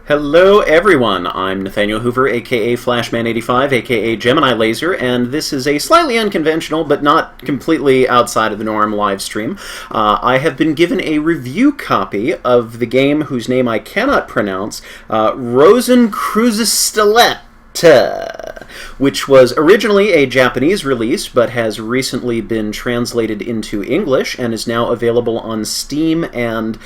Hello everyone, I'm Nathaniel Hoover, aka Flashman85, aka Gemini Laser, and this is a slightly unconventional, but not completely outside of the norm live stream. I have been given a review copy of the game whose name I cannot pronounce, RosenkreuzStillette, which was originally a Japanese release, but has recently been translated into English, and is now available on Steam and,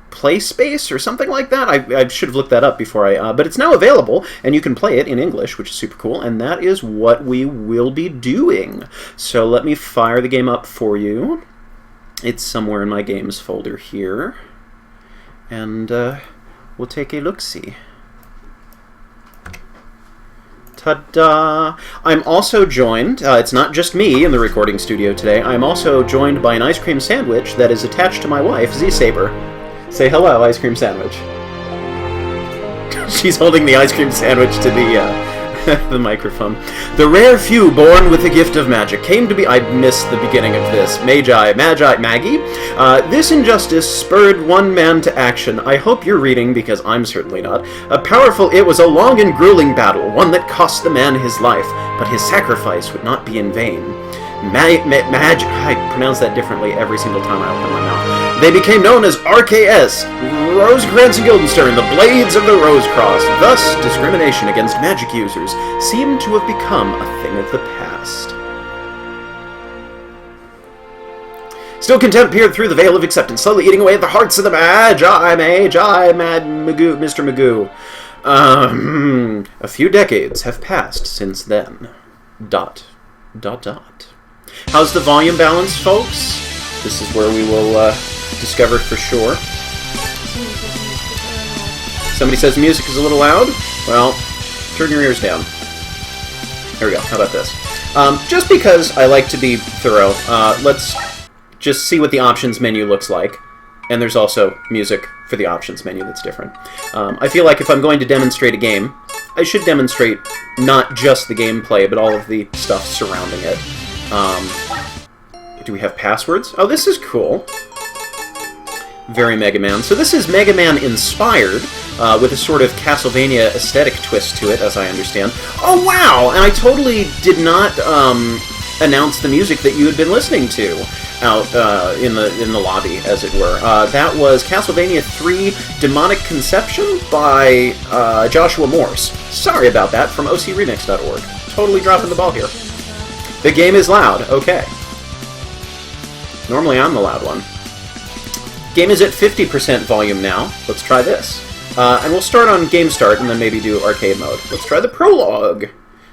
PlaySpace or something like that. I should have looked that up before but it's now available, and you can play it in English, which is super cool, and that is what we will be doing. So let me fire the game up for you. It's somewhere in my games folder here, and we'll take a look-see. Ta-da! I'm also joined, it's not just me in the recording studio today, I'm also joined by an ice cream sandwich that is attached to my wife, Z-Saber. Say hello, ice cream sandwich. She's holding the ice cream sandwich to the microphone. The rare few born with the gift of magic came to be... I missed the beginning of this. Maggie? This injustice spurred one man to action. I hope you're reading, because I'm certainly not. It was a long and grueling battle, one that cost the man his life, but his sacrifice would not be in vain. I pronounce that differently every single time I open my mouth. They became known as RKS, Rosencrantz and Guildenstern, the Blades of the Rosecross. Thus, discrimination against magic users seemed to have become a thing of the past. Still, contempt peered through the veil of acceptance, slowly eating away at the hearts of the Mr. Magoo. A few decades have passed since then. ... How's the volume balance, folks? This is where we will discover for sure. Somebody says music is a little loud. Well, turn your ears down. There we go. How about this? Just because I like to be thorough, let's just see what the options menu looks like. And there's also music for the options menu that's different. I feel like if I'm going to demonstrate a game, I should demonstrate not just the gameplay, but all of the stuff surrounding it. Do we have passwords? Oh, this is cool. Very Mega Man. So this is Mega Man inspired, with a sort of Castlevania aesthetic twist to it, as I understand. Oh, wow! And I totally did not announce the music that you had been listening to out in the lobby, as it were. That was Castlevania III Demonic Conception by Joshua Morse. Sorry about that, from ocremix.org. Totally dropping the ball here. The game is loud. Okay. Normally I'm the loud one. Game is at 50% volume now. Let's try this. And we'll start on Game Start and then maybe do arcade mode. Let's try the Prologue.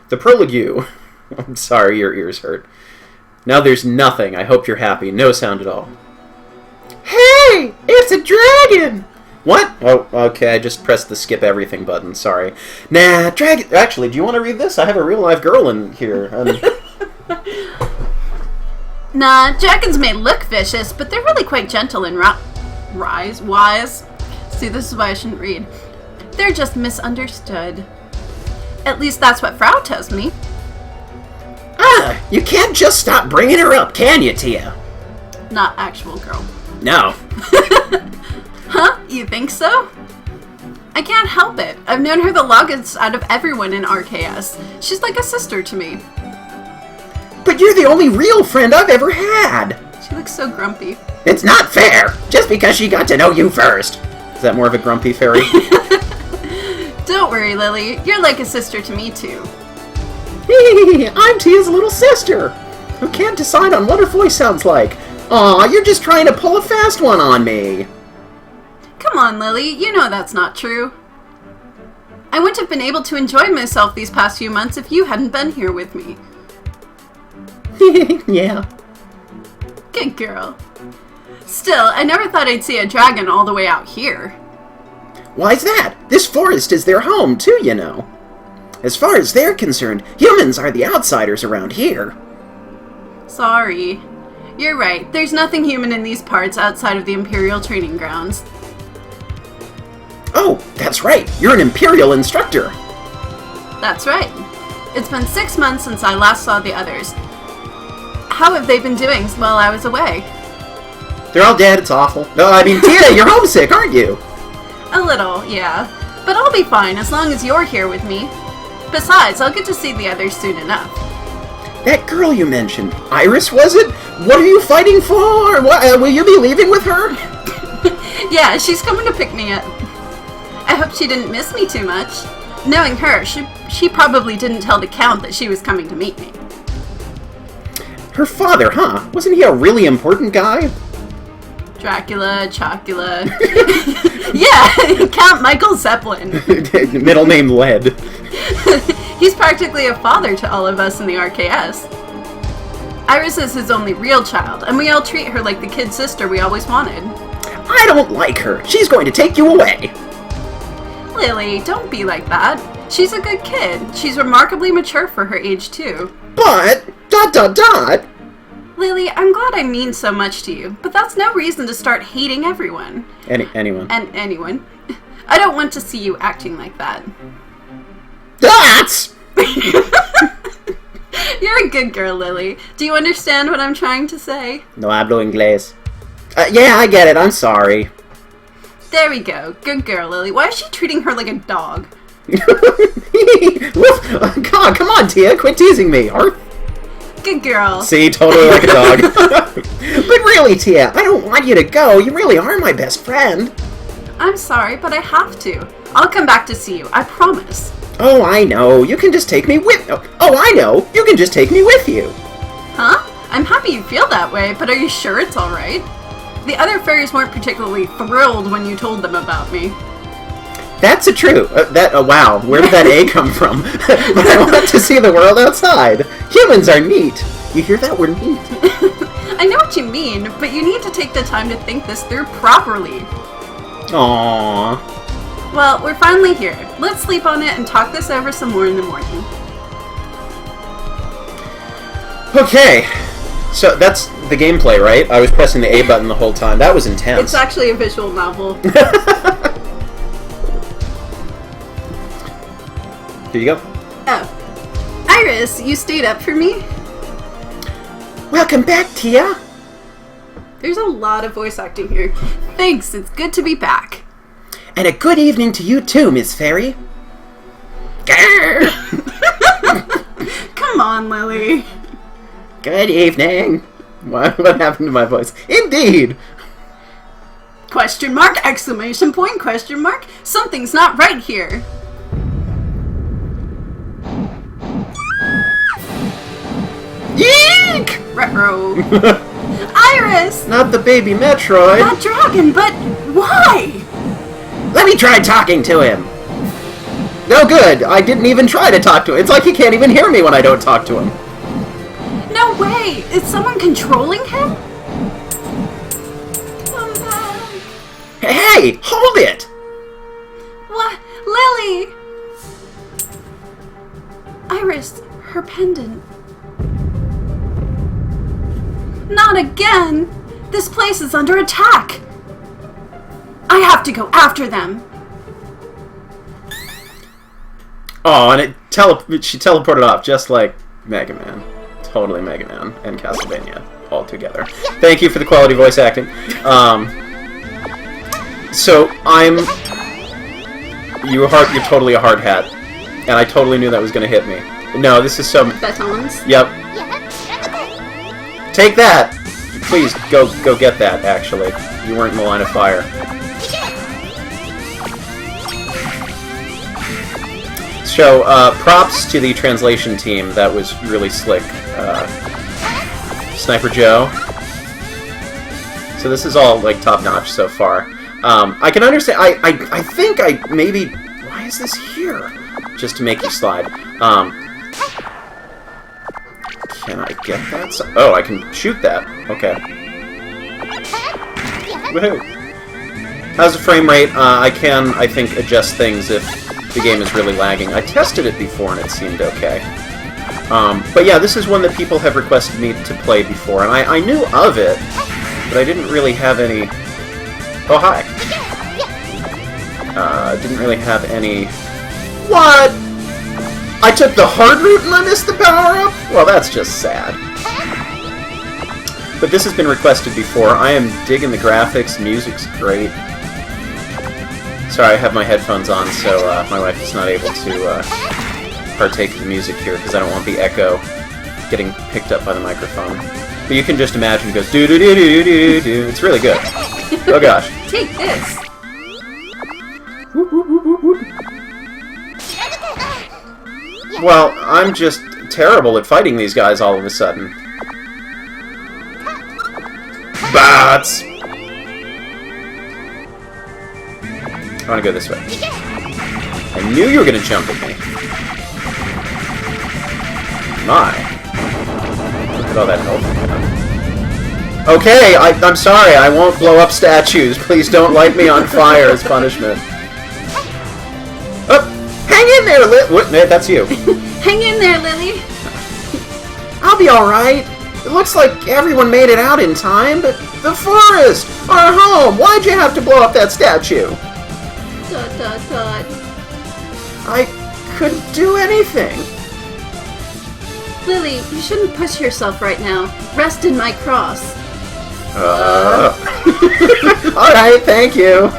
The Prologue. I'm sorry, your ears hurt. Now there's nothing. I hope you're happy. No sound at all. Hey! It's a dragon! What? Oh, okay, I just pressed the skip everything button. Sorry. Nah, dragon... Actually, do you want to read this? I have a real live girl in here. Nah, dragons may look vicious, but they're really quite gentle and wise. See, this is why I shouldn't read. They're just misunderstood. At least that's what Frau tells me. Ah, you can't just stop bringing her up, can you, Tia? Not actual girl. No. Huh? You think so? I can't help it. I've known her the longest out of everyone in RKS. She's like a sister to me. But you're the only real friend I've ever had. She looks so grumpy. It's not fair, just because she got to know you first. Is that more of a grumpy fairy? Don't worry, Lily. You're like a sister to me, too. I'm Tia's little sister, who can't decide on what her voice sounds like. Aw, you're just trying to pull a fast one on me. Come on, Lily. You know that's not true. I wouldn't have been able to enjoy myself these past few months if you hadn't been here with me. Yeah. Good girl. Still, I never thought I'd see a dragon all the way out here. Why's that? This forest is their home, too, you know. As far as they're concerned, humans are the outsiders around here. Sorry. You're right. There's nothing human in these parts outside of the Imperial training grounds. Oh, that's right. You're an Imperial instructor. That's right. It's been 6 months since I last saw the others. How have they been doing while I was away? They're all dead. It's awful. No, I mean, Tia, you're homesick, aren't you? A little, yeah. But I'll be fine as long as you're here with me. Besides, I'll get to see the others soon enough. That girl you mentioned, Iris, was it? What are you fighting for? Will you be leaving with her? Yeah, she's coming to pick me up. I hope she didn't miss me too much. Knowing her, she probably didn't tell the Count that she was coming to meet me. Her father, huh? Wasn't he a really important guy? Dracula, Chocula. Yeah, Count Michael Zeppelin. Middle name Led. He's practically a father to all of us in the RKS. Iris is his only real child, and we all treat her like the kid sister we always wanted. I don't like her. She's going to take you away. Lily, don't be like that. She's a good kid. She's remarkably mature for her age, too. But, ... Lily, I'm glad I mean so much to you, but that's no reason to start hating everyone. Anyone. And anyone. I don't want to see you acting like that. That's... You're a good girl, Lily. Do you understand what I'm trying to say? No hablo inglés. Yeah, I get it. I'm sorry. There we go. Good girl, Lily. Why is she treating her like a dog? God, come on, Tia. Quit teasing me. Good girl. See, totally like a dog. But really, Tia, I don't want you to go. You really are my best friend. I'm sorry, but I have to. I'll come back to see you. I promise. Oh, I know. You can just take me with... Oh, I know. You can just take me with you. Huh? I'm happy you feel that way, but are you sure it's alright? The other fairies weren't particularly thrilled when you told them about me. That's true. Wow, where did that A come from? But I want to see the world outside. Humans are neat. You hear that? We're neat. I know what you mean, but you need to take the time to think this through properly. Aww. Well, we're finally here. Let's sleep on it and talk this over some more in the morning. Okay. So that's the gameplay, right? I was pressing the A button the whole time. That was intense. It's actually a visual novel. Here you go. Oh. Iris, you stayed up for me? Welcome back, Tia. There's a lot of voice acting here. Thanks, it's good to be back. And a good evening to you too, Miss Fairy. Come on, Lily. Good evening. What happened to my voice? Indeed. Question mark, exclamation point, question mark. Something's not right here. Yeek! Retro. Iris! Not the baby Metroid. That dragon, but why? Let me try talking to him. No good. I didn't even try to talk to him. It's like he can't even hear me when I don't talk to him. No way! Is someone controlling him? Hey, hold it! What? Lily! Iris, her pendant. Not again! This place is under attack! I have to go after them! Oh, and she teleported off just like Mega Man. Totally Mega Man and Castlevania all together. Thank you for the quality voice acting. So you're totally a hard hat, and I totally knew that was gonna hit me. No, this is so. Batons? Yep. Take that! Please, go get that, actually. You weren't in the line of fire. So, props to the translation team. That was really slick. Sniper Joe. So this is all, like, top-notch so far. I can understand... I think maybe... Why is this here? Just to make you slide. Can I get that? Oh, I can shoot that. Okay. Woohoo! How's the frame rate? I can, I think, adjust things if the game is really lagging. I tested it before and it seemed okay. But yeah, this is one that people have requested me to play before, and I knew of it, but I didn't really have any... Oh, hi! Didn't really have any... What?! I took the hard route and I missed the power-up? Well, that's just sad. But this has been requested before. I am digging the graphics. Music's great. Sorry, I have my headphones on, so my wife is not able to partake of the music here, because I don't want the echo getting picked up by the microphone. But you can just imagine it goes do-do-do-do-do-do-do. It's really good. Oh gosh. Take this. Well, I'm just terrible at fighting these guys all of a sudden. Bats! I want to go this way. I knew you were going to jump at me. My. Look at all that health. Okay, I'm sorry, I won't blow up statues. Please don't light me on fire as punishment. Oh, hang in there, What? That's you. Hang in there, Lily. I'll be alright. It looks like everyone made it out in time, but the forest! Our home! Why'd you have to blow up that statue? Dot, dot, dot. I couldn't do anything. Lily, you shouldn't push yourself right now. Rest in my cross. Alright, thank you.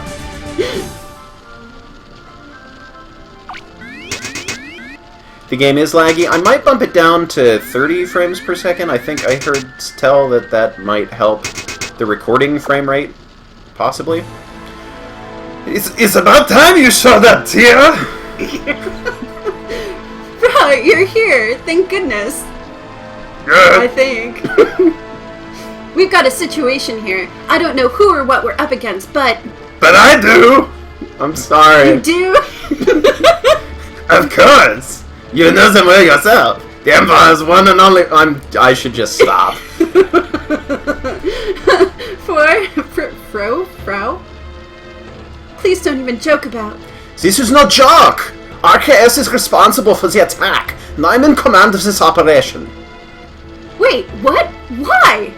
The game is laggy. I might bump it down to 30 frames per second. I think I heard tell that might help the recording frame rate, possibly. It's about time you showed up, Tia! Right, you're here. Thank goodness. Good. I think. We've got a situation here. I don't know who or what we're up against, but... But I do! I'm sorry. You do? Of course! You know them well yourself. The Empire's one and only... I should just stop. Frau? Please don't even joke about... This is no joke! RKS is responsible for the attack, and I'm in command of this operation. Wait, what? Why?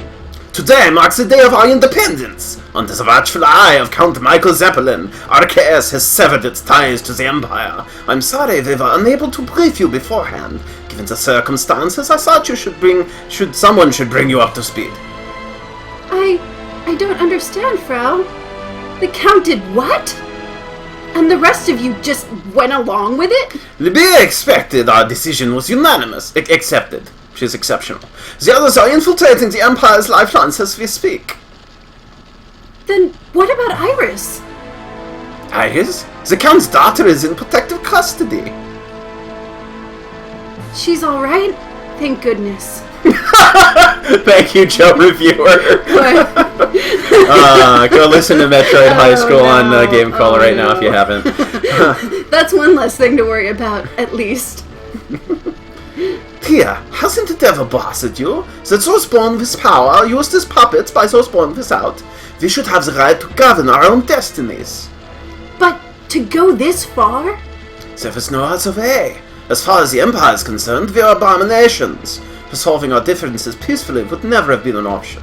Today marks the day of our independence. Under the watchful eye of Count Michael Zeppelin, RKS has severed its ties to the Empire. I'm sorry we were unable to brief you beforehand. Given the circumstances, I thought someone should bring you up to speed. I don't understand, Frau. The Count did what? And the rest of you just went along with it? Libea expected our decision was unanimous. Accepted. She's exceptional. The others are infiltrating the Empire's lifelines as we speak. Then what about Iris? Iris? The Count's daughter is in protective custody. She's alright? Thank goodness. Thank you, Joe Reviewer. Go listen to Metroid High School on Game Crawler right now if you haven't. That's one less thing to worry about, at least. Tia, hasn't it ever bothered you that those born with power are used as puppets by those born without? We should have the right to govern our own destinies. But to go this far? There is no other way. As far as the Empire is concerned, we are abominations. Resolving our differences peacefully would never have been an option.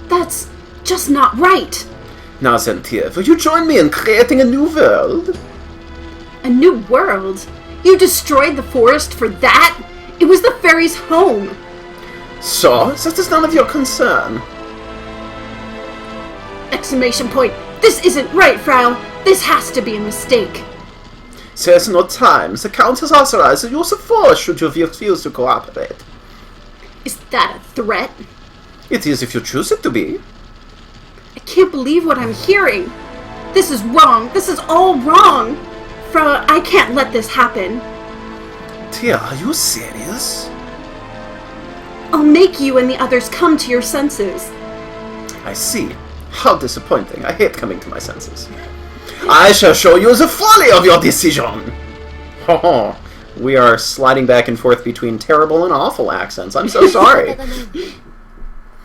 That's just not right. Now then, Tia, will you join me in creating a new world? A new world? You destroyed the forest for that? It was the fairy's home. So, that is none of your concern. Exclamation point. This isn't right, Frau. This has to be a mistake. There's no time. The Count has authorized the use of force should you refuse to cooperate. Is that a threat? It is if you choose it to be. I can't believe what I'm hearing. This is wrong. This is all wrong. Frau, I can't let this happen. Tia, are you serious? I'll make you and the others come to your senses. I see. How disappointing. I hate coming to my senses. I shall show you the folly of your decision. Oh, we are sliding back and forth between terrible and awful accents. I'm so sorry.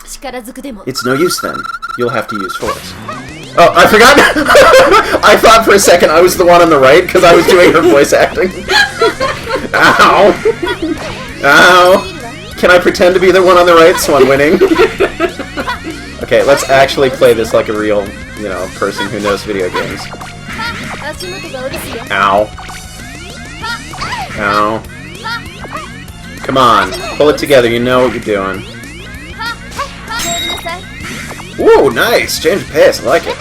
It's no use then. You'll have to use force. Oh, I forgot! I thought for a second I was the one on the right because I was doing her voice acting. Ow! Ow! Can I pretend to be the one on the right so I'm winning? Okay, let's actually play this like a real, person who knows video games. Ow. Ow. Come on, pull it together, you know what you're doing. Ooh, nice! Change of pace, I like it.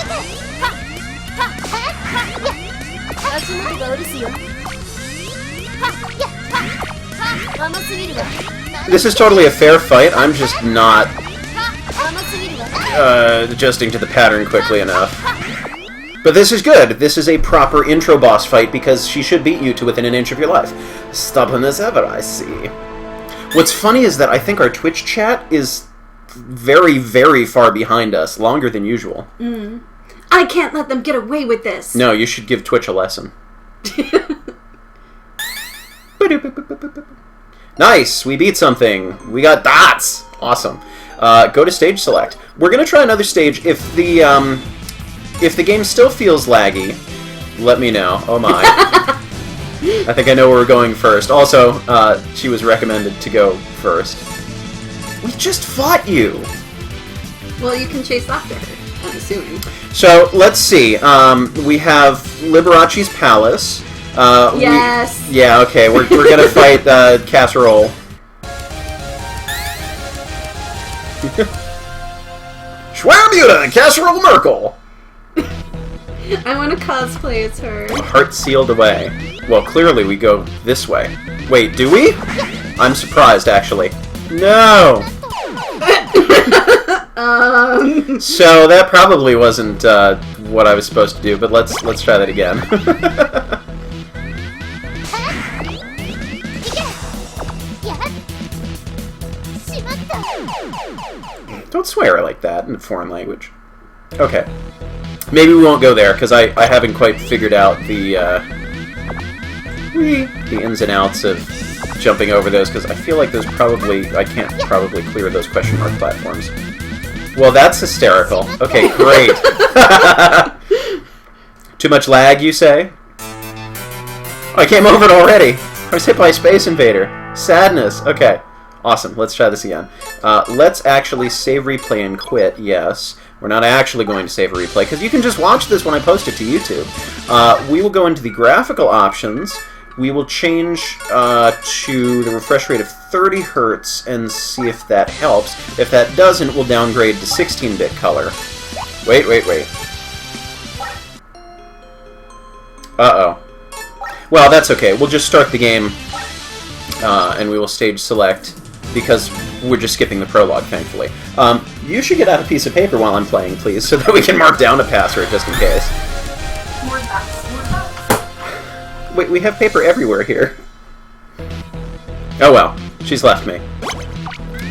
This is totally a fair fight. I'm just not adjusting to the pattern quickly enough. But this is good. This is a proper intro boss fight because she should beat you to within an inch of your life. Stubborn as ever, I see. What's funny is that I think our Twitch chat is very, very far behind us, longer than usual. I can't let them get away with this. No, you should give Twitch a lesson. Nice, we beat something. We got dots. Awesome. Go to stage select. We're gonna try another stage. If the game still feels laggy, let me know. Oh my. I think I know where we're going first. Also, she was recommended to go first. We just fought you. Well, you can chase after her, I'm assuming. So let's see. We have Liberace's Palace. Yes. Yeah. Okay. We're gonna fight Casserole. Schwer-Muta Casasola Merkle. I want to cosplay as her. Heart sealed away. Well, clearly we go this way. Wait, do we? I'm surprised, actually. No. So that probably wasn't what I was supposed to do, but let's try that again. Don't swear like that in a foreign language. Okay. Maybe we won't go there, because I haven't quite figured out the ins and outs of jumping over those, because I feel like I can't probably clear those question mark platforms. Well, that's hysterical. Okay, great. Too much lag, you say? Oh, I came over it already. I was hit by a Space Invader. Sadness. Okay. Awesome. Let's try this again. Let's actually save replay and quit. Yes. We're not actually going to save a replay, because you can just watch this when I post it to YouTube. We will go into the graphical options. We will change to the refresh rate of 30 Hz and see if that helps. If that doesn't, we'll downgrade to 16-bit color. Wait. Uh-oh. Well, that's okay. We'll just start the game, and we will stage select, because we're just skipping the prologue, thankfully. You should get out a piece of paper while I'm playing, please, so that we can mark down a password, just in case. More dots. Wait, we have paper everywhere here. Oh well, she's left me.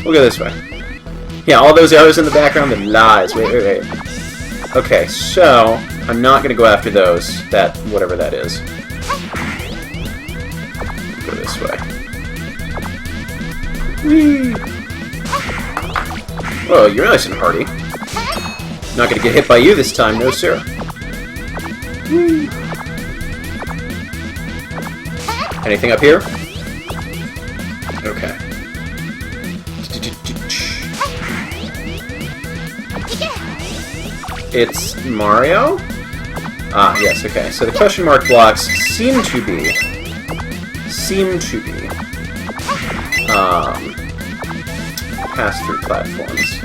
We'll go this way. Yeah, all those arrows in the background, they're lies. Wait. Okay, so I'm not going to go after those, whatever that is. Go this way. Whee! Oh, you're nice and hardy. Not going to get hit by you this time, no sir. Whee! Anything up here? Okay. It's Mario? Ah, yes, okay. So the question mark blocks seem to be pass-through platforms.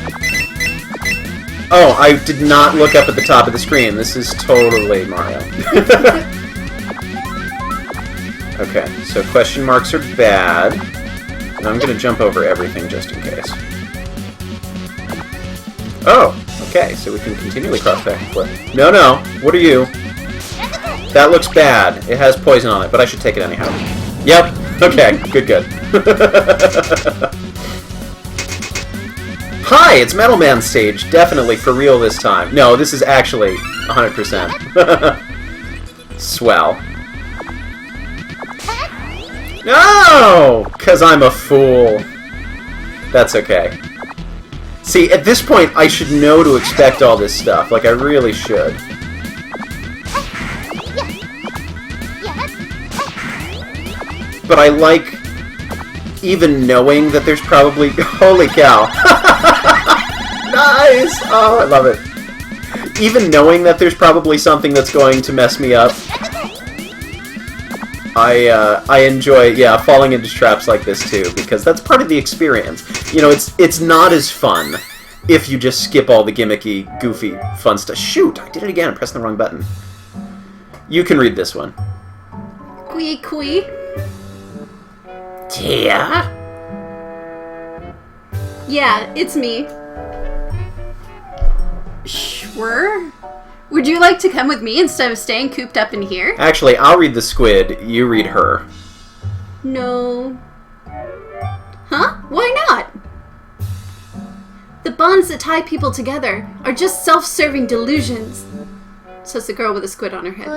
Oh, I did not look up at the top of the screen. This is totally Mario. Okay, so question marks are bad. And I'm going to jump over everything just in case. Oh, okay, so we can continually cross back and forth. No, what are you? That looks bad. It has poison on it, but I should take it anyhow. Yep, okay, good. Hi, it's Metal Man stage. Definitely for real this time. No, this is actually 100%. Swell. No! Because I'm a fool. That's okay. See, at this point, I should know to expect all this stuff. Like, I really should. But I like even knowing that there's probably... Holy cow. Nice! Oh, I love it. Even knowing that there's probably something that's going to mess me up, I enjoy, falling into traps like this too, because that's part of the experience. You know, it's not as fun if you just skip all the gimmicky, goofy, fun stuff. Shoot! I did it again. I pressed the wrong button. You can read this one. Kui. Tia? Yeah, it's me. Schwer? Would you like to come with me instead of staying cooped up in here? Actually, I'll read the squid, you read her. No. Huh? Why not? The bonds that tie people together are just self-serving delusions, says the girl with a squid on her head.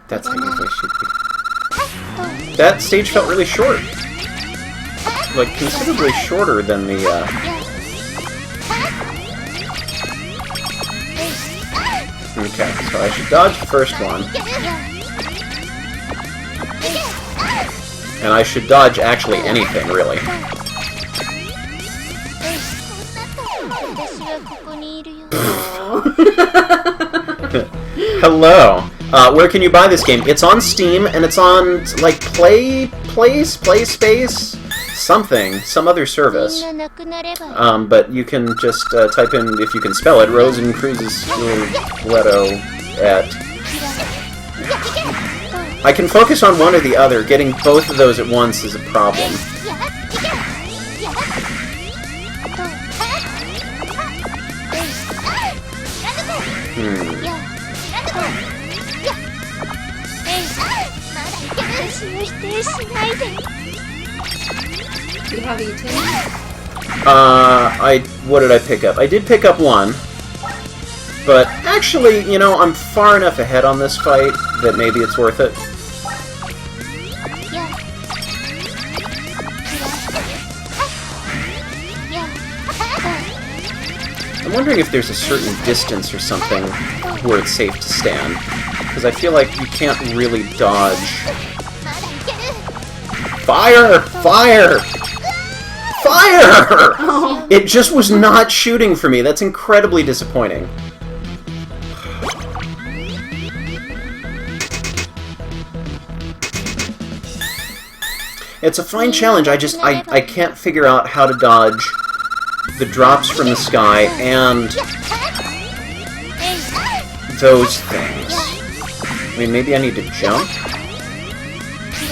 That's how they should be. That stage felt really short. Like, considerably shorter than the, Okay, so I should dodge the first one. And I should dodge actually anything, really. Hello. Where can you buy this game? It's on Steam, and it's on, like, Play Space? Something. Some other service. But you can just type in, if you can spell it, RosenkreuzStillette. I can focus on one or the other. Getting both of those at once is a problem. Do you have eaten? What did I pick up? I did pick up one. But actually, you know, I'm far enough ahead on this fight that maybe it's worth it. I'm wondering if there's a certain distance or something where it's safe to stand. Because I feel like you can't really dodge. Fire! Fire! Fire! Oh. It just was not shooting for me. That's incredibly disappointing. It's a fine challenge. I can't figure out how to dodge the drops from the sky and those things. I mean, maybe I need to jump?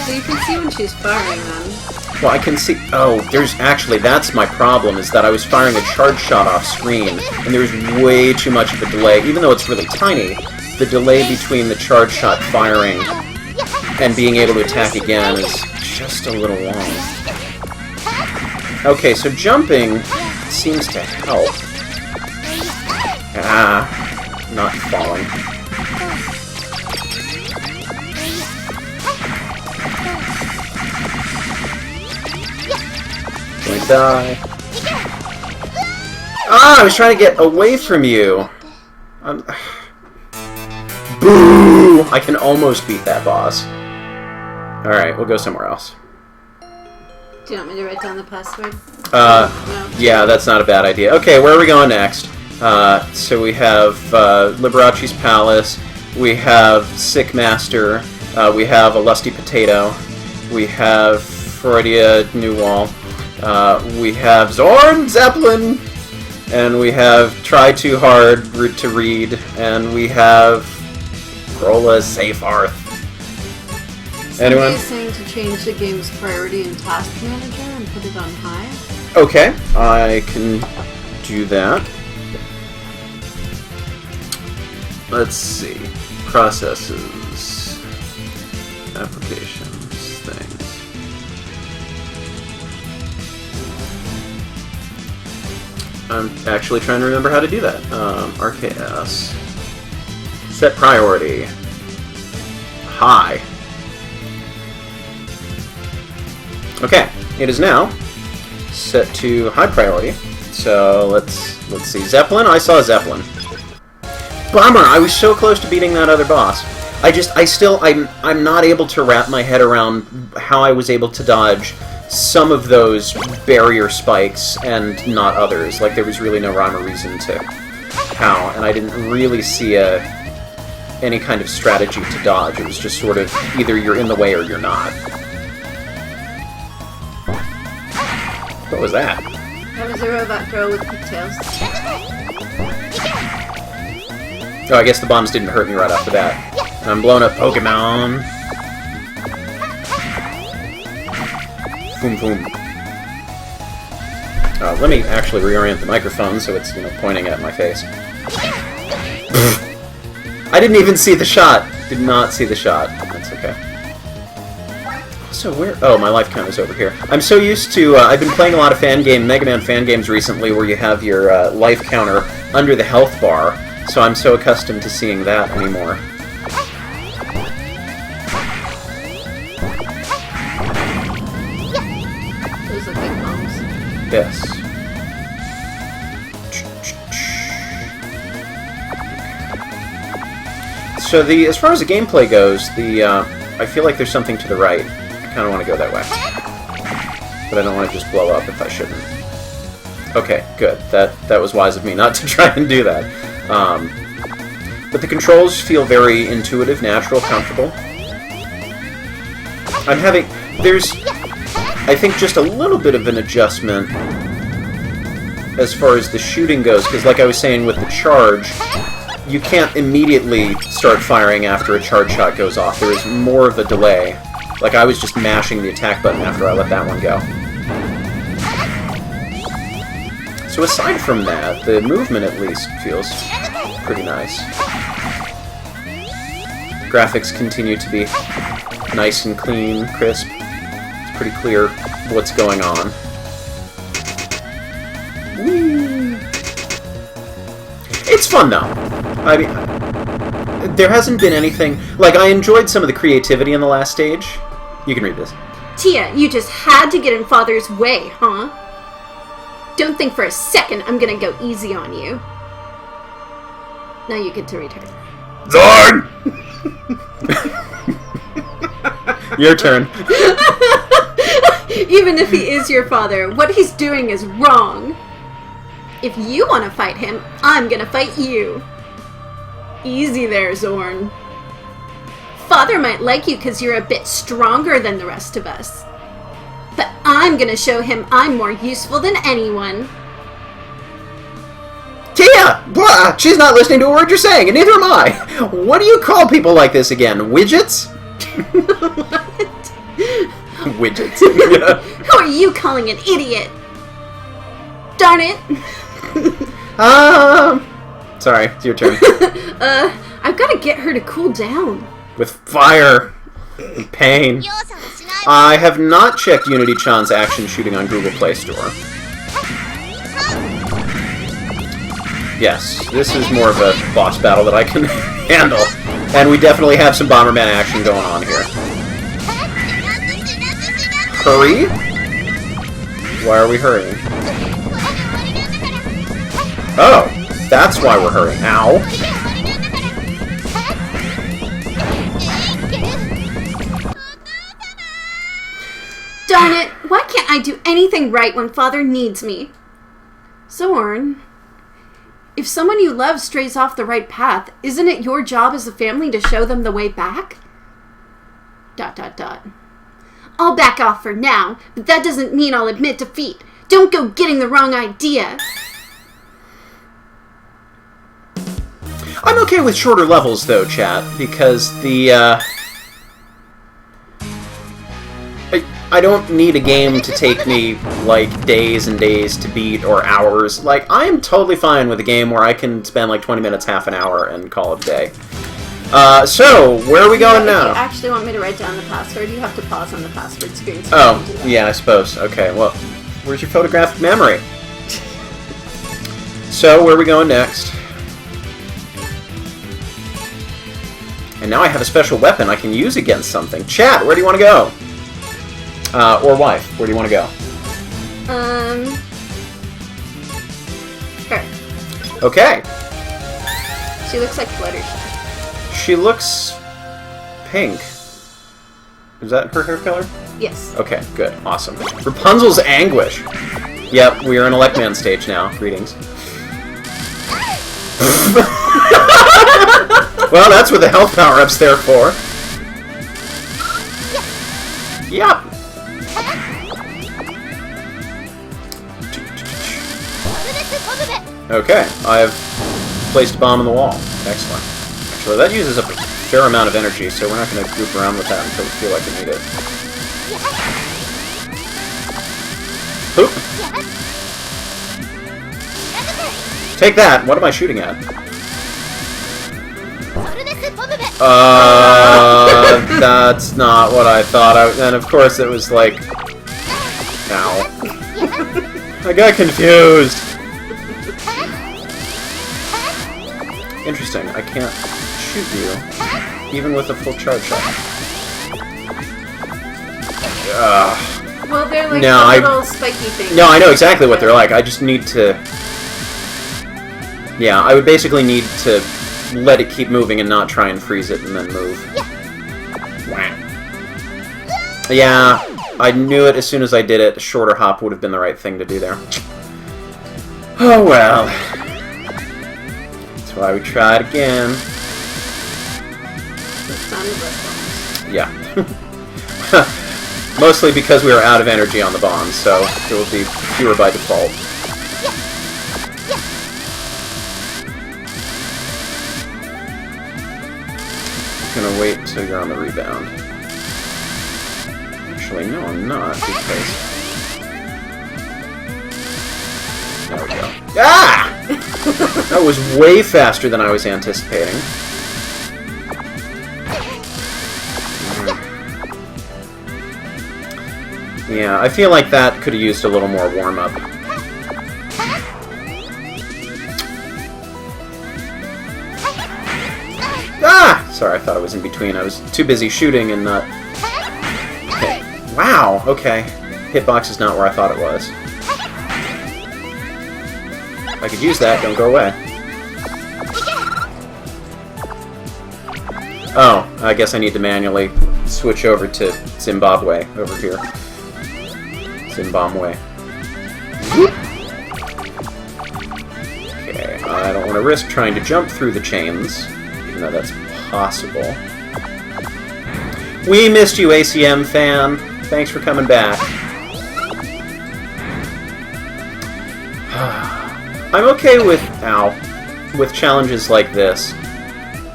So you can see when she's firing then. Well, I can see... Oh, there's actually... That's my problem, is that I was firing a charge shot off screen, and there's way too much of a delay. Even though it's really tiny, the delay between the charge shot firing and being able to attack again is just a little long. Okay, so jumping seems to help. Ah, not falling. Don't die. Ah, I was trying to get away from you. Boo! I can almost beat that boss. Alright, we'll go somewhere else. Do you want me to write down the password? No. Yeah, that's not a bad idea. Okay, where are we going next? So we have Liberace's Palace, we have Sick Master, we have a Lusty Potato, we have Freudia Neuwahl, we have Zorne Zeppelin, and we have Try Too Hard to Read, and we have Grolla Seyfarth. Anyone? Somebody's saying to change the game's priority in Task Manager and put it on high. Okay, I can do that. Let's see. Processes. Applications. Things. I'm actually trying to remember how to do that. RKS. Set priority. High. Okay, it is now set to high priority. So let's see. Zeppelin? I saw Zeppelin. Bummer! I was so close to beating that other boss. I'm not able to wrap my head around how I was able to dodge some of those barrier spikes and not others. Like, there was really no rhyme or reason to how, and I didn't really see any kind of strategy to dodge. It was just sort of either you're in the way or you're not. What was that? That was a robot girl with pigtails. Oh, I guess the bombs didn't hurt me right off the bat. I'm blowing up Pokemon. Boom, boom. Let me actually reorient the microphone so it's, pointing at my face. I didn't even see the shot. Did not see the shot. That's okay. So where... Oh, my life count is over here. I'm so used to... I've been playing a lot of Mega Man fan games recently where you have your life counter under the health bar, so I'm so accustomed to seeing that anymore. Those are big bombs. Yes. So as far as the gameplay goes, I feel like there's something to the right. I kind of want to go that way. But I don't want to just blow up if I shouldn't. Okay, good. That was wise of me not to try and do that. But the controls feel very intuitive, natural, comfortable. There's, I think, just a little bit of an adjustment as far as the shooting goes, because like I was saying with the charge, you can't immediately start firing after a charge shot goes off. There is more of a delay. Like, I was just mashing the attack button after I let that one go. So aside from that, the movement at least feels pretty nice. Graphics continue to be nice and clean, crisp. It's pretty clear what's going on. Whee! It's fun, though. I mean, there hasn't been anything... Like, I enjoyed some of the creativity in the last stage. You can read this. Tia, you just had to get in Father's way, huh? Don't think for a second I'm gonna go easy on you. Now you get to read her. Zorne! Your turn. Even if he is your father, what he's doing is wrong. If you want to fight him, I'm gonna fight you. Easy there, Zorne. Father might like you because you're a bit stronger than the rest of us. But I'm gonna show him I'm more useful than anyone. Tia! Blah! She's not listening to a word you're saying, and neither am I! What do you call people like this again? Widgets? What? Widgets. Who are you calling an idiot? Darn it! Sorry, it's your turn. I've got to get her to cool down. With fire and pain. I have not checked Unity-chan's action shooting on Google Play Store. Yes, this is more of a boss battle that I can handle. And we definitely have some Bomberman action going on here. Hurry? Why are we hurrying? Oh, that's why we're hurrying. Ow. Darn it! Why can't I do anything right when Father needs me? Zorne, if someone you love strays off the right path, isn't it your job as a family to show them the way back? ... I'll back off for now, but that doesn't mean I'll admit defeat. Don't go getting the wrong idea. I'm okay with shorter levels, though, chat, because I don't need a game to take me, like, days and days to beat, or hours. Like, I am totally fine with a game where I can spend, like, 20 minutes, half an hour, and call it a day. So, where are we going now? If you actually want me to write down the password, you have to pause on the password screen. So Oh, yeah, I suppose. Okay, well, where's your photographic memory? So, where are we going next? And now I have a special weapon I can use against something. Chat, where do you want to go? Or wife, where do you want to go? Her. Okay. She looks like Fluttershy. She looks pink. Is that her hair color? Yes. Okay, good. Awesome. Rapunzel's Anguish. Yep, we are in Electman stage now. Greetings. Well, that's what the health power-up's there for. Yep. Okay, I've placed a bomb on the wall. Excellent. Actually, that uses up a fair amount of energy, so we're not going to goof around with that until we feel like we need it. Hoop. Take that! What am I shooting at? That's not what I thought. And of course it was like... Ow. I got confused! Interesting, I can't shoot you, even with a full charge shot. Well, they're like No, little spiky things. No, I know exactly what they're like. I just need to... Yeah, I would basically need to let it keep moving and not try and freeze it and then move. Wow. Yeah, I knew it as soon as I did it. A shorter hop would have been the right thing to do there. Oh well. That's why we tried again. Yeah. Mostly because we were out of energy on the bombs, so there will be fewer by default. I'm gonna wait until you're on the rebound. Actually, no, I'm not, because... There we go. Ah! That was way faster than I was anticipating. Yeah, I feel like that could have used a little more warm-up. Ah! Sorry, I thought I was in between. I was too busy shooting and not... Okay. Wow, okay. Hitbox is not where I thought it was. I could use that, don't go away. Oh, I guess I need to manually switch over to Zimbabwe over here. Zimbabwe. Okay, I don't want to risk trying to jump through the chains, even though that's possible. We missed you, ACM fan. Thanks for coming back. I'm okay with challenges like this.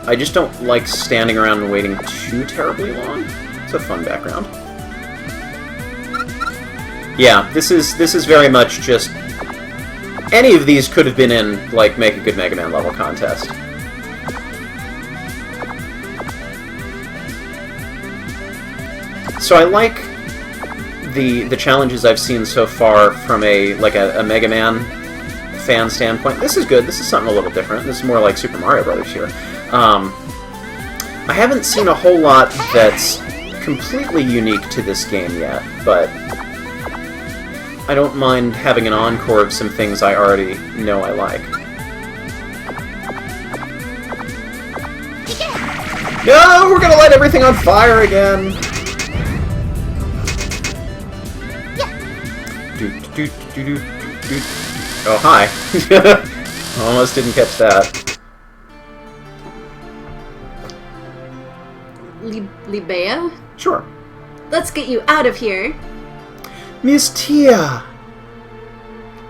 I just don't like standing around and waiting too terribly long. It's a fun background. Yeah, this is very much just... Any of these could have been in, like, Make a Good Mega Man level contest. So I like the challenges I've seen so far from a Mega Man fan standpoint. This is good. This is something a little different. This is more like Super Mario Brothers here. I haven't seen a whole lot that's completely unique to this game yet, but I don't mind having an encore of some things I already know I like. No, we're gonna light everything on fire again! Oh, hi. Almost didn't catch that. Libea? Sure. Let's get you out of here. Miss Tia!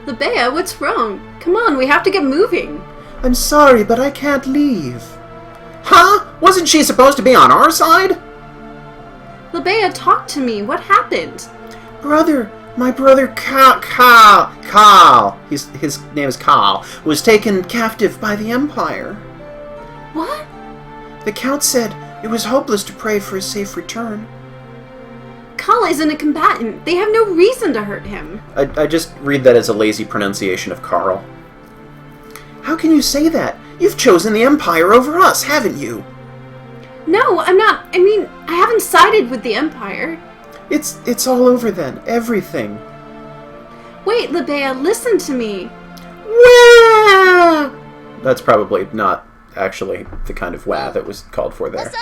Libea, what's wrong? Come on, we have to get moving. I'm sorry, but I can't leave. Huh? Wasn't she supposed to be on our side? Libea, talk to me. What happened? My brother Carl, his name is Carl, was taken captive by the Empire. What? The Count said it was hopeless to pray for his safe return. Carl isn't a combatant. They have no reason to hurt him. I just read that as a lazy pronunciation of Carl. How can you say that? You've chosen the Empire over us, haven't you? No, I'm not. I mean, I haven't sided with the Empire. It's all over then. Everything. Wait, Libea, listen to me. Wah! That's probably not actually the kind of wah that was called for there.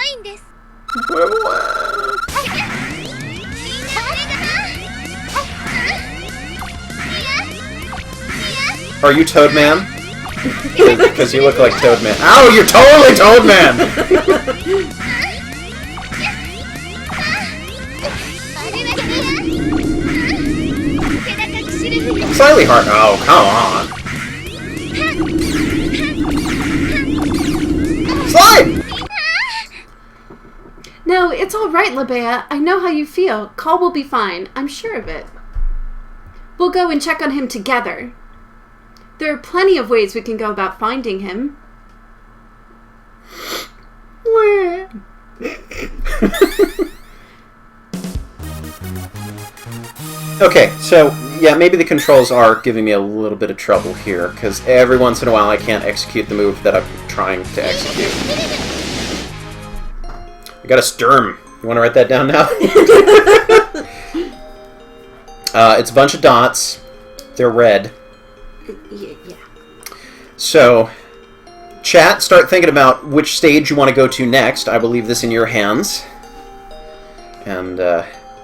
Are you Toadman? Because you look like Toadman. Ow, you're totally Toadman! Slightly hard. Oh, come on. Slide! No, it's all right, Libea. I know how you feel. Carl will be fine. I'm sure of it. We'll go and check on him together. There are plenty of ways we can go about finding him. Okay, so, yeah, maybe the controls are giving me a little bit of trouble here, because every once in a while I can't execute the move that I'm trying to execute. I got a Sturm. You want to write that down now? It's a bunch of dots. They're red. Yeah. So, chat, start thinking about which stage you want to go to next. I will leave this in your hands. And,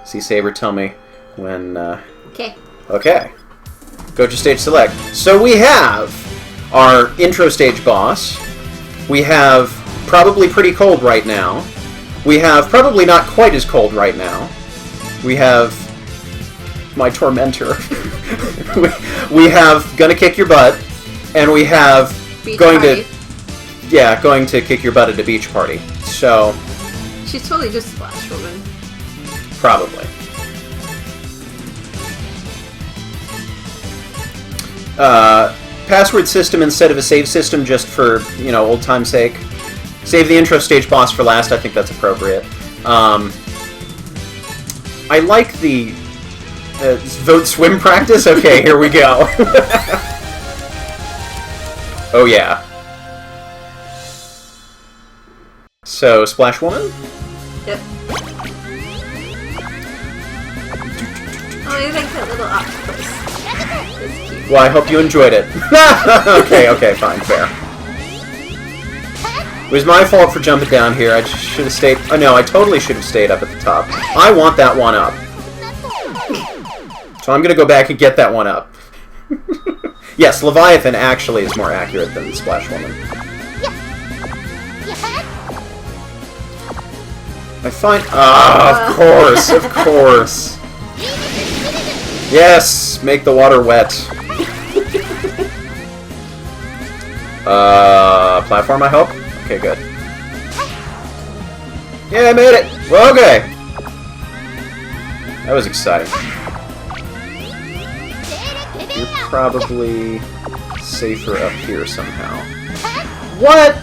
Z-Saber, tell me when... Okay. Okay. Go to stage select. So we have our intro stage boss. We have probably pretty cold right now. We have probably not quite as cold right now. We have my tormentor. we have gonna kick your butt, and we have Beach going party. going to kick your butt at a beach party. So She's totally just Splash Woman. probably. Password system instead of a save system, just for, you know, old time's sake. Save the intro stage boss for last. I think that's appropriate. I like the vote swim practice. Okay, here we go. Oh yeah. So, Splash Woman? Yep. Oh, I like that little octopus. It's cute. Well, I hope you enjoyed it. Okay, fine, fair. It was my fault for jumping down here. I should have stayed... Oh, no, I totally should have stayed up at the top. I want that one up. So I'm going to go back and get that one up. Yes, Leviathan actually is more accurate than Splash Woman. I find... Ah, of course. Yes, make the water wet. Platform, I hope? Okay, good. Yeah, I made it! Well, okay! That was exciting. You're probably safer up here somehow. What?!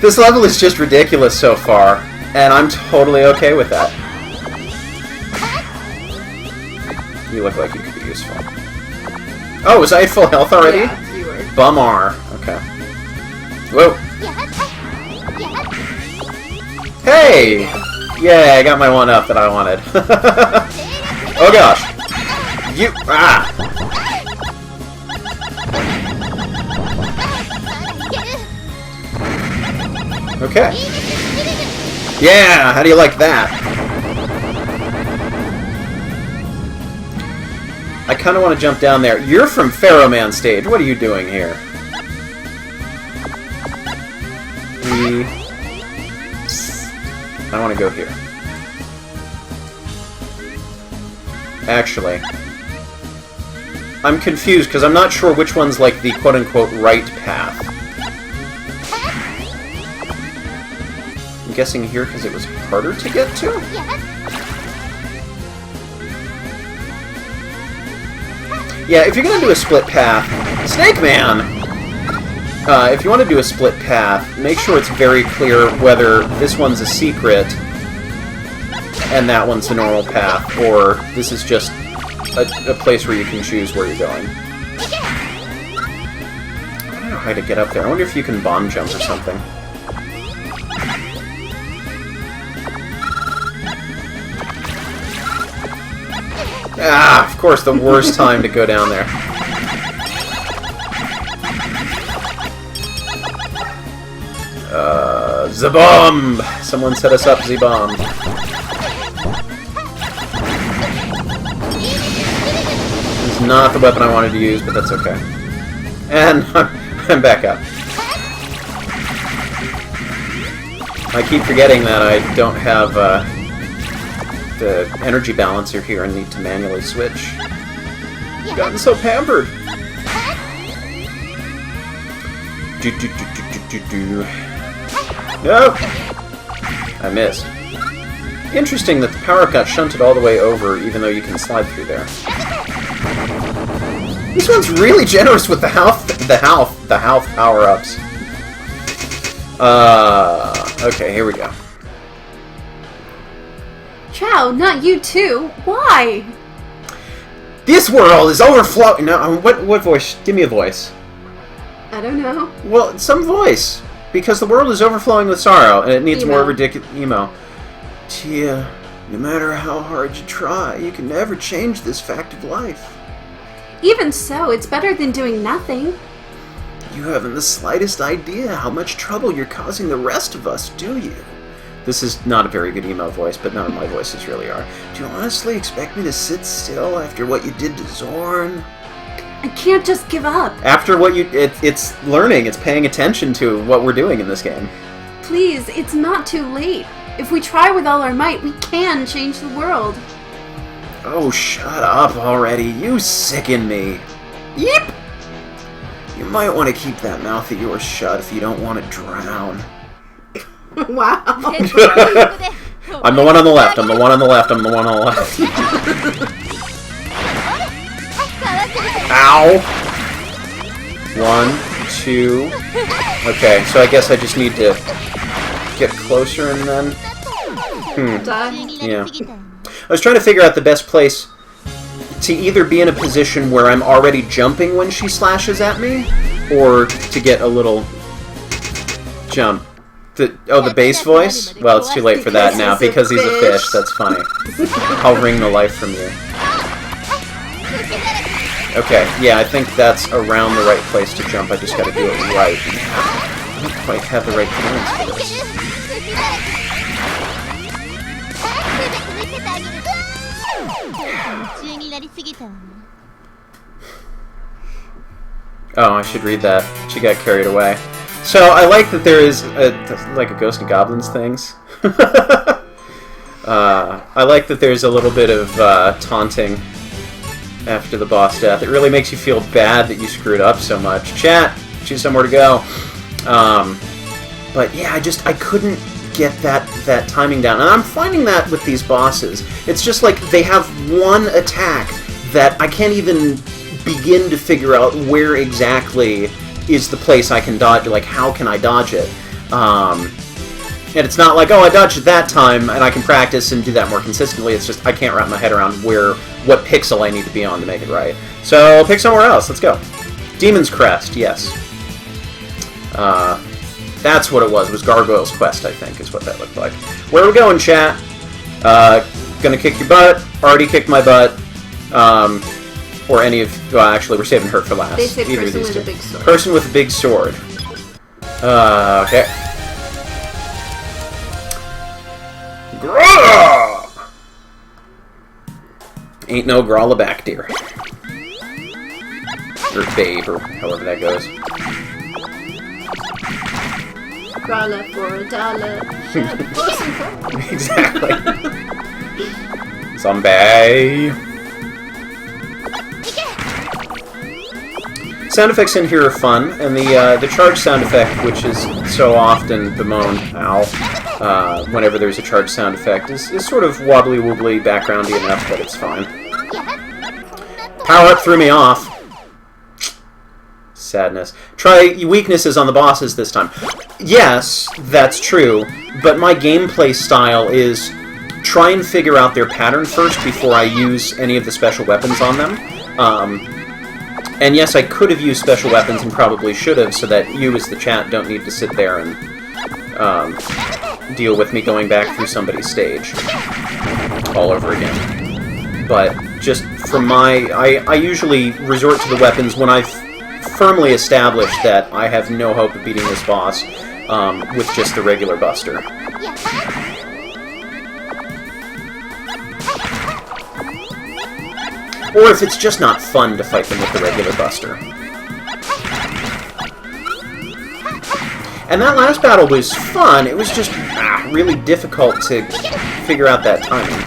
This level is just ridiculous so far, and I'm totally okay with that. You look like you could be useful. Oh, was I at full health already? Yeah, you were. Bummer. Okay. Whoa. Hey! Yeah, I got my one up that I wanted. Oh gosh. You... Ah! Okay. Yeah, how do you like that? I kind of want to jump down there. You're from Pharaoh Man stage. What are you doing here? I want to go here. Actually, I'm confused because I'm not sure which one's like the quote-unquote right path. I'm guessing here because it was harder to get to? Yeah, if you're going to do a split path... Snake Man! If you want to do a split path, make sure it's very clear whether this one's a secret and that one's a normal path, or this is just a place where you can choose where you're going. I don't know how to get up there. I wonder if you can bomb jump or something. Ah, of course, the worst time to go down there. Z-bomb! Someone set us up, Z-bomb. This is not the weapon I wanted to use, but that's okay. And I'm back up. I keep forgetting that I don't have the energy balancer here and need to manually switch. I've gotten so pampered. No! I missed. Interesting that the power-up got shunted all the way over, even though you can slide through there. This one's really generous with the health power-ups. Okay, here we go. Chow, not you too. Why? This world is overflowing. No, what voice? Give me a voice. I don't know. Well, some voice. Because the world is overflowing with sorrow, and it needs more ridiculous emo. Tia, no matter how hard you try, you can never change this fact of life. Even so, it's better than doing nothing. You haven't the slightest idea how much trouble you're causing the rest of us, do you? This is not a very good emo voice, but none of my voices really are. Do you honestly expect me to sit still after what you did to Zorne? I can't just give up. After what it's learning, it's paying attention to what we're doing in this game. Please, it's not too late. If we try with all our might, we can change the world. Oh, shut up already. You sicken me. Yep! You might want to keep that mouth of yours shut if you don't want to drown. Wow. I'm the one on the left, I'm the one on the left, I'm the one on the left. Ow! 1, 2... Okay, so I guess I just need to get closer and then... Yeah. I was trying to figure out the best place to either be in a position where I'm already jumping when she slashes at me, or to get a little jump. The bass voice? Well, it's too late for that now, because he's a fish. That's funny. I'll wring the life from you. Okay, yeah, I think that's around the right place to jump. I just gotta do it right. I don't quite have the right clearance for this. Oh, I should read that. She got carried away. So, I like that there is like a Ghost and Goblins things. I like that there's a little bit of taunting after the boss death. It really makes you feel bad that you screwed up so much. Chat, choose somewhere to go. But yeah, I couldn't get that timing down. And I'm finding that with these bosses. It's just like they have one attack that I can't even begin to figure out where exactly is the place I can dodge, like how can I dodge it. And it's not like, oh, I dodged it that time and I can practice and do that more consistently. It's just I can't wrap my head around what pixel I need to be on to make it right. So pick somewhere else. Let's go. Demon's Crest, yes. That's what it was Gargoyle's Quest, I think, is what that looked like. Where are we going, chat? Gonna kick your butt. Already kicked my butt. Or any of... Well, actually, we're saving her for last. They say Either person of these with two. a big sword. Person with a big sword. Okay. Grolla! Ain't no Grolla back, dear. Or babe, or however that goes. Grolla for $1. Exactly. Zombie. Sound effects in here are fun, and the charge sound effect, which is so often bemoaned, whenever there's a charge sound effect, is sort of wobbly-woobly, backgroundy enough that it's fine. Power-up threw me off. Sadness. Try weaknesses on the bosses this time. Yes, that's true, but my gameplay style is try and figure out their pattern first before I use any of the special weapons on them. And yes, I could have used special weapons and probably should have, so that you as the chat don't need to sit there and deal with me going back through somebody's stage all over again. But just for I usually resort to the weapons when I've firmly established that I have no hope of beating this boss with just the regular Buster. Or if it's just not fun to fight them with the regular Buster. And that last battle was fun, it was just really difficult to figure out that timing.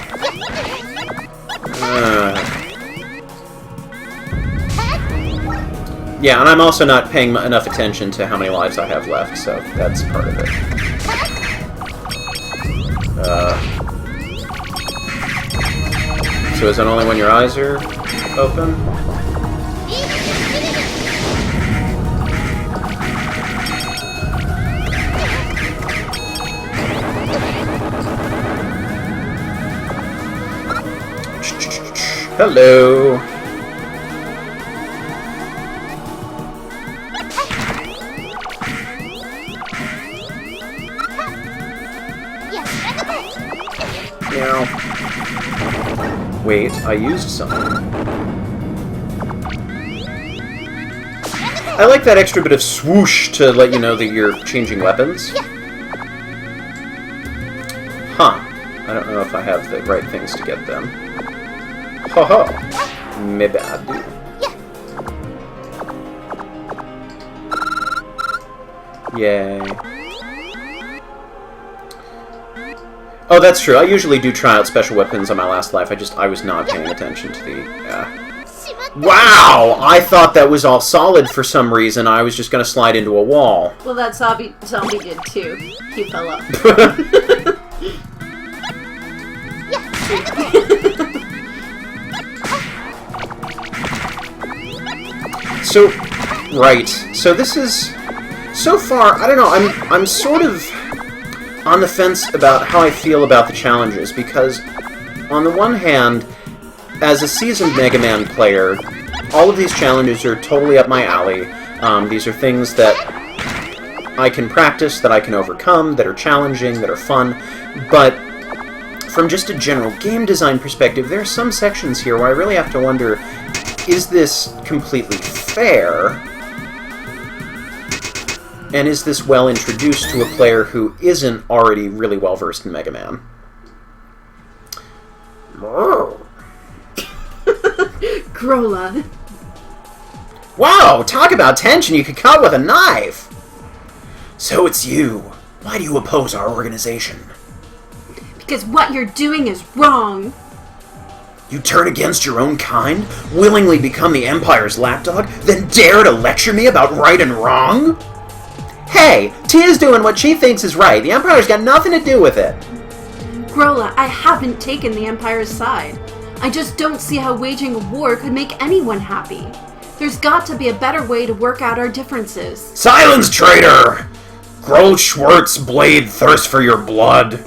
Yeah, and I'm also not paying enough attention to how many lives I have left, so that's part of it. So is it only when your eyes are open? Hello. Now, wait, I used something. I like that extra bit of swoosh to let you know that you're changing weapons. Huh. I don't know if I have the right things to get them. Ho ho! Maybe I do. Yay. Oh, that's true. I usually do try out special weapons on my last life. I was not paying attention to the... Wow! I thought that was all solid for some reason. I was just going to slide into a wall. Well, that zombie did too. He fell up. So, right. So this is... So far, I don't know, I'm sort of on the fence about how I feel about the challenges, because on the one hand, as a seasoned Mega Man player, all of these challenges are totally up my alley. These are things that I can practice, that I can overcome, that are challenging, that are fun, but from just a general game design perspective, there are some sections here where I really have to wonder, is this completely fair? And is this well introduced to a player who isn't already really well versed in Mega Man? Grolla. Wow, talk about tension you could cut with a knife! So it's you. Why do you oppose our organization? Because what you're doing is wrong. You turn against your own kind? Willingly become the Empire's lapdog? Then dare to lecture me about right and wrong? Hey, Tia's doing what she thinks is right. The Empire's got nothing to do with it. Grolla, I haven't taken the Empire's side. I just don't see how waging a war could make anyone happy. There's got to be a better way to work out our differences. Silence, traitor! Groll Schwartz blade thirsts for your blood.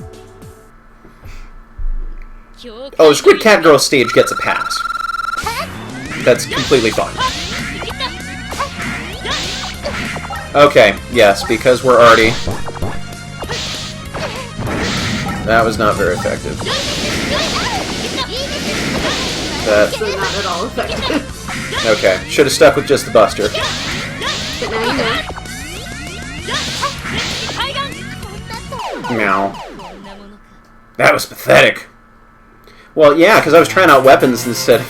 Oh, Squid Cat Girl stage gets a pass. That's completely fine. Okay, yes, because we're already... That was not very effective. So not at all effective. Okay, should have stuck with just the Buster. But now you know. Meow. That was pathetic. Well, yeah, because I was trying out weapons instead.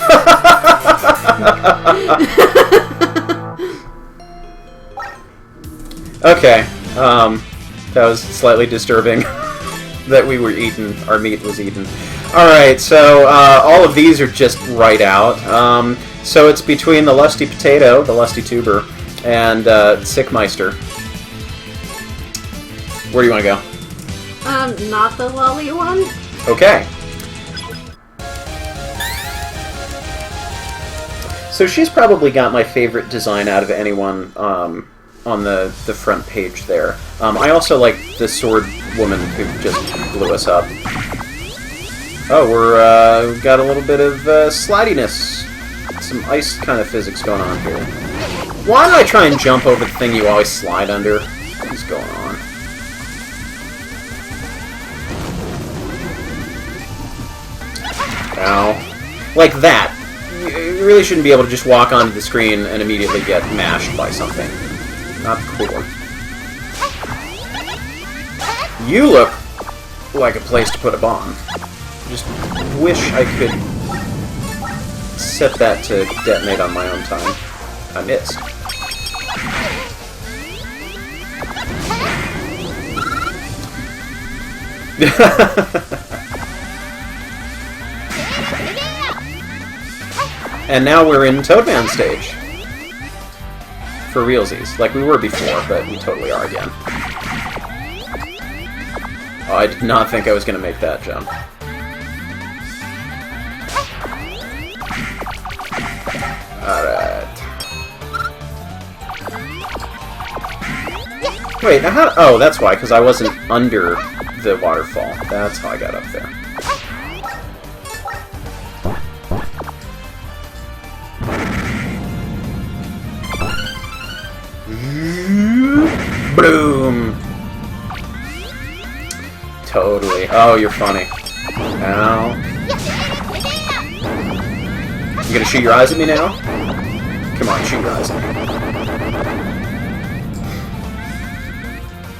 Okay, that was slightly disturbing that we were eaten, our meat was eaten. Alright, so all of these are just right out. So it's between the Lusty Potato, the Lusty Tuber, and Sichte Meister. Where do you want to go? Not the lolly one? Okay. So she's probably got my favorite design out of anyone on the front page there. I also like the sword woman who just blew us up. Oh, we've got a little bit of slidiness. Some ice kind of physics going on here. Why do I try and jump over the thing you always slide under? What's going on? Ow. Like that. You really shouldn't be able to just walk onto the screen and immediately get mashed by something. Not cool. You look like a place to put a bomb. Just wish I could set that to detonate on my own time. I missed. And now we're in Toadman stage. For realsies. Like we were before, but we totally are again. Oh, I did not think I was going to make that jump. Alright. Wait, now how... Oh, that's why, because I wasn't under the waterfall. That's how I got up there. Boom! Totally. Oh, you're funny. Ow. You gonna shoot your eyes at me now? Come on, shoot your eyes at me.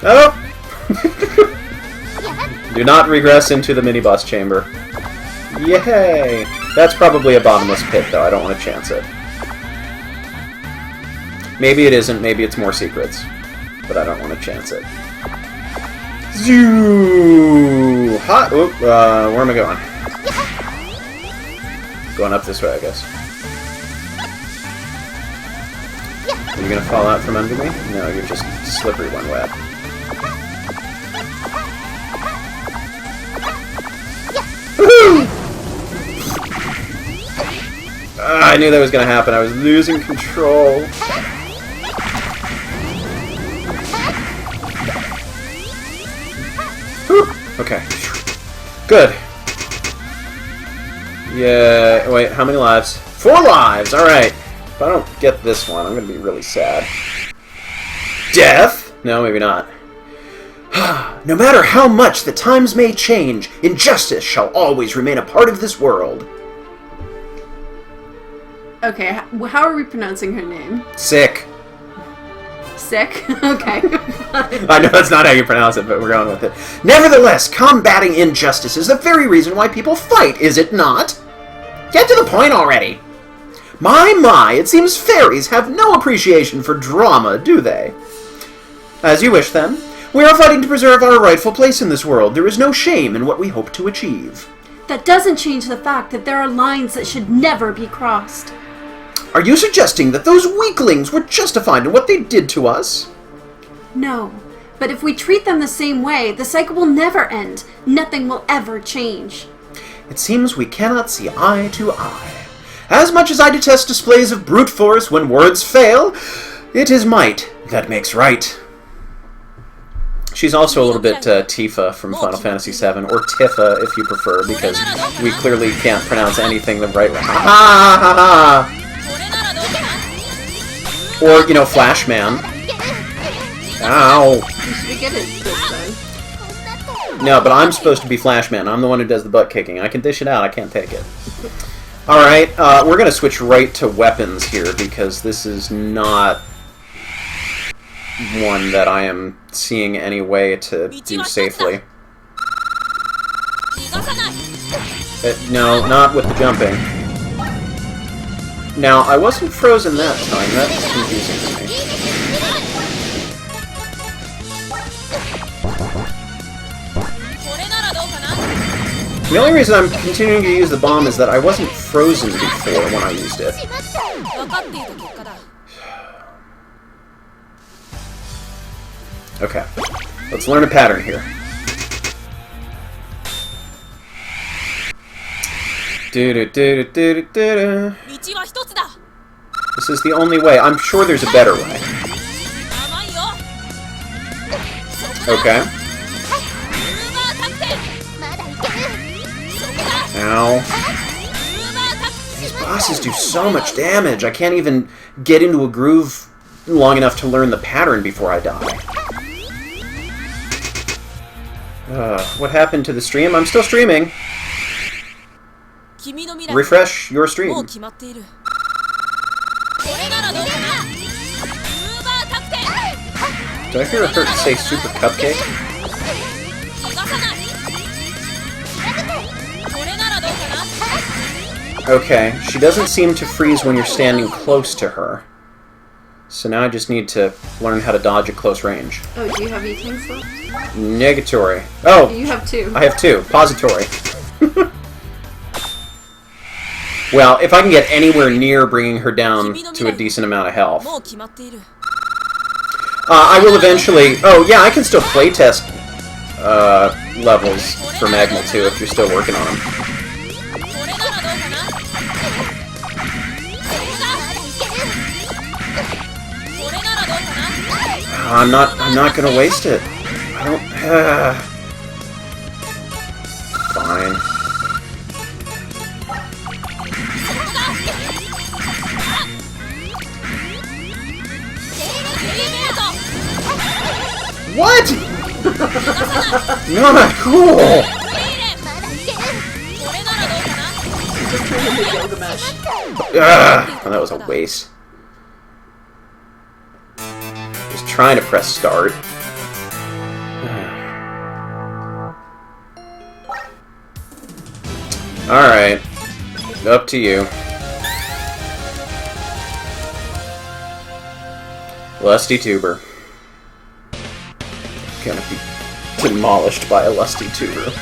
Oh! Do not regress into the mini-boss chamber. Yay! That's probably a bottomless pit, though. I don't want to chance it. Maybe it isn't. Maybe it's more secrets. But I don't want to chance it. Zoo! Hot! Oop, where am I going? Going up this way, I guess. Are you gonna fall out from under me? No, you're just slippery one web. Woohoo! I knew that was gonna happen. I was losing control. Whew. Okay. Good. Yeah, wait, how many lives? 4 lives! Alright. If I don't get this one, I'm gonna be really sad. Death? No, maybe not. No matter how much the times may change, injustice shall always remain a part of this world. Okay, how are we pronouncing her name? Sick. Sick? Okay. I know that's not how you pronounce it, but we're going with it. Nevertheless, combating injustice is the very reason why people fight, is it not? Get to the point already! My, it seems fairies have no appreciation for drama, do they? As you wish, then. We are fighting to preserve our rightful place in this world. There is no shame in what we hope to achieve. That doesn't change the fact that there are lines that should never be crossed. Are you suggesting that those weaklings were justified in what they did to us? No. But if we treat them the same way, the cycle will never end. Nothing will ever change. It seems we cannot see eye to eye. As much as I detest displays of brute force when words fail, it is might that makes right. She's also a little bit Tifa from Final Fantasy VII, or Tifa if you prefer, because we clearly can't pronounce anything the right way. Ha ha ha ha! Or, you know, Flashman. Ow! You should get it this time. No, but I'm supposed to be Flashman. I'm the one who does the butt kicking. I can dish it out. I can't take it. Alright, we're going to switch right to weapons here, because this is not one that I am seeing any way to do safely. No, not with the jumping. Now, I wasn't frozen that time. That's confusing to me. The only reason I'm continuing to use the bomb is that I wasn't frozen before when I used it. Okay, let's learn a pattern here. This is the only way. I'm sure there's a better way. Okay. Ow. These bosses do so much damage. I can't even get into a groove long enough to learn the pattern before I die. What happened to the stream? I'm still streaming. Refresh your stream. Did I hear her say Super Cupcake? Okay, she doesn't seem to freeze when you're standing close to her. So now I just need to learn how to dodge at close range. Oh, do you have E-Tanks left? Negatory. Oh! You have 2. I have 2. Pository. Well, if I can get anywhere near bringing her down to a decent amount of health. I will eventually... Oh, yeah, I can still playtest levels for Magma 2 if you're still working on them. I'm not gonna waste it. I don't... Fine. What? Not cool! Just turn into Gilgamesh. Oh, that was a waste. Just trying to press start. Alright. Up to you. Lusty Tuber. Gonna be demolished by a Lusty Tuber.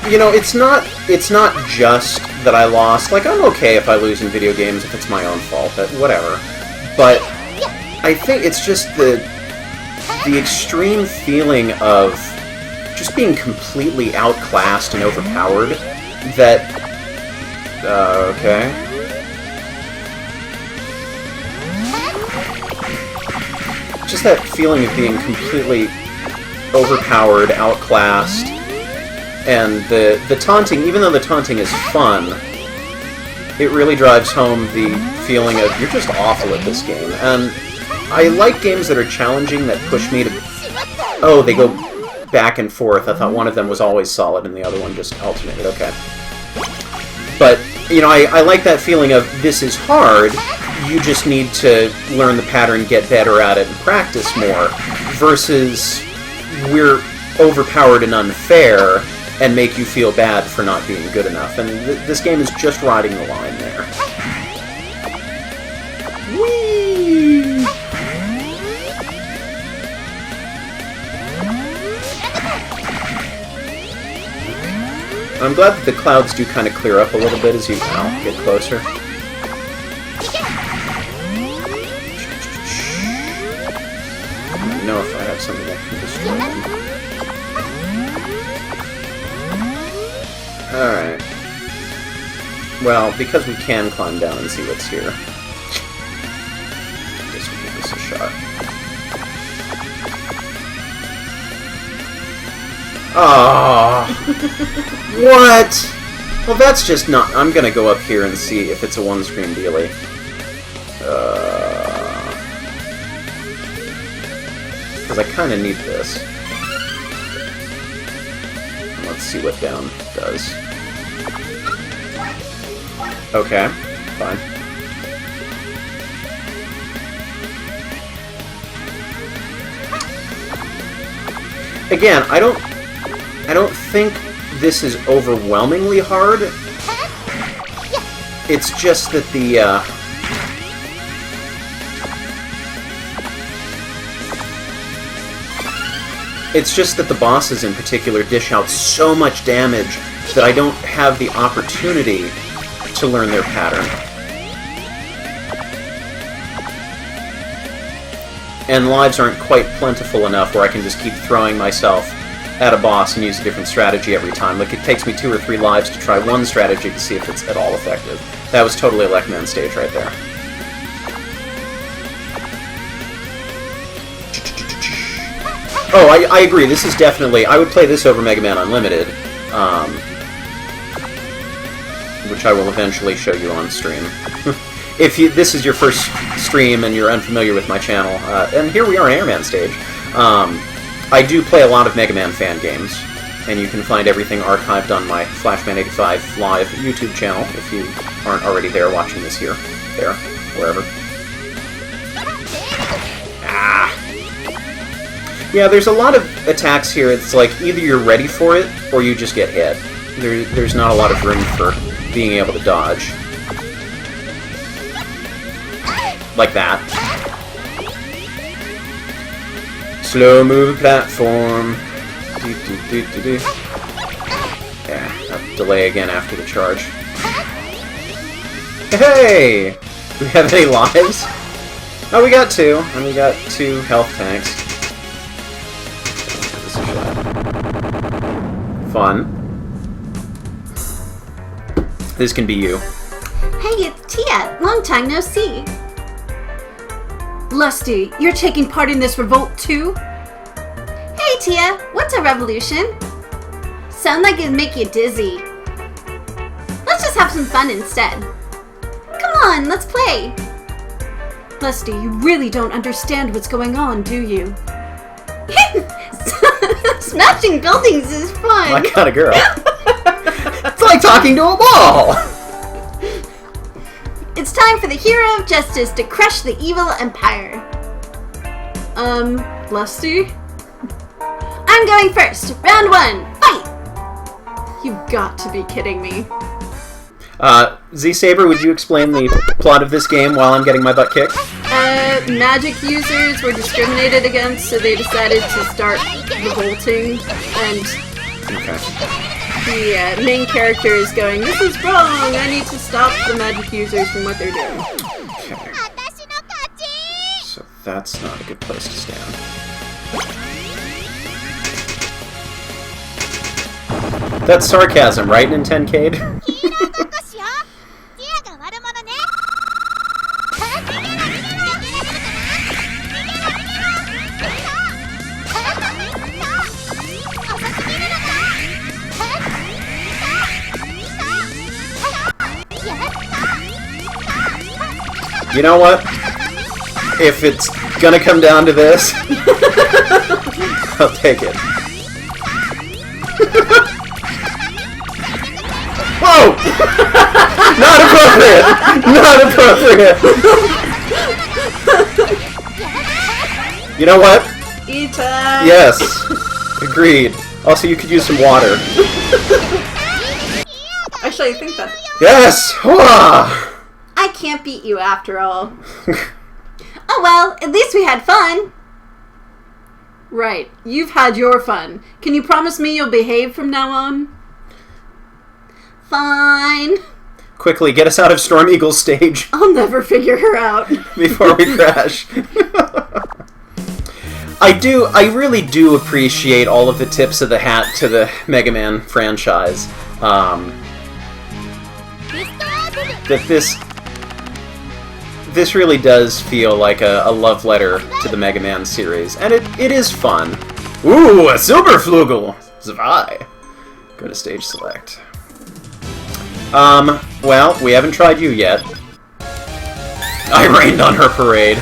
You know, it's not just that I lost. Like, I'm okay if I lose in video games if it's my own fault, but whatever. But I think it's just the extreme feeling of just being completely outclassed and overpowered that... okay. Just that feeling of being completely overpowered, outclassed, and the taunting, even though the taunting is fun, it really drives home the feeling of you're just awful at this game. And I like games that are challenging, that push me to... Oh, they go back and forth. I thought one of them was always solid and the other one just alternated. Okay. But, you know, I like that feeling of this is hard, you just need to learn the pattern, get better at it, and practice more, versus we're overpowered and unfair and make you feel bad for not being good enough. And this game is just riding the line there. Whee! I'm glad that the clouds do kind of clear up a little bit as you now get closer. I don't know if I have something that can destroy them. Alright. Well, because we can climb down and see what's here, I guess we'll give this a shot. Oh, what? Well, that's just not... I'm gonna go up here and see if it's a one-screen dealie. Because I kind of need this. Let's see what down does. Okay, fine. Again, I don't think this is overwhelmingly hard. It's just that the bosses in particular dish out so much damage that I don't have the opportunity to learn their pattern. And lives aren't quite plentiful enough where I can just keep throwing myself at a boss and use a different strategy every time. Like, it takes me 2 or 3 lives to try one strategy to see if it's at all effective. That was totally a Mega Man stage right there. Oh, I agree. This is definitely... I would play this over Mega Man Unlimited, which I will eventually show you on stream. If this is your first stream and you're unfamiliar with my channel, and here we are in Airman stage, I do play a lot of Mega Man fan games, and you can find everything archived on my Flashman85 Live YouTube channel if you aren't already there watching this here, there, wherever. Ah! Yeah, there's a lot of attacks here. It's like either you're ready for it or you just get hit. There's not a lot of room for being able to dodge. Like that. Slow move platform. Yeah, I'll delay again after the charge. Hey! Do we have any lives? Oh, we got 2, and we got 2 health tanks. This is fun. This can be you. Hey, it's Tia! Tia, long time no see. Lusty, you're taking part in this revolt too? Hey Tia, what's a revolution? Sound like it'd make you dizzy. Let's just have some fun instead. Come on, let's play. Lusty, you really don't understand what's going on, do you? Smashing buildings is fun. My kind of girl. It's like talking to a wall. It's time for the hero of justice to crush the evil empire. Lusty? I'm going first. Round 1, fight! You've got to be kidding me. Z-Saber, would you explain the plot of this game while I'm getting my butt kicked? Magic users were discriminated against, so they decided to start revolting, and the main character is going, this is wrong, I need to stop the magic users from what they're doing. Okay. So that's not a good place to stand. That's sarcasm, right, Nintencade? You know what? If it's gonna come down to this, I'll take it. Whoa! Not appropriate! Not appropriate! You know what? Ita! Yes. Agreed. Also, you could use some water. Actually, I think that... Yes! Hurrah! I can't beat you after all. Oh well, at least we had fun. Right, you've had your fun. Can you promise me you'll behave from now on? Fine. Quickly, get us out of Storm Eagle's stage I'll never figure her out. before we crash. I really do appreciate all of the tips of the hat to the Mega Man franchise. That this really does feel like a love letter to the Mega Man series, and it is fun. Ooh, a Silberflugel! Zwei. Go to stage select. Well, we haven't tried you yet. I rained on her parade.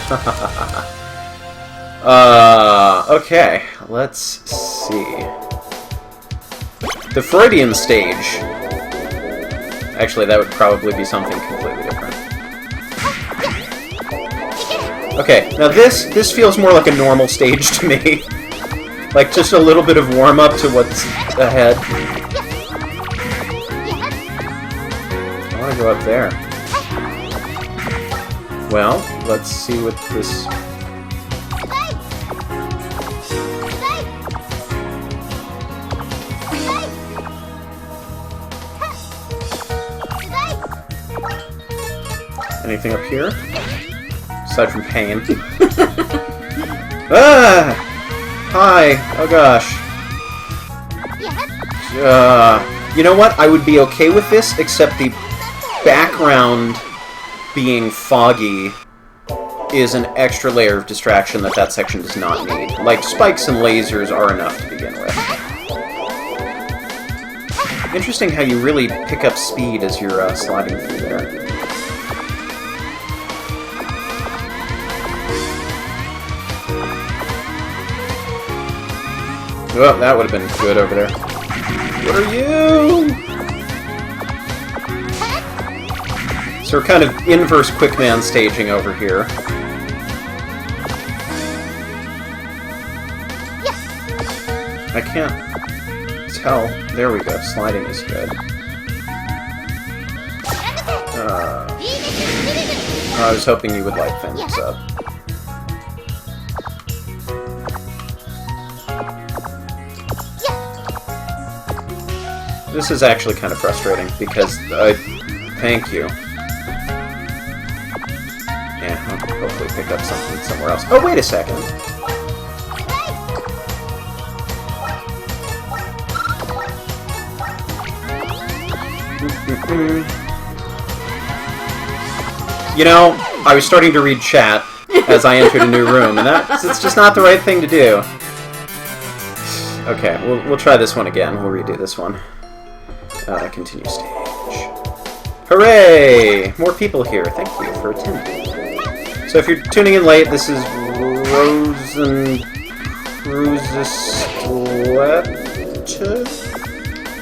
Okay, let's see. The Freudian stage. Actually, that would probably be something completely different. Okay, now this feels more like a normal stage to me. Like just a little bit of warm-up to what's ahead. I want to go up there. Well, let's see what this... Anything up here? Aside from pain. Ah! Hi! Oh gosh. You know what? I would be okay with this, except the background being foggy is an extra layer of distraction that section does not need. Like, spikes and lasers are enough to begin with. Interesting how you really pick up speed as you're sliding through there. Oh, that would have been good over there. What are you? So we're kind of inverse Quickman staging over here. I can't tell. There we go. Sliding is good. I was hoping you would light things up. This is actually kind of frustrating, because thank you. Yeah, I'll hopefully pick up something somewhere else. Oh, wait a second. You know, I was starting to read chat as I entered a new room, and it's just not the right thing to do. Okay, we'll try this one again. We'll redo this one. Continue stage. Hooray! More people here. Thank you for attending. So if you're tuning in late, this is RosenkreuzStillette?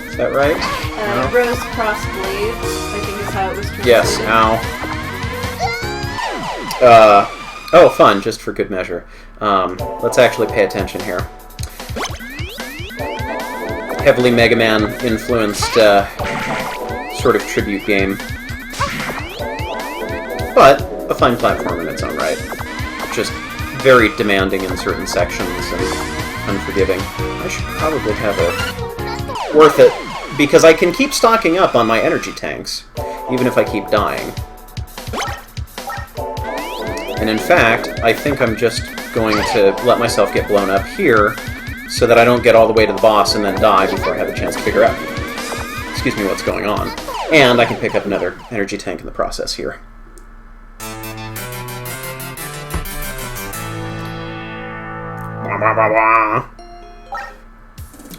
Is that right? No? Rose Cross Blades, I think is how it was translated. Yes, ow. Oh, fun, just for good measure. Let's actually pay attention here. Heavily Mega Man influenced sort of tribute game. But a fun platform in its own right. Just very demanding in certain sections and unforgiving. I should probably have a... Worth it, because I can keep stocking up on my energy tanks, even if I keep dying. And in fact, I think I'm just going to let myself get blown up here, so that I don't get all the way to the boss and then die before I have a chance to figure out, excuse me, what's going on. And I can pick up another energy tank in the process here.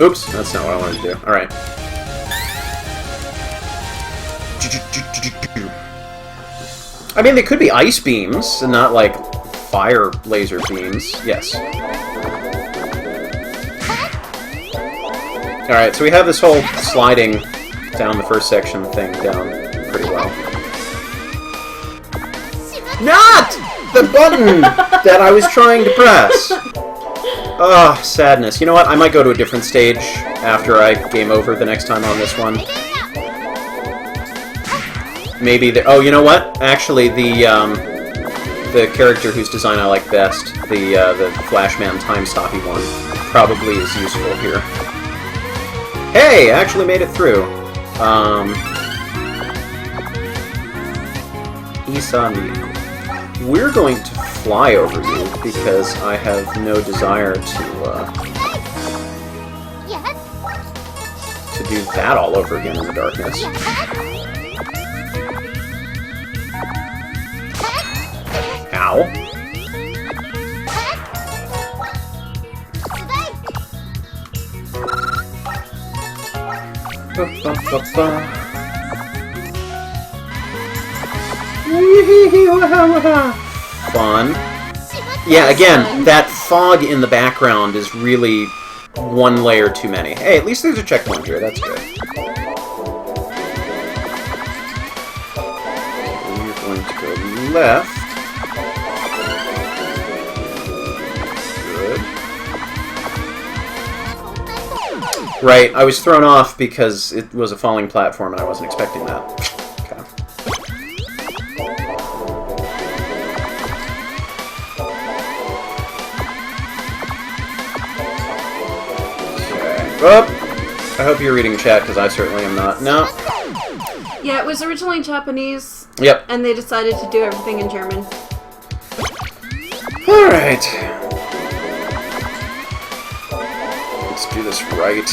Oops, that's not what I wanted to do. Alright. I mean, they could be ice beams, and not, like, fire laser beams. Yes. Alright, so we have this whole sliding down the first section thing down pretty well. Not the button that I was trying to press! Oh, sadness. You know what? I might go to a different stage after I game over the next time on this one. Maybe the... Oh, you know what? Actually, the character whose design I like best, the Flashman time-stoppy one, probably is useful here. Hey! I actually made it through. Isani. We're going to fly over you, because I have no desire to do that all over again in the darkness. Ow. Fun. Yeah, again, that fog in the background is really one layer too many. Hey, at least there's a checkpoint here, that's good. We're going to go left. Good. Right, I was thrown off because it was a falling platform and I wasn't expecting that. Okay. Oh, I hope you're reading chat, because I certainly am not. No. Yeah, it was originally Japanese. Yep. And they decided to do everything in German. Alright. Let's do this right.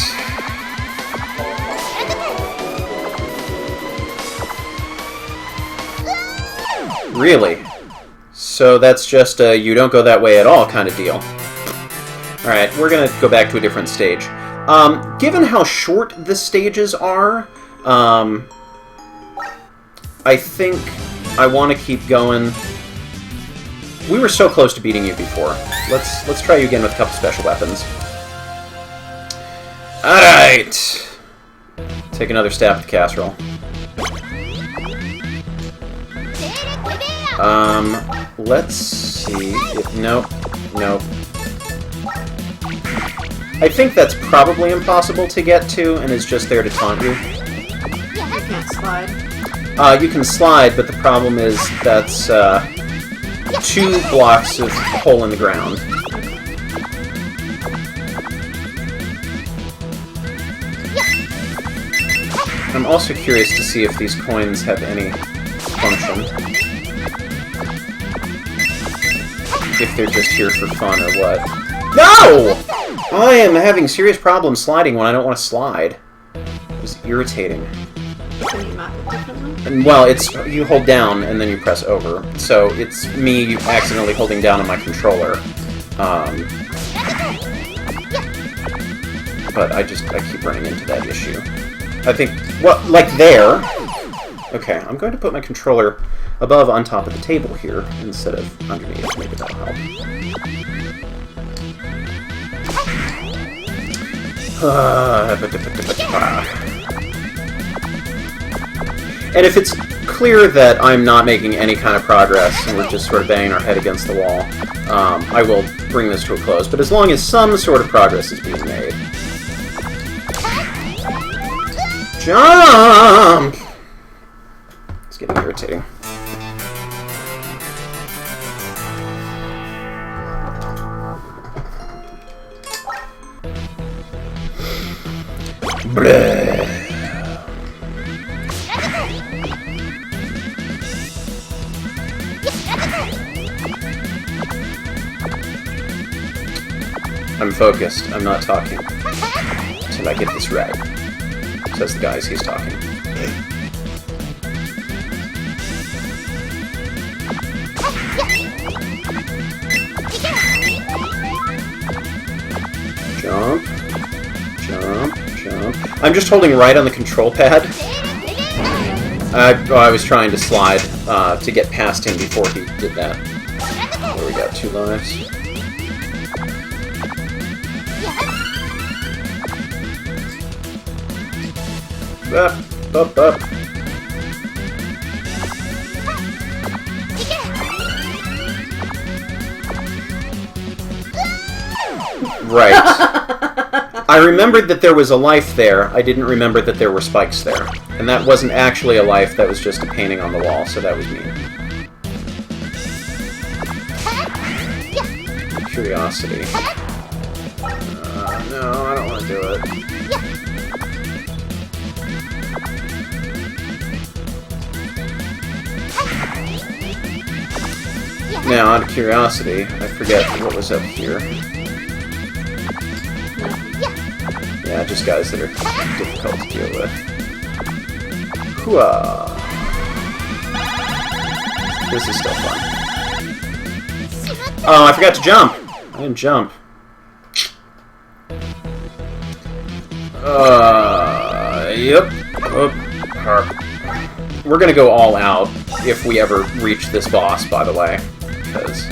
Really? So that's just a you don't go that way at all kind of deal. Alright, we're gonna go back to a different stage. Given how short the stages are, I think I want to keep going. We were so close to beating you before. Let's try you again with a couple special weapons. Alright! Take another stab at the casserole. Let's see if... Nope. Nope. I think that's probably impossible to get to, and is just there to taunt you. You can't slide. You can slide, but the problem is that's 2 blocks of hole in the ground. I'm also curious to see if these coins have any function. If they're just here for fun or what. No! I am having serious problems sliding when I don't want to slide. It's irritating. Can you map it differently? Well, it's you hold down and then you press over. So it's me accidentally holding down on my controller. But I keep running into that issue. I think, well, like there. Okay, I'm going to put my controller above on top of the table here instead of underneath. Maybe that'll help. And if it's clear that I'm not making any kind of progress and we're just sort of banging our head against the wall, I will bring this to a close. But as long as some sort of progress is being made. Jump! It's getting irritating. Bleh. I'm focused. I'm not talking. Until I get this right. Says the guy as he's talking. Jump. Jump. Jump. I'm just holding right on the control pad. I was trying to slide to get past him before he did that. There we go. 2 lives. Up. Right. I remembered that there was a life there. I didn't remember that there were spikes there. And that wasn't actually a life, that was just a painting on the wall, so that was me. Curiosity. No, I don't want to do it. Now, out of curiosity, I forget what was up here. Yeah, just guys that are difficult to deal with. Hooah! This is still fun. Oh, I forgot to jump! I didn't jump. Yep. We're gonna go all out if we ever reach this boss, by the way. Because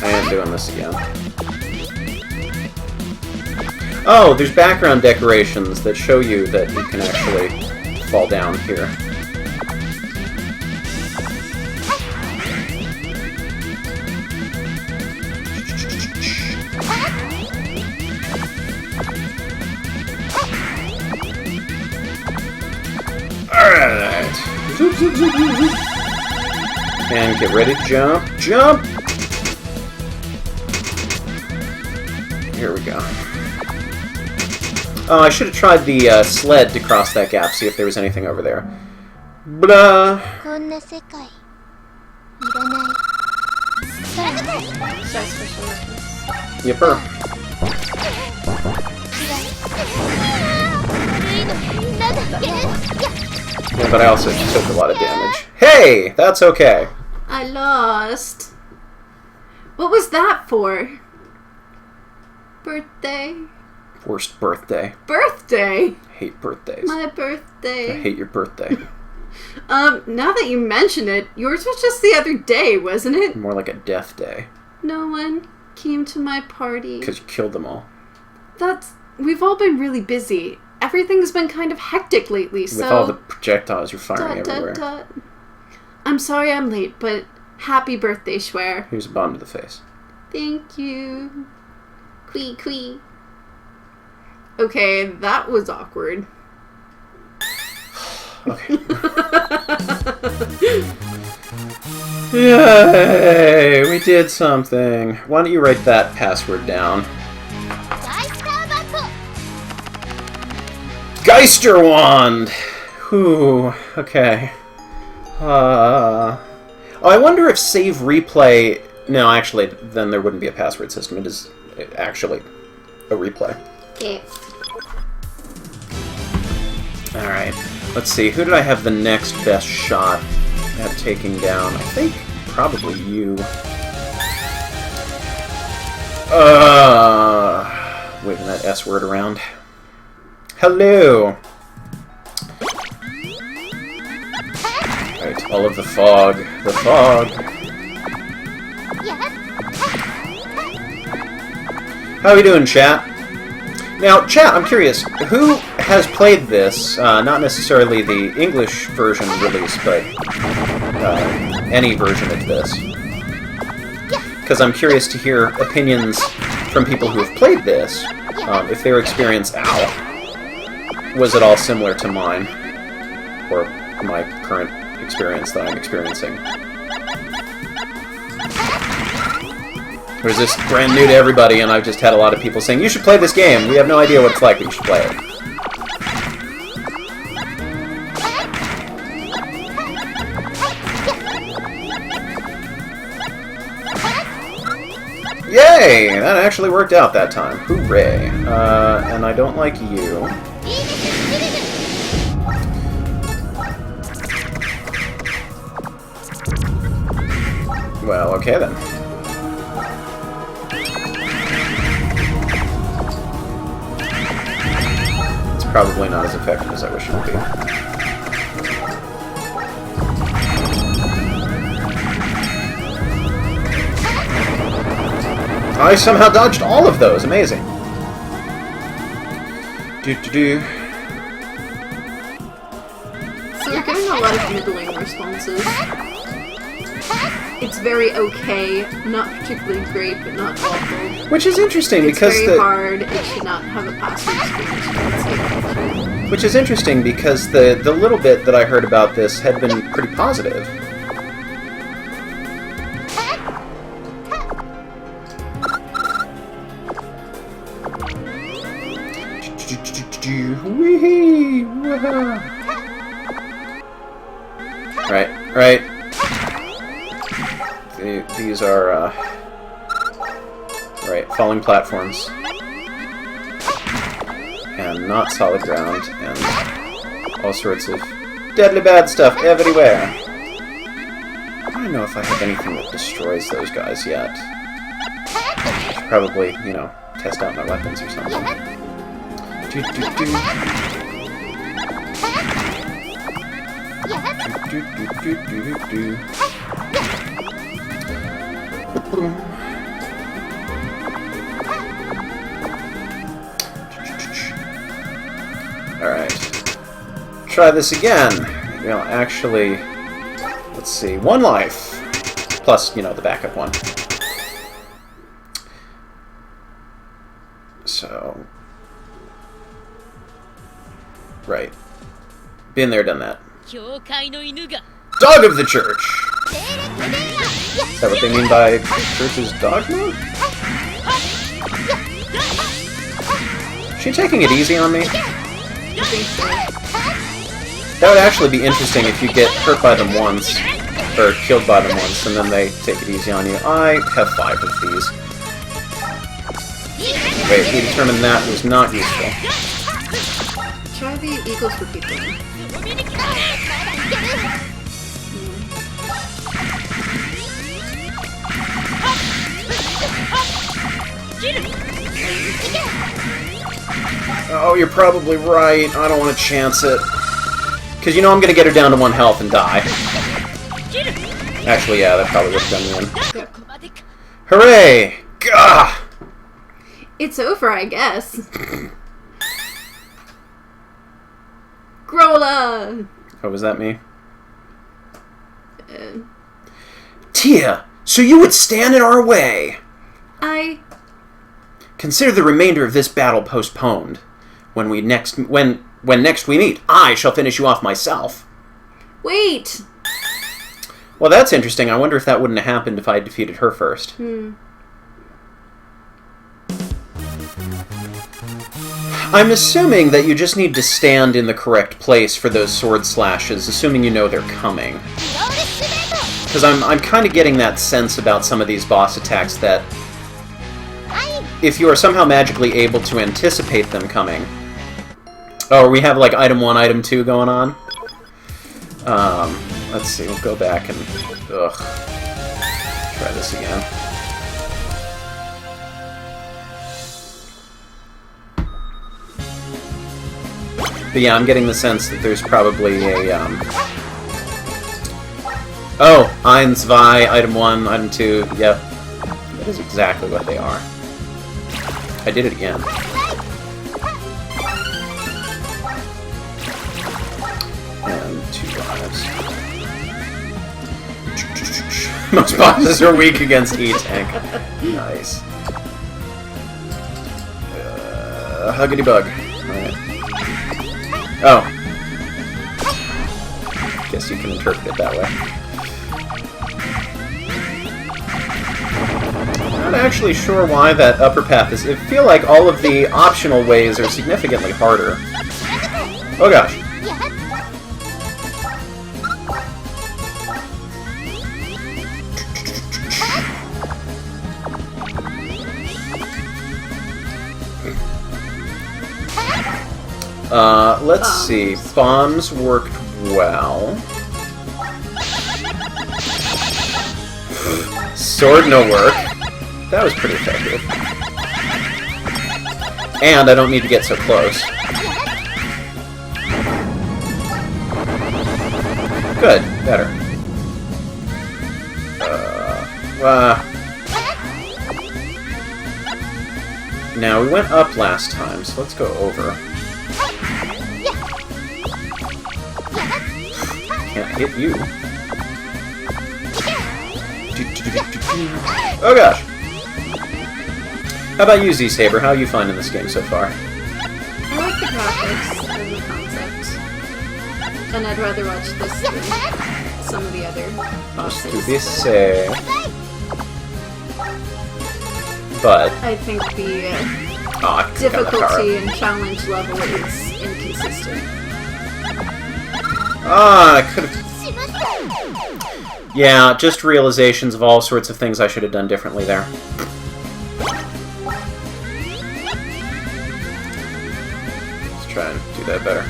I am doing this again. Oh, there's background decorations that show you that you can actually fall down here. Alright. And get ready to jump. Jump! Here we go. Oh, I should have tried the sled to cross that gap, see if there was anything over there. Blah! Yipper. Yeah, but I also took a lot of damage. Hey! That's okay. I lost. What was that for? Birthday? Worst birthday. Birthday? Hate birthdays. My birthday. I hate your birthday. Now that you mention it, yours was just the other day, wasn't it? More like a death day. No one came to my party. Because you killed them all. We've all been really busy. Everything's been kind of hectic lately, so... With all the projectiles you're firing everywhere. I'm sorry I'm late, but happy birthday, Schwer. Here's a bomb to the face. Thank you. Quee quee. Okay, that was awkward. Okay. Yay! We did something. Why don't you write that password down? Geister Wand! Whew. Okay. Oh, I wonder if save replay... No, actually, then there wouldn't be a password system. It is actually a replay. Okay. Alright. Let's see, who did I have the next best shot at taking down? I think probably you. Waving that S word around. Hello! Alright, all of the fog. The fog. How are we doing, chat? Now, chat, I'm curious, who has played this? Not necessarily the English version release, but any version of this. Because I'm curious to hear opinions from people who have played this, if their experience, was at all similar to mine, or my current experience that I'm experiencing. Or is this brand new to everybody, and I've just had a lot of people saying, you should play this game, we have no idea what it's like, but you should play it. Yay! That actually worked out that time. Hooray. And I don't like you. Well, okay then. It's probably not as effective as I wish it would be. I somehow dodged all of those. Amazing. Do-do-do. So we're getting a lot of middling responses. It's very okay, not particularly great, but not awful. Which is interesting because it's very hard. It should not have a passive experience. Which is interesting because the little bit that I heard about this had been pretty positive. Right. These are, right, falling platforms. And not solid ground, and all sorts of deadly bad stuff everywhere. I don't know if I have anything that destroys those guys yet. I should probably, you know, test out my weapons or something. Alright. Try this again. You know, actually, let's see, 1 life. Plus, you know, the backup one. So... Right. Been there, done that. Dog of the church! Is that what they mean by church's dogma? Is she taking it easy on me? That would actually be interesting if you get hurt by them once, or killed by them once, and then they take it easy on you. I have 5 of these. Wait, we determined that was not useful. Try the eagles for people. Oh, you're probably right. I don't want to chance it. Because you know I'm going to get her down to 1 health and die. Actually, yeah, that probably would have done me in. Hooray! Gah! It's over, I guess. Grolla! Oh, was that me? Tia, so you would stand in our way! Consider the remainder of this battle postponed. When next we meet, I shall finish you off myself. Wait! Well, that's interesting. I wonder if that wouldn't have happened if I had defeated her first. I'm assuming that you just need to stand in the correct place for those sword slashes, assuming you know they're coming. Because I'm kind of getting that sense about some of these boss attacks that if you are somehow magically able to anticipate them coming, Oh, we have like item 1, item 2 going on. Let's see. We'll go back and try this again. But yeah, I'm getting the sense that there's probably a oh, 1, 2, item 1, item 2. Yep, that is exactly what they are. I did it again. And 2 lives. Most bosses are weak against E-Tank. Nice. Huggity bug. Alright. Oh. Guess you can interpret it that way. Not actually sure why that upper path is. I feel like all of the optional ways are significantly harder. Oh gosh. Let's see. Bombs worked well. Sword no work. That was pretty effective. And I don't need to get so close. Good. Better. Now, we went up last time, so let's go over. Can't hit you. Oh gosh! How about you, Z-Saber? How are you finding this game so far? I like the graphics and the concept. And I'd rather watch this than some of the other bosses. To be safe. But I think the oh, difficulty and challenge level is inconsistent. Ah, I could have... Yeah, just realizations of all sorts of things I should have done differently there. Let's try and do that better.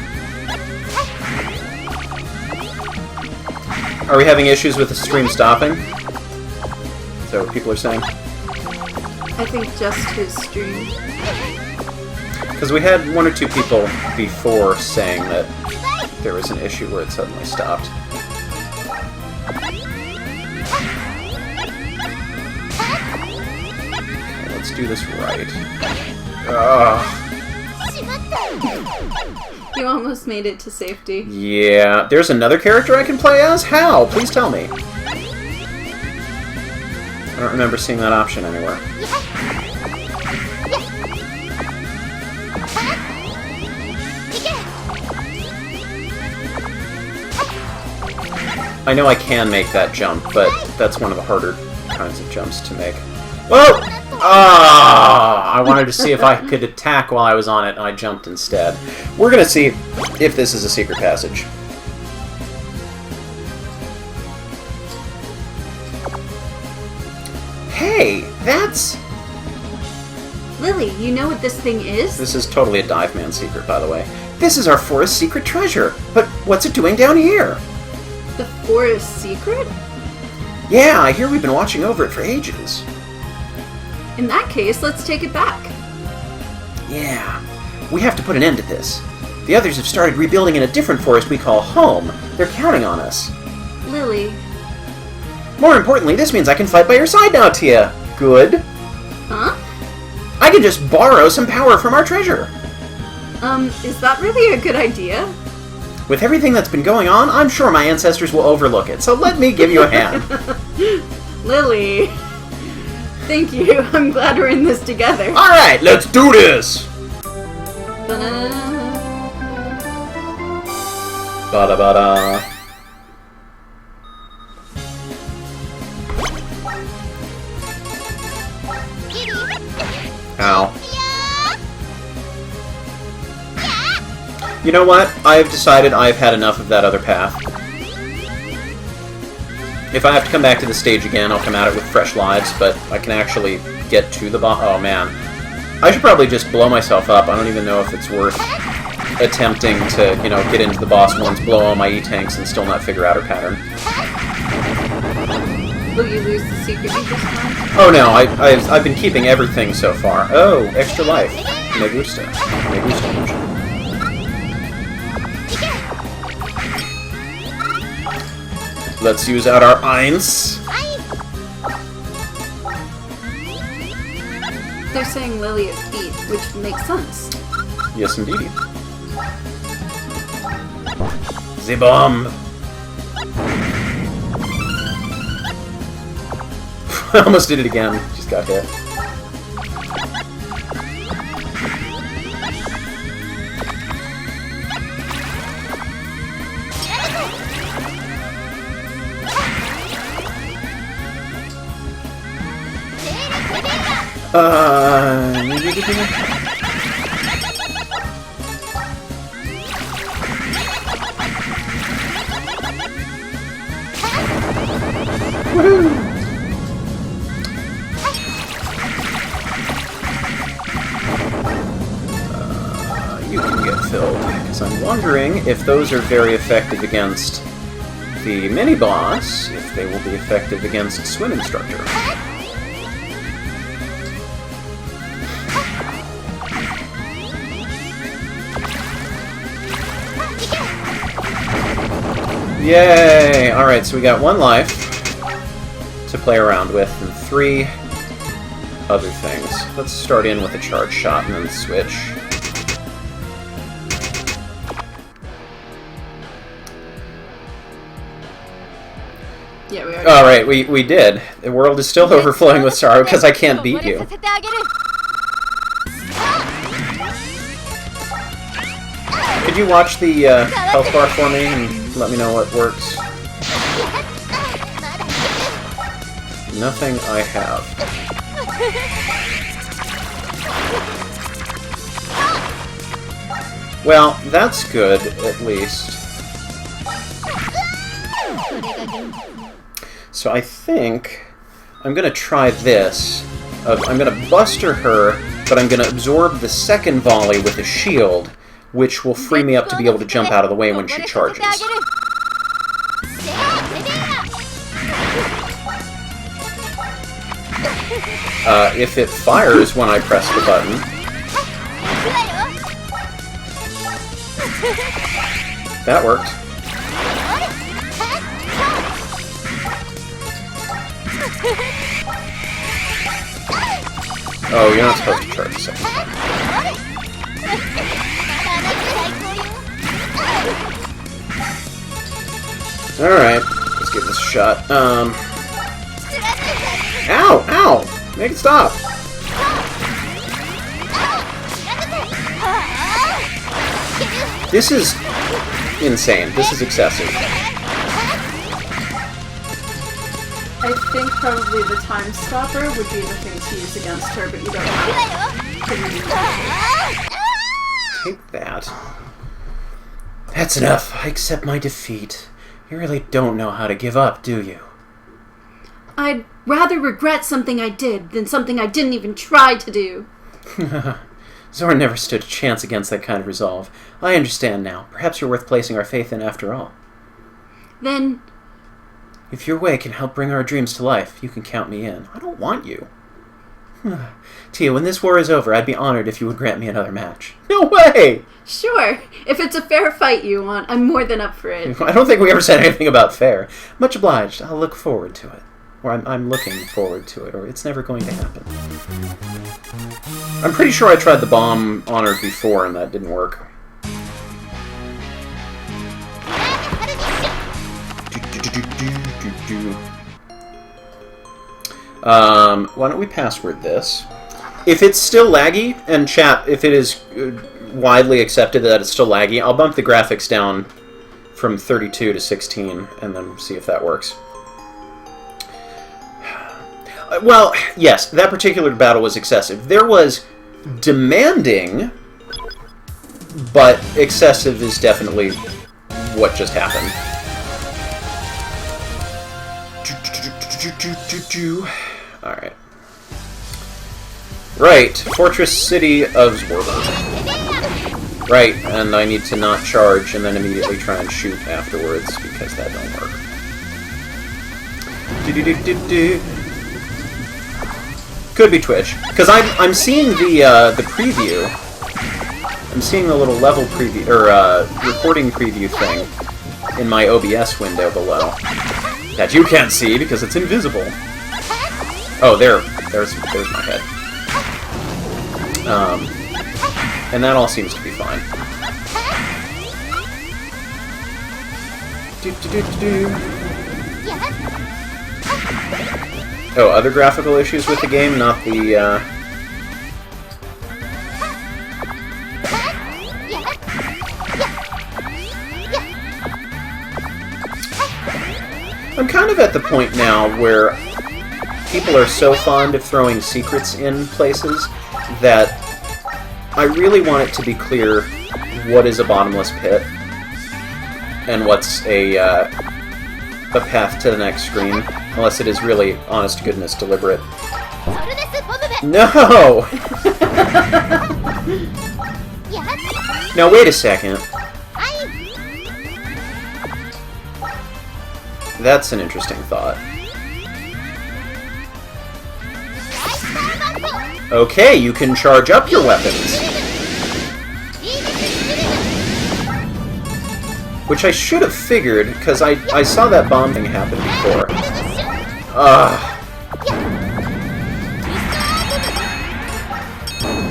Are we having issues with the stream stopping? Is that what people are saying? I think just his stream. Because we had 1 or 2 people before saying that there was an issue where it suddenly stopped. Okay, let's do this right. Ugh. You almost made it to safety. Yeah. There's another character I can play as? How? Please tell me. I don't remember seeing that option anywhere. I know I can make that jump, but that's one of the harder kinds of jumps to make. Whoa! Ah! I wanted to see if I could attack while I was on it, and I jumped instead. We're gonna see if this is a secret passage. Hey, that's... Lily, you know what this thing is? This is totally a Dive Man secret, by the way. This is our forest secret treasure, but what's it doing down here? The forest secret? Yeah, I hear we've been watching over it for ages. In that case, let's take it back. Yeah, we have to put an end to this. The others have started rebuilding in a different forest we call home. They're counting on us. Lily. More importantly, this means I can fight by your side now, Tia. Good. Huh? I can just borrow some power from our treasure. Is that really a good idea? With everything that's been going on, I'm sure my ancestors will overlook it, so let me give you a hand. Lily. Thank you. I'm glad we're in this together. Alright, let's do this! Ba-da-ba-da. Ow. You know what? I've decided I've had enough of that other path. If I have to come back to the stage again, I'll come at it with fresh lives, but I can actually get to the boss. Oh, man. I should probably just blow myself up. I don't even know if it's worth attempting to, you know, get into the boss ones, blow all my E-tanks, and still not figure out her pattern. Will you lose the secret you just found? Oh no, I've been keeping everything so far. Oh, extra life. Me gusta. Me gusta mucho. Let's use out our eins. They're saying Lily is beat, which makes sense. Yes, indeed. The bomb. I almost did it again. Just got hit. Woohoo! You can get filled, because I'm wondering if those are very effective against the mini-boss, if they will be effective against Swim Instructor. Yay! Alright, so we got 1 life to play around with, and 3 other things. Let's start in with a charge shot and then switch. Yeah, we already... Alright, we did. The world is still overflowing with sorrow because I can't beat you. Could you watch the health bar for me and let me know what works? Nothing I have. Well, that's good, at least. So I think I'm going to try this. I'm going to buster her, but I'm going to absorb the second volley with a shield, which will free me up to be able to jump out of the way when she charges. If it fires when I press the button... That worked. Oh, you're not supposed to charge a second time. Alright, let's give this a shot. Ow! Ow! Make it stop! This is insane. This is excessive. I think probably the time stopper would be the thing to use against her, but you don't have to. Take that. That's enough. I accept my defeat. You really don't know how to give up, do you? I'd rather regret something I did than something I didn't even try to do. Zorne never stood a chance against that kind of resolve. I understand now. Perhaps you're worth placing our faith in after all. Then... if your way can help bring our dreams to life, you can count me in. I don't want you. Tia, when this war is over, I'd be honored if you would grant me another match. No way! Sure. If it's a fair fight you want, I'm more than up for it. I don't think we ever said anything about fair. Much obliged. I'll look forward to it. Or I'm looking forward to it, or it's never going to happen. I'm pretty sure I tried the bomb on her before and that didn't work. Why don't we password this? If it's still laggy, and chat, if it is widely accepted that it's still laggy, I'll bump the graphics down from 32 to 16 and then see if that works. Well, yes, that particular battle was excessive. There was demanding, but excessive is definitely what just happened. Alright. Right, Fortress City of Zorba. Right, and I need to not charge and then immediately try and shoot afterwards, because that don't work. Could be Twitch, because I'm seeing the preview. I'm seeing the little level preview, or recording preview thing in my OBS window below. That you can't see because it's invisible. Oh, there's my head. And that all seems to be fine. Oh, other graphical issues with the game, not the, I'm kind of at the point now where people are so fond of throwing secrets in places that I really want it to be clear what is a bottomless pit and what's a path to the next screen, unless it is really, honest to goodness, deliberate. No! Now wait a second. That's an interesting thought. Okay, you can charge up your weapons. Which I should have figured, because I saw that bomb thing happen before.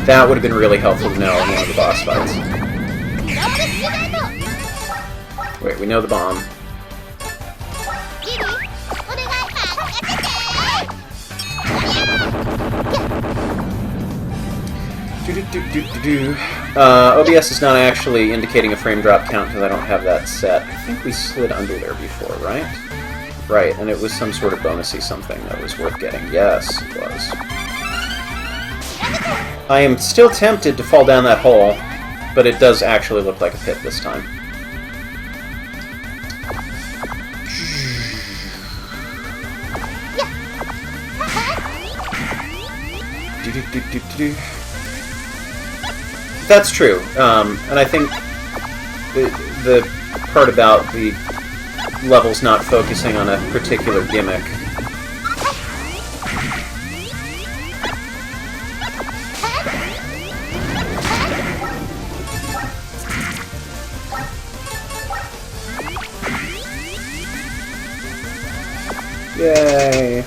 That would have been really helpful to know in one of the boss fights. Wait, we know the bomb. OBS is not actually indicating a frame drop count because I don't have that set. I think we slid under there before, right? Right, and it was some sort of bonusy something that was worth getting. Yes, it was. I am still tempted to fall down that hole, but it does actually look like a pit this time. That's true, and I think the part about the levels not focusing on a particular gimmick. Yay!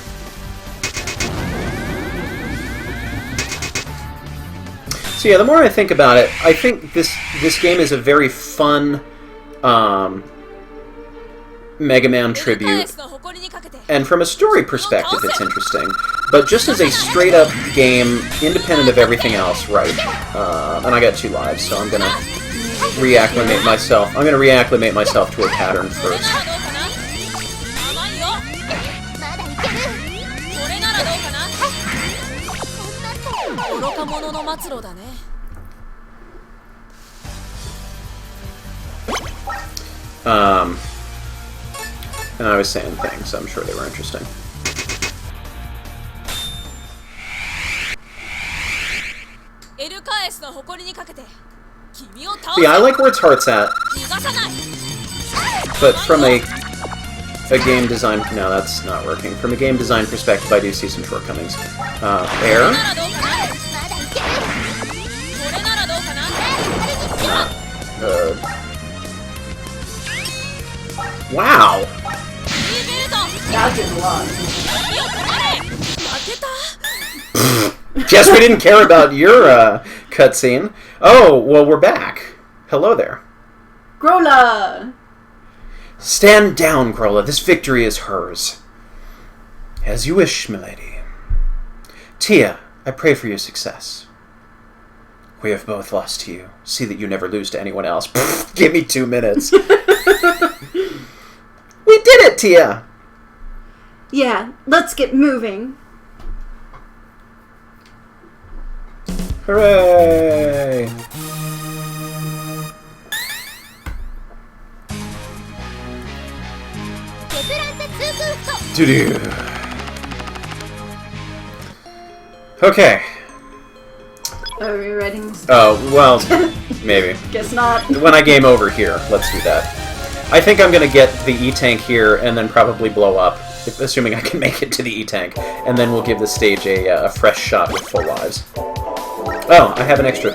So yeah, the more I think about it, I think this game is a very fun Mega Man tribute, and from a story perspective, it's interesting. But just as a straight-up game, independent of everything else, right? And I got 2 lives, so I'm gonna reacclimate myself. I'm gonna reacclimate myself to a pattern first. And I was saying things, I'm sure they were interesting. Yeah, I like where its heart's at. But from a game design... No, that's not working. From a game design perspective, I do see some shortcomings. Air? Wow! That did a lot. Guess we didn't care about your cutscene. Oh, well, we're back. Hello there. Grolla! Stand down, Grolla. This victory is hers. As you wish, milady. Tia, I pray for your success. We have both lost to you. See that you never lose to anyone else. Pfft, give me 2 minutes. We did it, Tia! Yeah, let's get moving. Hooray! Doo-doo. Okay. Oh, rewriting this? Oh, well, maybe. Guess not. When I game over here, let's do that. I think I'm going to get the E-Tank here and then probably blow up, assuming I can make it to the E-Tank, and then we'll give the stage a fresh shot with full lives. Oh, I have an extra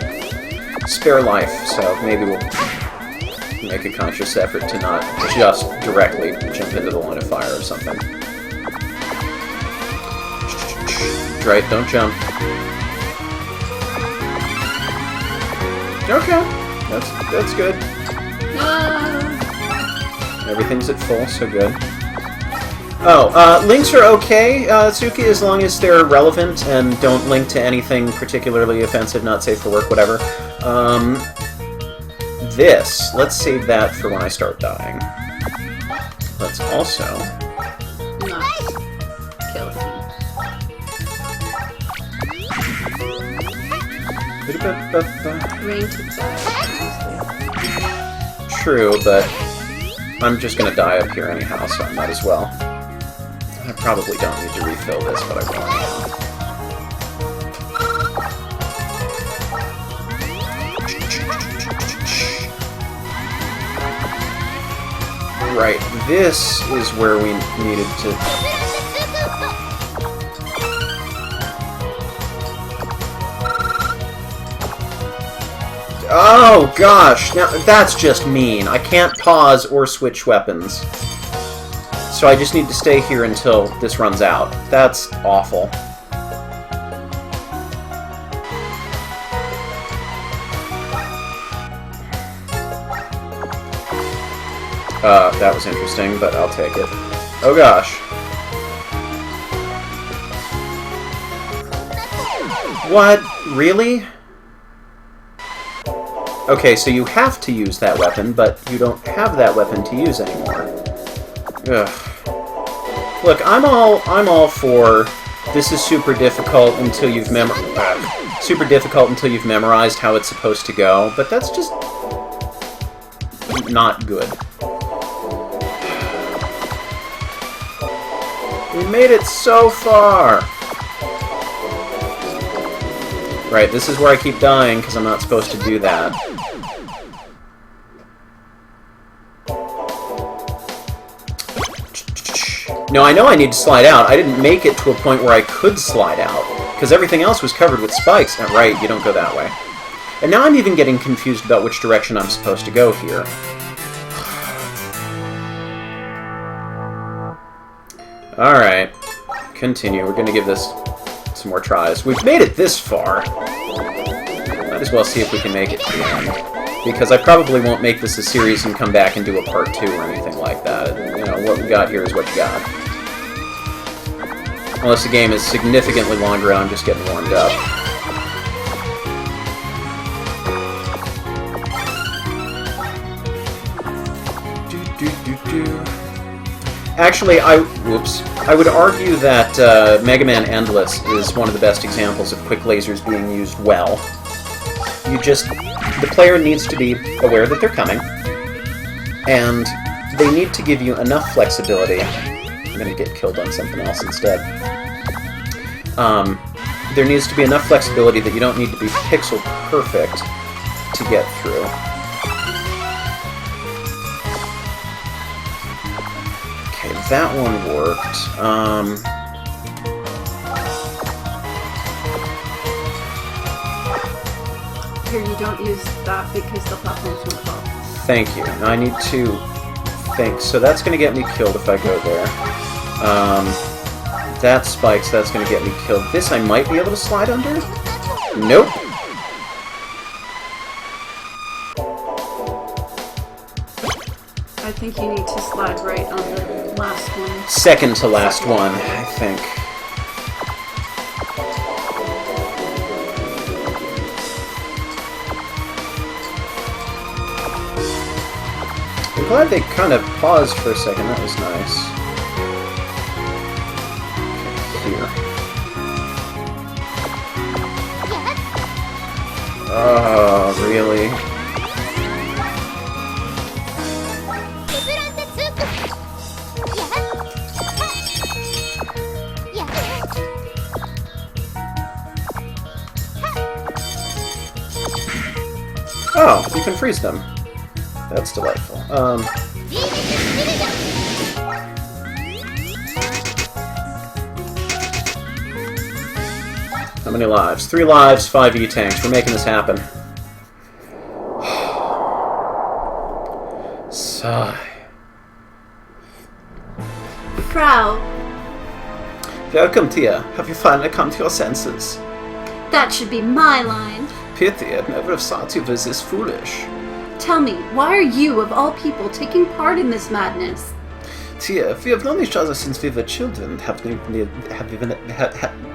spare life, so maybe we'll make a conscious effort to not just directly jump into the line of fire or something. Right, don't jump. Okay, that's good. Everything's at full, so good. Oh, links are okay, Suki, as long as they're relevant and don't link to anything particularly offensive, not safe for work, whatever. Let's save that for when I start dying. Let's also... Not kill him. Rain to True, but I'm just gonna die up here anyhow, so I might as well. I probably don't need to refill this, but I will. Right, this is where we needed to... Oh, gosh! Now, that's just mean. I can't pause or switch weapons. So I just need to stay here until this runs out. That's awful. That was interesting, but I'll take it. Oh, gosh. What? Really? Okay, so you have to use that weapon, but you don't have that weapon to use anymore. Ugh. Look, I'm all for this is super difficult until you've memorized how it's supposed to go, but that's just not good. We made it so far! Right, this is where I keep dying, because I'm not supposed to do that. No, I know I need to slide out. I didn't make it to a point where I could slide out, because everything else was covered with spikes. Right, you don't go that way. And now I'm even getting confused about which direction I'm supposed to go here. Alright, continue. We're going to give this some more tries. We've made it this far. Might as well see if we can make it to the end. Because I probably won't make this a series and come back and do a part 2 or anything like that. You know, what we got here is what you got. Unless the game is significantly longer and I'm just getting warmed up. Actually, I would argue that Mega Man Endless is one of the best examples of quick lasers being used well. The player needs to be aware that they're coming, and they need to give you enough flexibility. I'm going to get killed on something else instead. There needs to be enough flexibility that you don't need to be pixel perfect to get through. That one worked. Here, you don't use that because the platforms won't fall. Thank you. Now I need to think. So that's going to get me killed if I go there. That spikes. That's going to get me killed. This I might be able to slide under? Nope. I think you need to slide right on the last one. Second to last one, I think. I'm glad they kind of paused for a second. That was nice. Okay, here. Oh, really? Oh, you can freeze them. That's delightful. How many lives? 3 lives, 5 E-tanks. We're making this happen. Sigh. Frau. Welcome, Tia. Have you finally come to your senses? That should be my line. Pity, I'd never have thought you were this foolish. Tell me, why are you, of all people, taking part in this madness? Tia, we have known each other since we were children.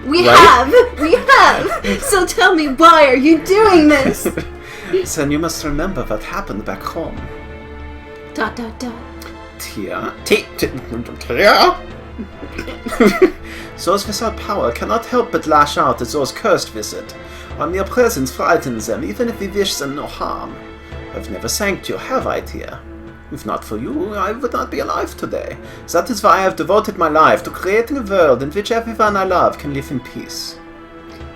We have! So tell me, why are you doing this? Then you must remember what happened back home. ... Tia? Tia? Those without power cannot help but lash out at those cursed with it. Our mere presence frightens them, even if we wish them no harm. I've never thanked you, have I, Tia? If not for you, I would not be alive today. That is why I have devoted my life to creating a world in which everyone I love can live in peace.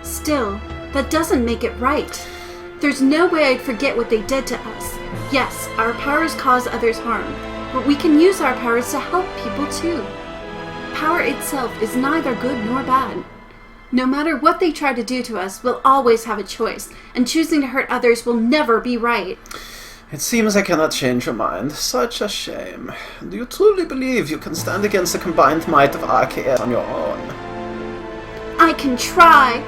Still, that doesn't make it right. There's no way I'd forget what they did to us. Yes, our powers cause others harm, but we can use our powers to help people too. Power itself is neither good nor bad. No matter what they try to do to us, we'll always have a choice, and choosing to hurt others will never be right. It seems I cannot change your mind. Such a shame. Do you truly believe you can stand against the combined might of RKS on your own? I can try.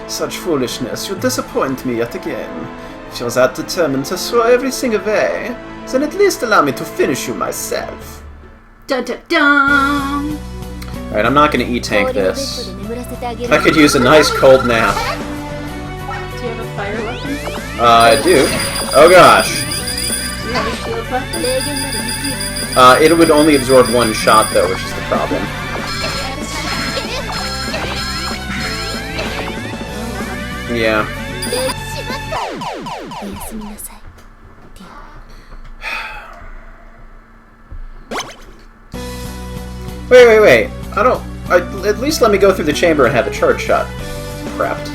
Such foolishness. You disappoint me yet again. If you're that determined to throw everything away, then at least allow me to finish you myself. Dun dun dun! Alright, I'm not gonna E-tank this. I could use a nice cold nap. Do you have a fire weapon? I do. Oh gosh. Do you have a shield weapon? It would only absorb 1 shot though, which is the problem. Yeah. Wait. At least let me go through the chamber and have a charge shot prepped.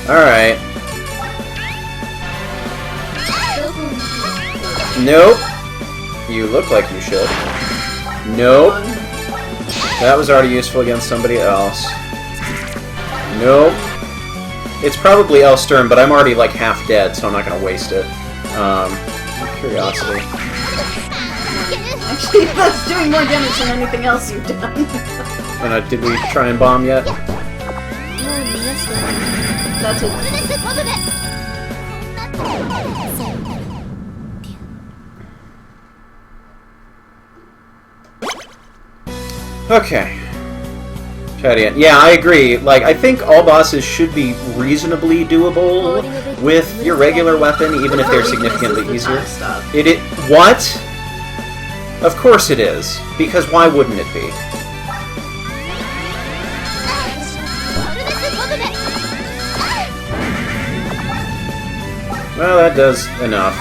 Alright. Nope. You look like you should. Nope. That was already useful against somebody else. Nope. It's probably Elstern, but I'm already like half dead, so I'm not gonna waste it. Curiosity. Actually, that's doing more damage than anything else you've done. And did we try and bomb yet? That's it. Okay. Yeah, I agree. Like, I think all bosses should be reasonably doable with your regular weapon, even if they're significantly easier. What? Of course it is. Because why wouldn't it be? Well, that does enough.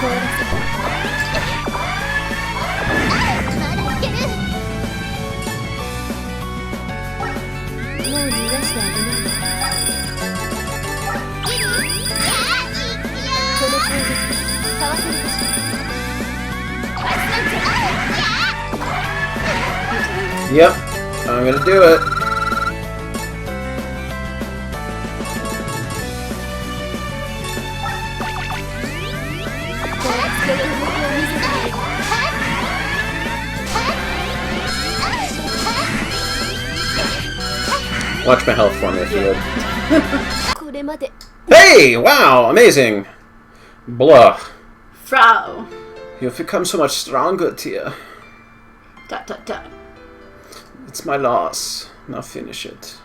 Yep, I'm gonna do it. Watch my health for me if you would. Hey! Wow! Amazing! Blah. Frau. You've become so much stronger, Tia. ... It's my loss. Now finish it.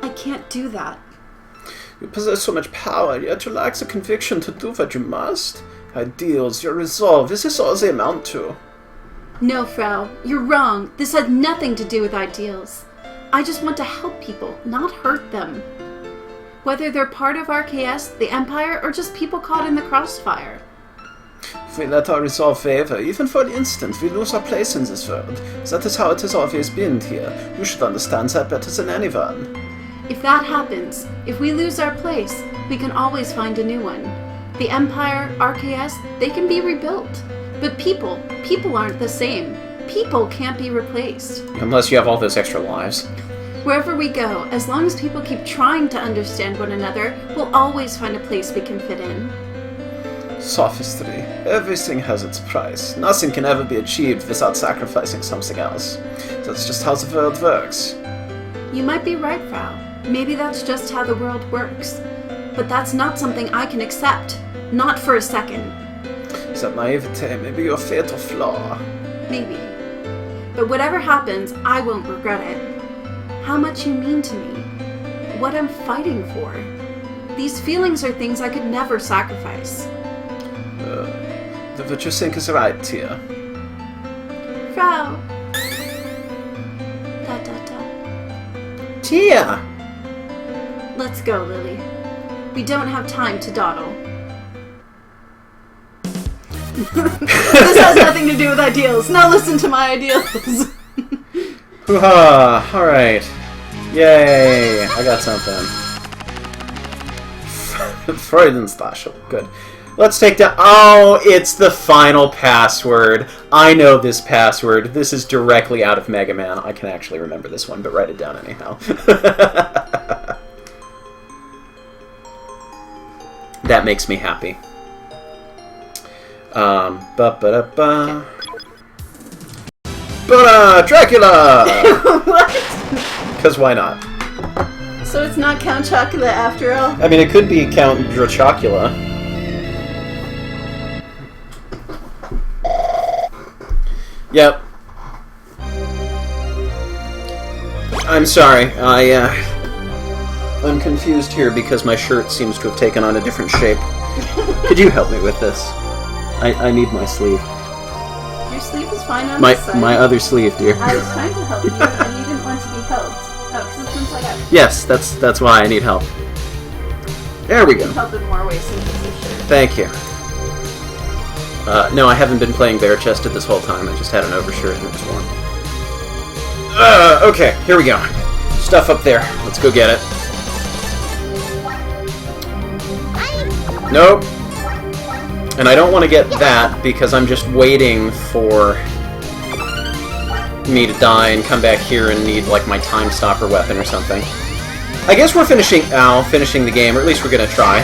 I can't do that. You possess so much power, yet you lack the conviction to do what you must. Ideals, your resolve, is this all they amount to? No, Frau. You're wrong. This had nothing to do with ideals. I just want to help people, not hurt them. Whether they're part of RKS, the Empire, or just people caught in the crossfire. If we let our resolve waver, even for an instant, we lose our place in this world. That is how it has always been here. You should understand that better than anyone. If that happens, if we lose our place, we can always find a new one. The Empire, RKS, they can be rebuilt. But people aren't the same. People can't be replaced. Unless you have all those extra lives. Wherever we go, as long as people keep trying to understand one another, we'll always find a place we can fit in. Sophistry. Everything has its price. Nothing can ever be achieved without sacrificing something else. That's just how the world works. You might be right, Frau. Maybe that's just how the world works. But that's not something I can accept. Not for a second. That naivete may be your fatal flaw. Maybe. But whatever happens, I won't regret it. How much you mean to me. What I'm fighting for. These feelings are things I could never sacrifice. What you think is right, Tia. Frau. Da. Tia! Let's go, Lily. We don't have time to dawdle. This has nothing to do with ideals. Now listen to my ideals. Hoo-ha! Alright. Yay! I got something. Freudenstachel. Good. Let's take down... Oh, it's the final password. I know this password. This is directly out of Mega Man. I can actually remember this one, but write it down anyhow. That makes me happy. Ba-ba-da-ba. Dracula! What? Because why not? So it's not Count Chocula after all? I mean, it could be Count Dracula. Yep. I'm sorry. I'm confused here because my shirt seems to have taken on a different shape. Could you help me with this? I need my sleeve. Your sleeve is fine on this side. My other sleeve, dear. I was trying to help you, and you didn't want to be helped. Oh, because it's like I Yes, that's why I need help. There we go. can help in more ways than just a shirt. Thank you. No, I haven't been playing bare-chested this whole time. I just had an overshirt and it was warm. Okay, here we go. Stuff up there. Let's go get it. Nope. And I don't want to get that because I'm just waiting for me to die and come back here and need, like, my time stopper weapon or something. I guess we're finishing the game, or at least we're gonna try.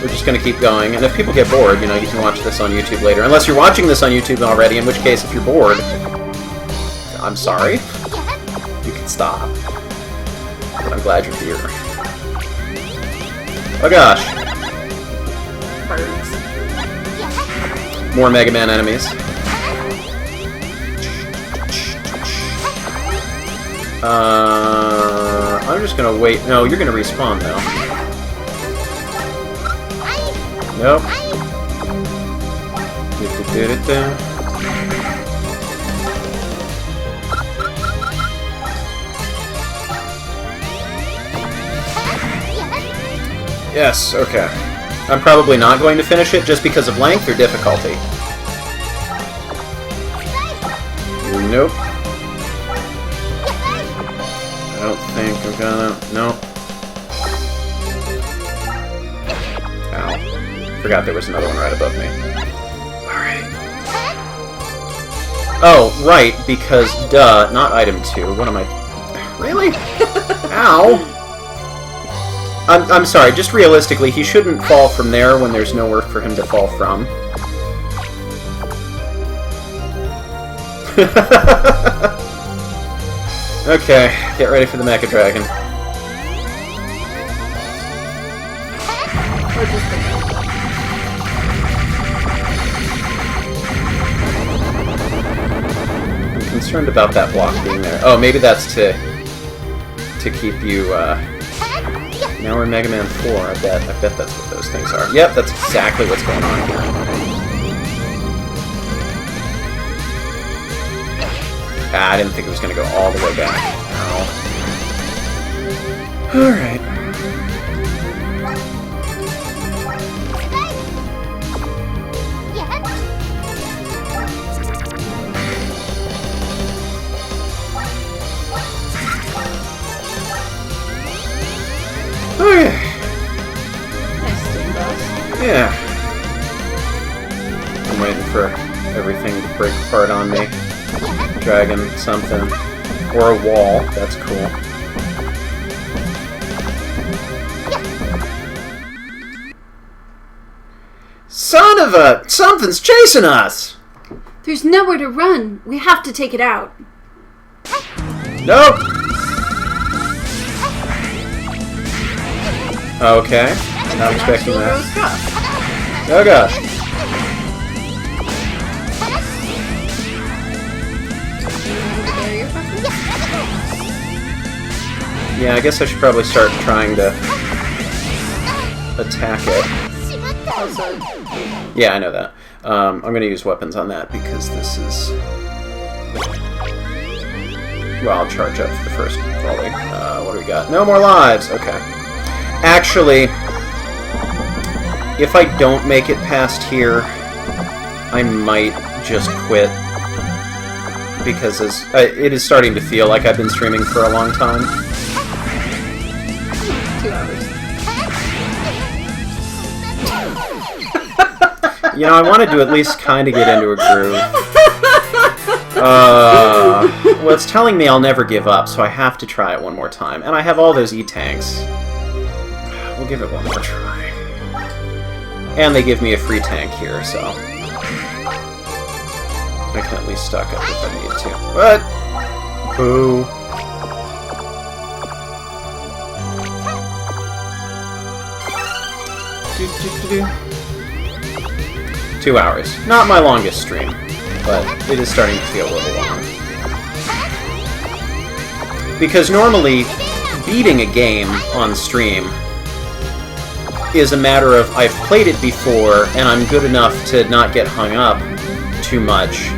We're just gonna keep going, and if people get bored, you know, you can watch this on YouTube later. Unless you're watching this on YouTube already, in which case, if you're bored, I'm sorry. You can stop. But I'm glad you're here. Oh gosh. Birds. More Mega Man enemies. I'm just gonna wait. No, you're gonna respawn though. Nope. Yes, okay. I'm probably not going to finish it just because of length or difficulty. Nope. I don't think I'm gonna... Nope. Ow. Forgot there was another one right above me. Alright. Oh, right, because, duh, not item 2. What am I... Really? Ow! I'm sorry, just realistically, he shouldn't fall from there when there's nowhere for him to fall from. Okay, get ready for the Mecha Dragon. I'm concerned about that block being there. Oh, maybe that's to keep you, Now we're in Mega Man 4, I bet that's what those things are. Yep, that's exactly what's going on here. Ah, I didn't think it was going to go all the way back. Ow. Alright. Yeah. I'm waiting for everything to break apart on me. Dragon, something. Or a wall. That's cool. Son of a... Something's chasing us! There's nowhere to run. We have to take it out. Nope! Okay. Not expecting Actual that. Rose Cup. Oh gosh. Yeah, I guess I should probably start trying to attack it. Also, Yeah, I know that. I'm going to use weapons on that because this is... Well, I'll charge up for the first volley. What do we got? No more lives! Okay. Actually, if I don't make it past here, I might just quit. Because it is starting to feel like I've been streaming for a long time. 2 hours. You know, I wanted to at least kind of get into a groove. Well, it's telling me I'll never give up, so I have to try it one more time. And I have all those E-tanks. We'll give it one more try. And they give me a free tank here, so... I can at least stock up if I need to. But... Boo. Do-do-do-do. 2 hours. Not my longest stream, but it is starting to feel a little long. Because normally, beating a game on stream is a matter of I've played it before, and I'm good enough to not get hung up too much.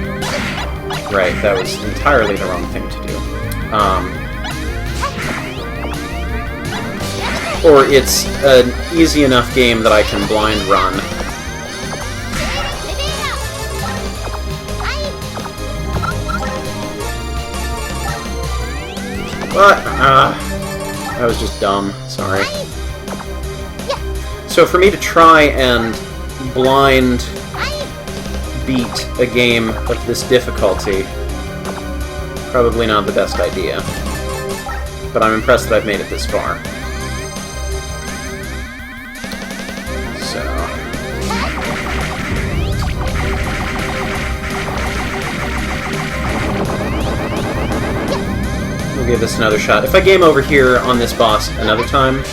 Right, that was entirely the wrong thing to do. Or it's an easy enough game that I can blind run. But, that was just dumb. Sorry. So for me to try and blind beat a game of this difficulty, probably not the best idea. But I'm impressed that I've made it this far. So... we'll give this another shot. If I game over here on this boss another time,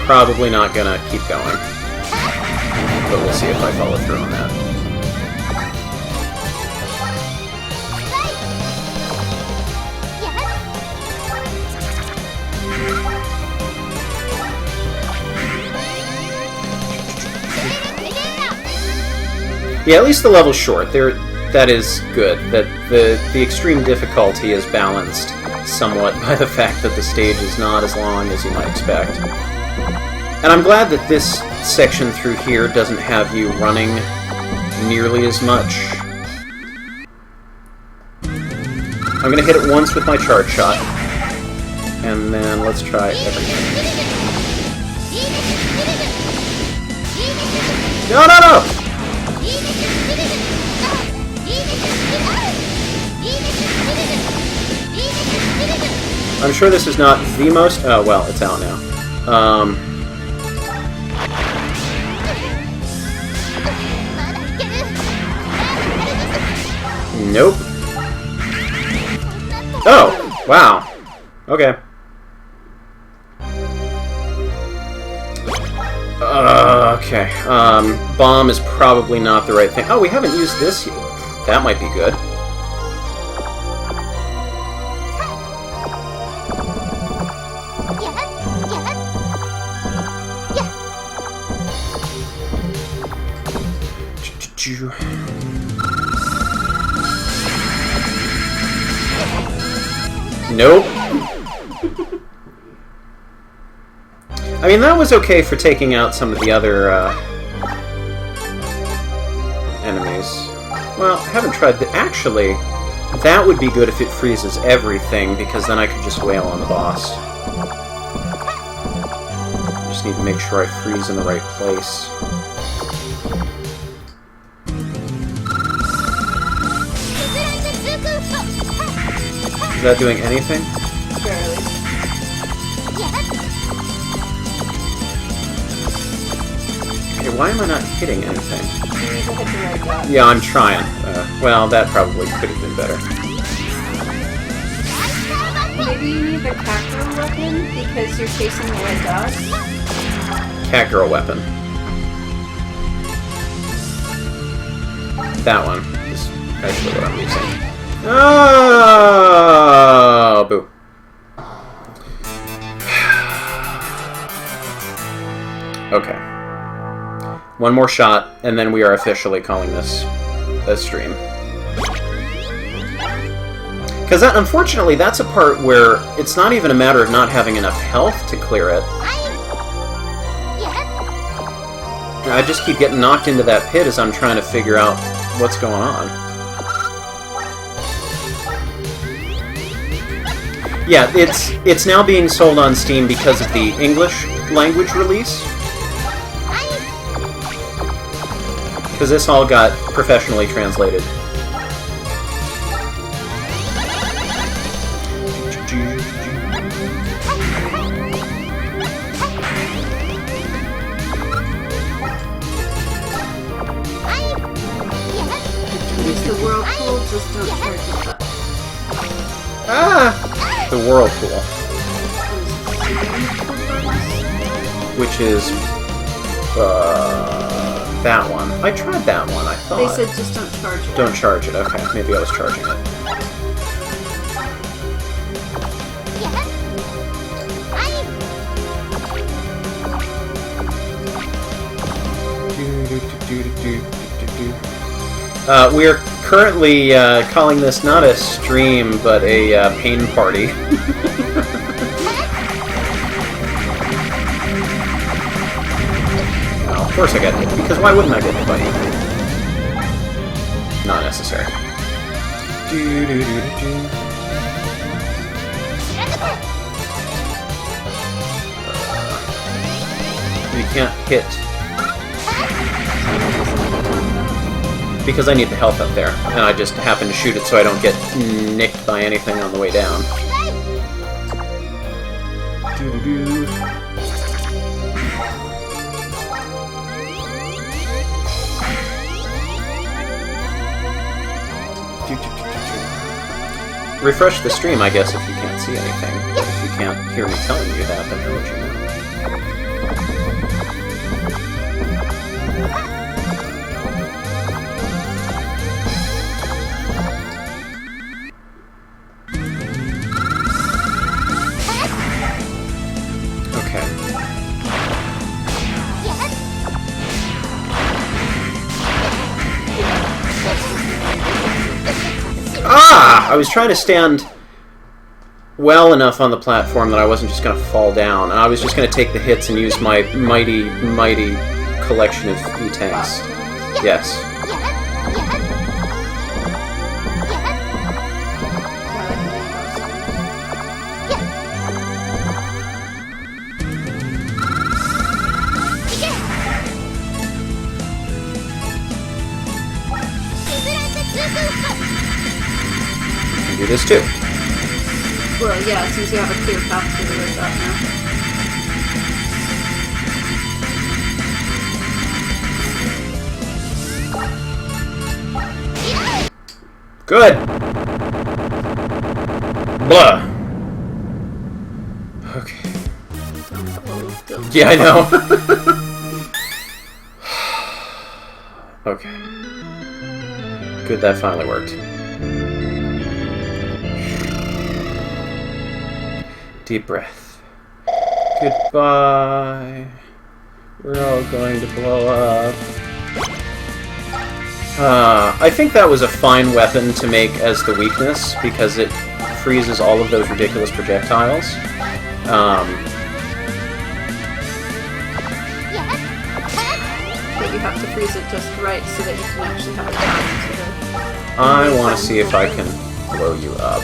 probably not gonna keep going. But we'll see if I follow through on that. Yeah, at least the level's short. That is good. That the extreme difficulty is balanced somewhat by the fact that the stage is not as long as you might expect. And I'm glad that this section through here doesn't have you running nearly as much. I'm gonna hit it once with my charge shot. And then let's try everything. No, no, no! I'm sure this is not the most... Oh, well, it's out now. Nope. Oh! Wow. Okay. Okay. Bomb is probably not the right thing. Oh, we haven't used this yet. That might be good. Nope. I mean, that was okay for taking out some of the other enemies. Well, I haven't tried the... Actually, that would be good if it freezes everything, because then I could just wail on the boss. I just need to make sure I freeze in the right place. Without doing anything? Barely. Okay, why am I not hitting anything? You need to hit the right dot. Yeah, I'm trying. Well, that probably could have been better. Maybe you need the Kakarot weapon because you're chasing the red dot. Cat girl weapon. That one is actually what I'm using. Oh, boo. Okay. One more shot, and then we are officially calling this a stream. Because unfortunately, that's a part where it's not even a matter of not having enough health to clear it. I just keep getting knocked into that pit as I'm trying to figure out what's going on. Yeah, it's now being sold on Steam because of the English language release. Because this all got professionally translated. Use the whirlpool, just don't charge the butt. Ah! The whirlpool. Which is... that one. I tried that one, I thought. They said just don't charge it. Don't charge it, okay. Maybe I was charging it. We're currently calling this not a stream, but a pain party. Of course I got hit, because why wouldn't I get hit by anything? Not necessary. You can't hit. Because I need the health up there, and I just happen to shoot it so I don't get nicked by anything on the way down. Refresh the stream, I guess, if you can't see anything. But if you can't hear me telling you that, then I'll let you know. Okay. Ah! I was trying to stand well enough on the platform that I wasn't just going to fall down. And I was just going to take the hits and use my mighty, mighty collection of E-tanks. Yes. Do this too. Well, yeah, since you have a clear path to the red dot now. Good. Blah. Okay. Yeah, I know. Okay. Good, that finally worked. Deep breath. Goodbye. We're all going to blow up. I think that was a fine weapon to make as the weakness, because it freezes all of those ridiculous projectiles. But you have to freeze it just right so that you can actually have a path to the... I want to see if I can blow you up.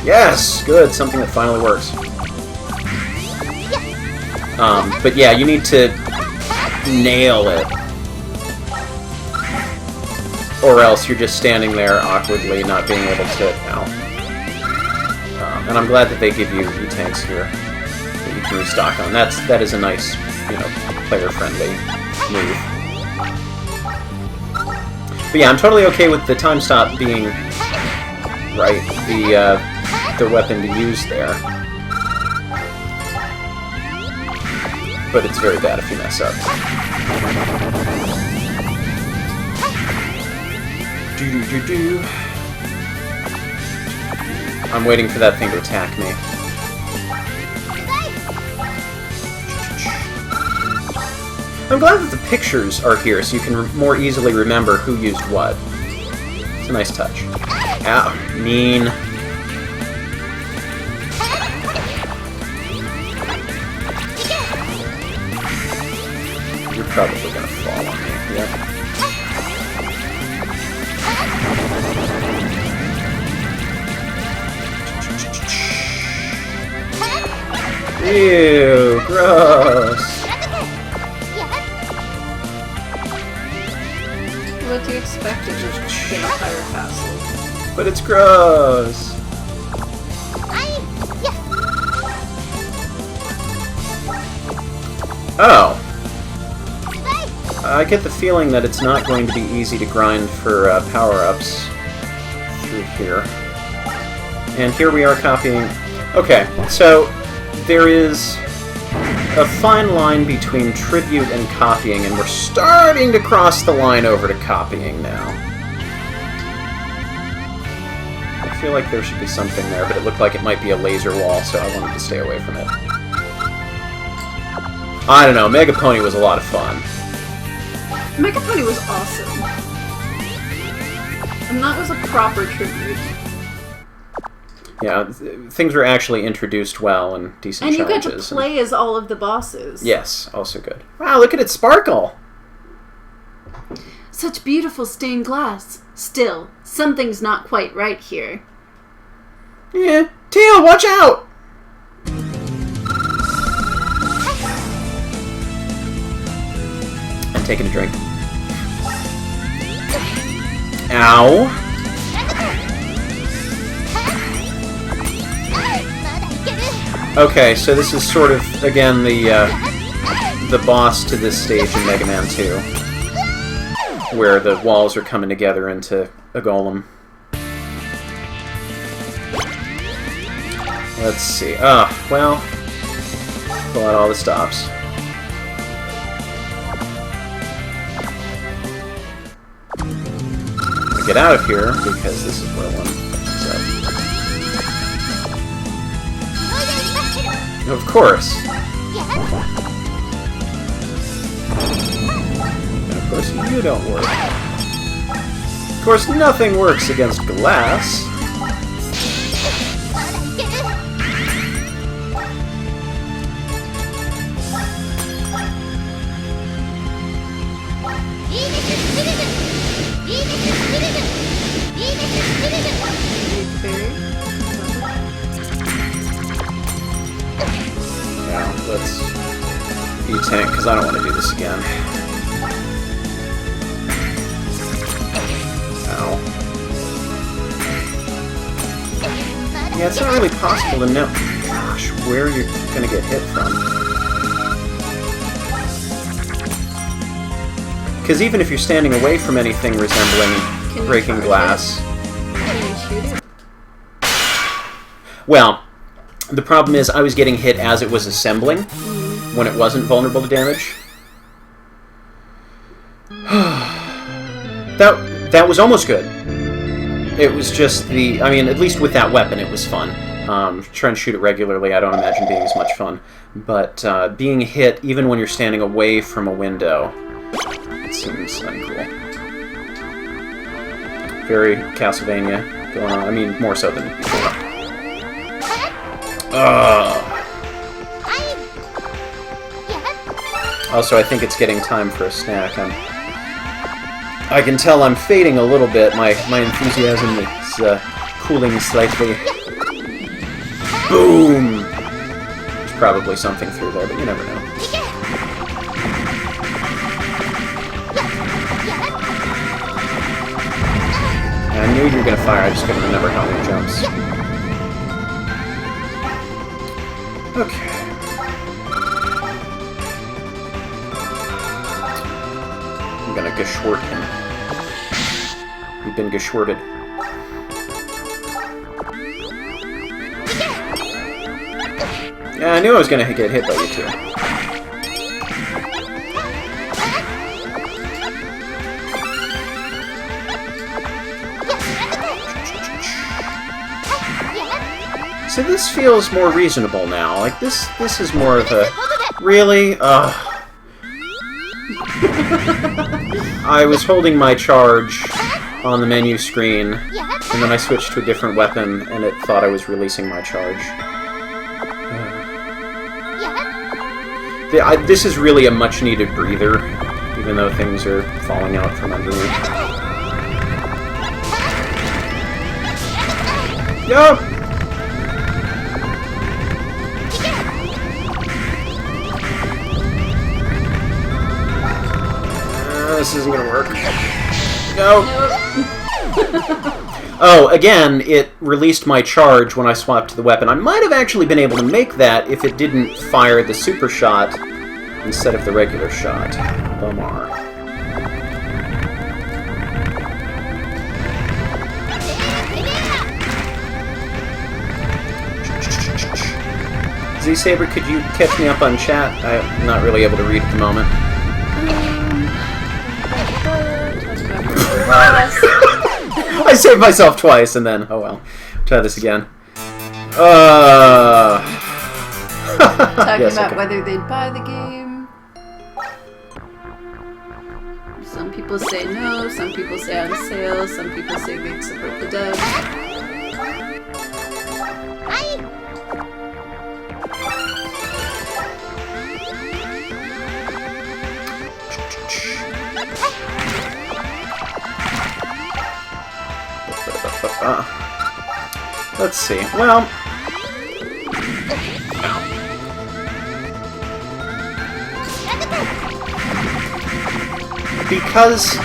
Yes! Good, something that finally works. But yeah, you need to nail it. or else you're just standing there awkwardly, not being able to... Ow. And I'm glad that they give you E-tanks here that you can restock on. That is a nice, player-friendly move. But yeah, I'm totally okay with the time stop being, right, the weapon to use there. But it's very bad if you mess up. Do-do-do-do. I'm waiting for that thing to attack me. I'm glad that the pictures are here so you can more easily remember who used what. It's a nice touch. Ow, mean. You're probably gonna fall on me. Yep. Ew, gross. What do you expect of this vampire castle? But it's gross. Oh. I get the feeling that it's not going to be easy to grind for power-ups through here. And here we are copying... Okay, so there is a fine line between tribute and copying, and we're starting to cross the line over to copying now. I feel like there should be something there, but it looked like it might be a laser wall, so I wanted to stay away from it. I don't know, Mega Pony was a lot of fun. Mega Pony was awesome. And that was a proper tribute. Yeah, things were actually introduced well and decent and you challenges. got to play as all of the bosses. Yes, also good. Wow, look at it sparkle! Such beautiful stained glass. Still, something's not quite right here. Yeah, Teal, watch out! I'm taking a drink. Ow. Okay, so this is sort of, again, the boss to this stage in Mega Man 2, where the walls are coming together into a golem. Let's see. Well, pull out all the stops. Get out of here, because this is where one is up. Of course. And of course, you don't work. Of course, nothing works against glass. Let's E-tank, because I don't want to do this again. Ow. Yeah, it's not really possible to know, gosh, where you're going to get hit from. Because even if you're standing away from anything resembling breaking glass... Can you shoot it? Well... The problem is, I was getting hit as it was assembling, when it wasn't vulnerable to damage. That was almost good. It was just the... I mean, at least with that weapon, it was fun. Trying to shoot it regularly, I don't imagine being as much fun. But being hit, even when you're standing away from a window, it seems uncool. Very Castlevania going on. I mean, more so than before. Also, I think it's getting time for a snack. I can tell I'm fading a little bit. My enthusiasm is cooling slightly. Boom! There's probably something through there, but you never know. I knew you were gonna fire, I just couldn't remember how many jumps. Okay. I'm gonna geschwort him. You've been geschworted. Yeah, I knew I was gonna get hit by you two. So this feels more reasonable now. Like, this is more of a... Really? I was holding my charge on the menu screen, and then I switched to a different weapon, and it thought I was releasing my charge. This is really a much-needed breather, even though things are falling out from under me. Yup! This isn't gonna work. No! Oh, again, it released my charge when I swapped to the weapon. I might have actually been able to make that if it didn't fire the super shot instead of the regular shot. Bummer. Z-Saber, could you catch me up on chat? I'm not really able to read at the moment. I saved myself twice, and then, oh well. Try this again. Talking yes, about okay. whether they'd buy the game. Some people say no, some people say on sale, some people say they'd support the dev. Let's see. Well, because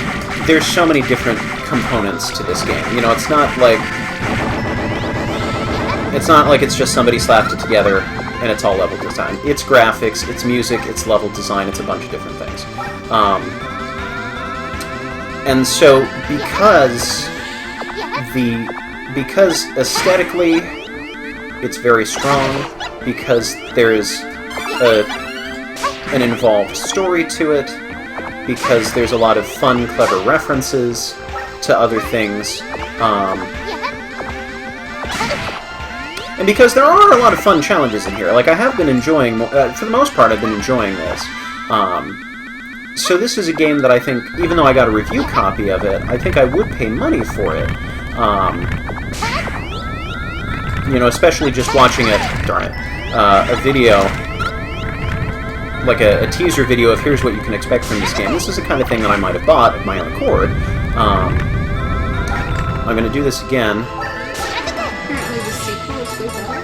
there's so many different components to this game. You know, it's not like it's just somebody slapped it together and it's all level design. It's graphics, it's music, it's level design, it's a bunch of different things. And so because aesthetically it's very strong, because there's an involved story to it, because there's a lot of fun, clever references to other things, and because there are a lot of fun challenges in here. Like, I have been enjoying, for the most part, I've been enjoying this. So this is a game that I think, even though I got a review copy of it, I think I would pay money for it. You know, especially just watching a video, like a teaser video of here's what you can expect from this game. This is the kind of thing that I might have bought of my own accord. I'm going to do this again. Apparently the sequel is way better.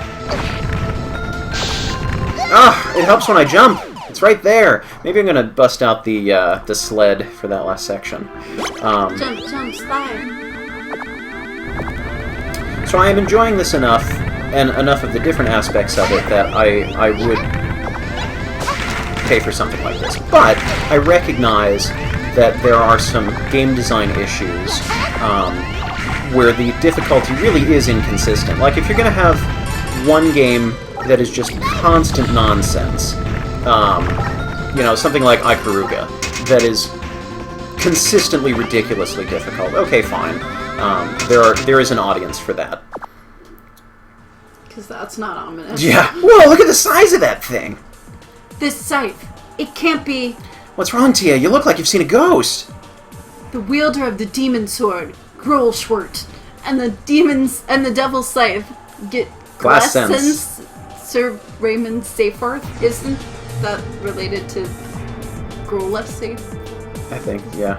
Ah, it helps when I jump. It's right there. Maybe I'm going to bust out the sled for that last section. Jump, jump, slide. So I am enjoying this enough, and enough of the different aspects of it, that I would pay for something like this. But I recognize that there are some game design issues where the difficulty really is inconsistent. Like, if you're going to have one game that is just constant nonsense, you know, something like Ikaruga, that is consistently ridiculously difficult, okay, fine. There is an audience for that. Because that's not ominous. Yeah. Whoa, look at the size of that thing! This scythe, it can't be What's wrong, Tia? You look like you've seen a ghost! the wielder of the demon sword, Grolschwert, and the devil's scythe, get Glass sense. sense, Sir Raymond Seyfarth. Isn't that related to Grolla Seyfarth? I think, yeah.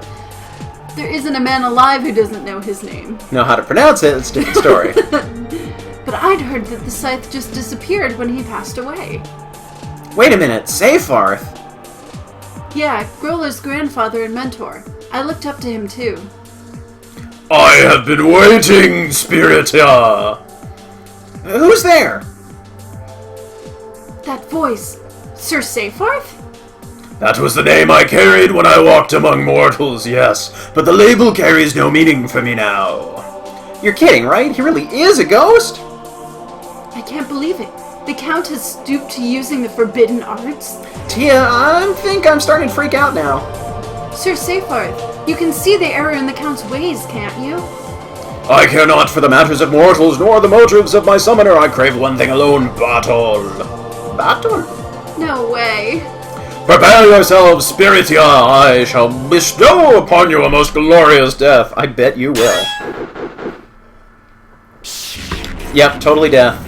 There isn't a man alive who doesn't know his name. Know how to pronounce it, it's a different story. But I'd heard that the scythe just disappeared when he passed away. Wait a minute, Seyfarth? Yeah, Grolla's grandfather and mentor. I looked up to him too. I have been waiting, Spiritia! Who's there? That voice. Sir Seyfarth? That was the name I carried when I walked among mortals, yes, but the label carries no meaning for me now. You're kidding, right? He really is a ghost? I can't believe it. The Count has stooped to using the forbidden arts? Tia, I think I'm starting to freak out now. Sir Seyfarth, you can see the error in the Count's ways, can't you? I care not for the matters of mortals, nor the motives of my summoner. I crave one thing alone, battle. Battle? No way. Prepare yourselves, Spiritia. I shall bestow upon you a most glorious death. I bet you will. Yep, totally death.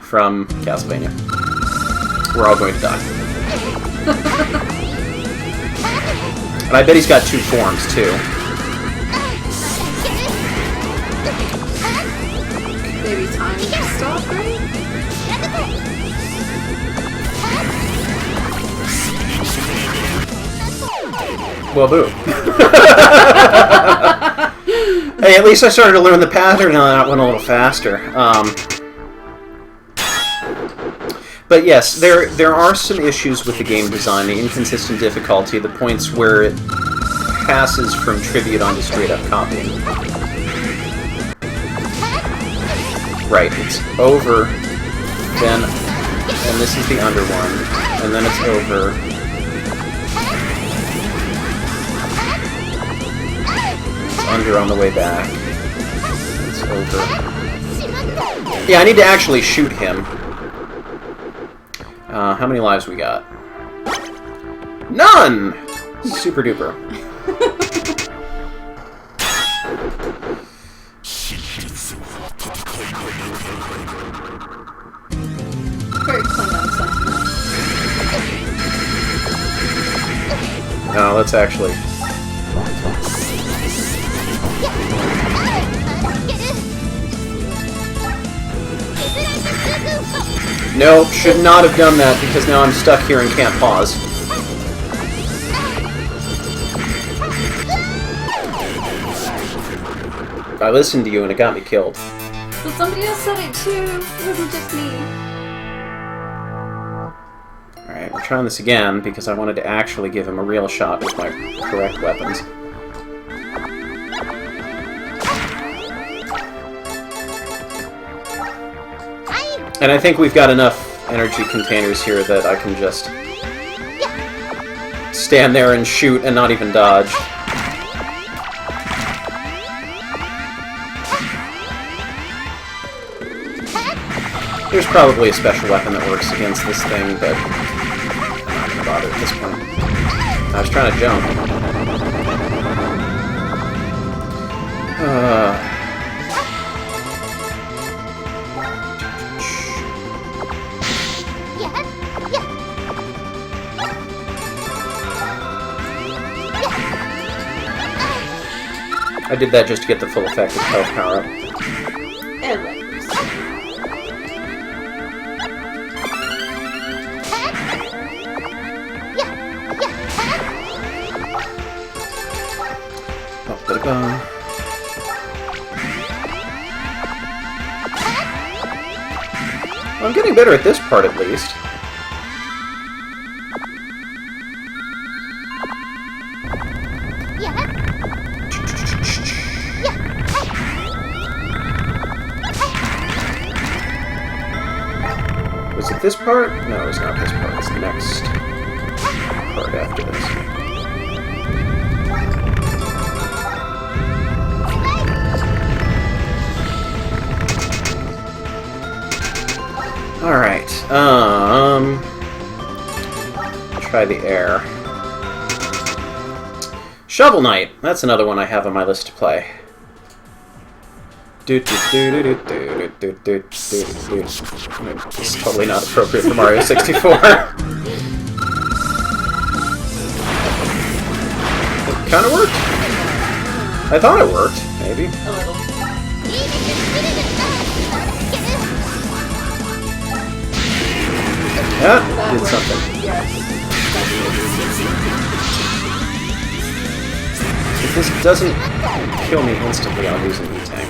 From Castlevania. We're all going to die. And I bet he's got 2 forms, too. Maybe time to stop, right? Well, boo. Hey, at least I started to learn the pattern and that went a little faster. But yes, there are some issues with the game design, the inconsistent difficulty, the points where it passes from tribute onto straight-up copying. Right, it's over, then, and this is the under one, and then it's over. It's under on the way back. It's over. Yeah, I need to actually shoot him. How many lives we got? None! Super duper. Very Klingon sentiment. No, let's actually... No, should not have done that, because now I'm stuck here and can't pause. I listened to you and it got me killed. But somebody else said it too. It wasn't just me. Alright, we're trying this again, because I wanted to actually give him a real shot with my correct weapons. And I think we've got enough energy containers here that I can just stand there and shoot and not even dodge. There's probably a special weapon that works against this thing, but I'm not gonna bother at this point. I was trying to jump. I did that just to get the full effect of health power up. I'm getting better at this part, at least. Was it this part? No, it's not this part. It's the next part after this. Alright, try the air. Shovel Knight! That's another one I have on my list to play. It's totally not appropriate for Mario 64. It kinda worked. I thought it worked, maybe. A little. Yeah, did something. Yes. this doesn't kill me instantly, I'll lose an E-Tank.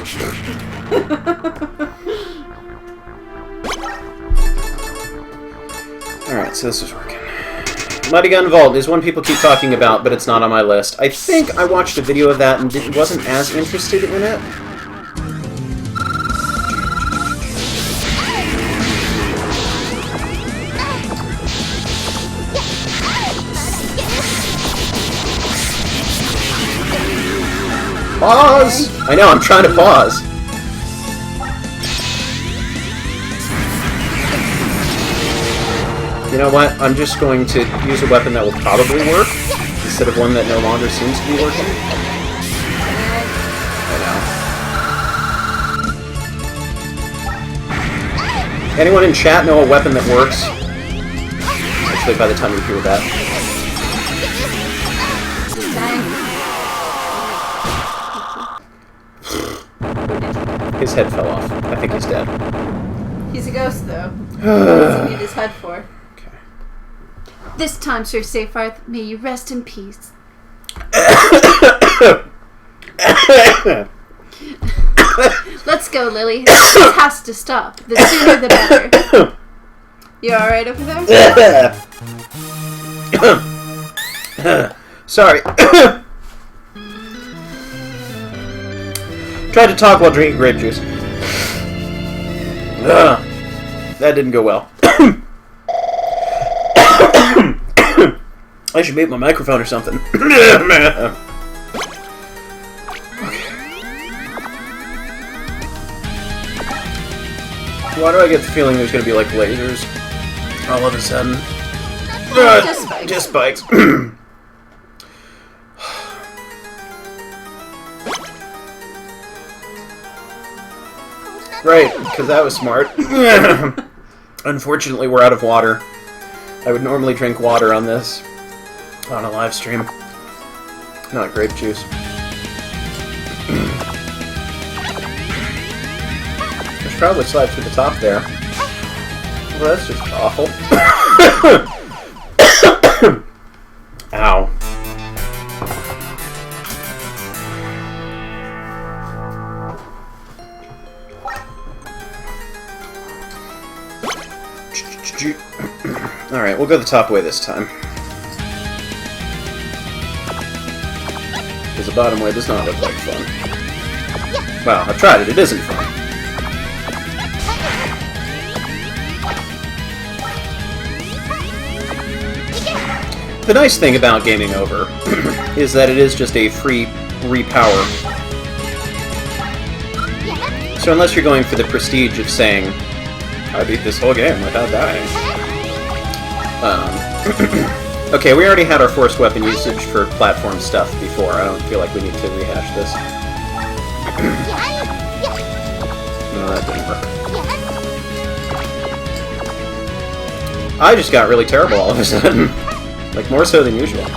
Alright, so this is working. Mighty Gun Vault is one people keep talking about, but it's not on my list. I think I watched a video of that and wasn't as interested in it. Pause! I know, I'm trying to pause. You know what? I'm just going to use a weapon that will probably work, instead of one that no longer seems to be working. I know. Anyone in chat know a weapon that works? Actually, by the time you hear that. His head fell off. I think he's dead. He's a ghost, though. What does he need his head for? Okay. This time, Sir Seyfarth, may you rest in peace. Let's go, Lily. This has to stop. The sooner the better. You alright over there? Sorry. Tried to talk while drinking grape juice. That didn't go well. I should mute my microphone or something. Why do I get the feeling there's gonna be like lasers all of a sudden? Just spikes. Just spikes. Right, because that was smart. Unfortunately, we're out of water. I would normally drink water on this, on a live stream. Not grape juice. I should probably slide through the top there. Well, that's just awful. Ow. Alright, we'll go the top way this time. Because the bottom way does not look like fun. Well, I've tried it, it isn't fun. The nice thing about gaming over is that it is just a free repower. So unless you're going for the prestige of saying, I beat this whole game without dying. Okay, we already had our forced weapon usage for platform stuff before. I don't feel like we need to rehash this. No, that didn't work. I just got really terrible all of a sudden. Like, more so than usual.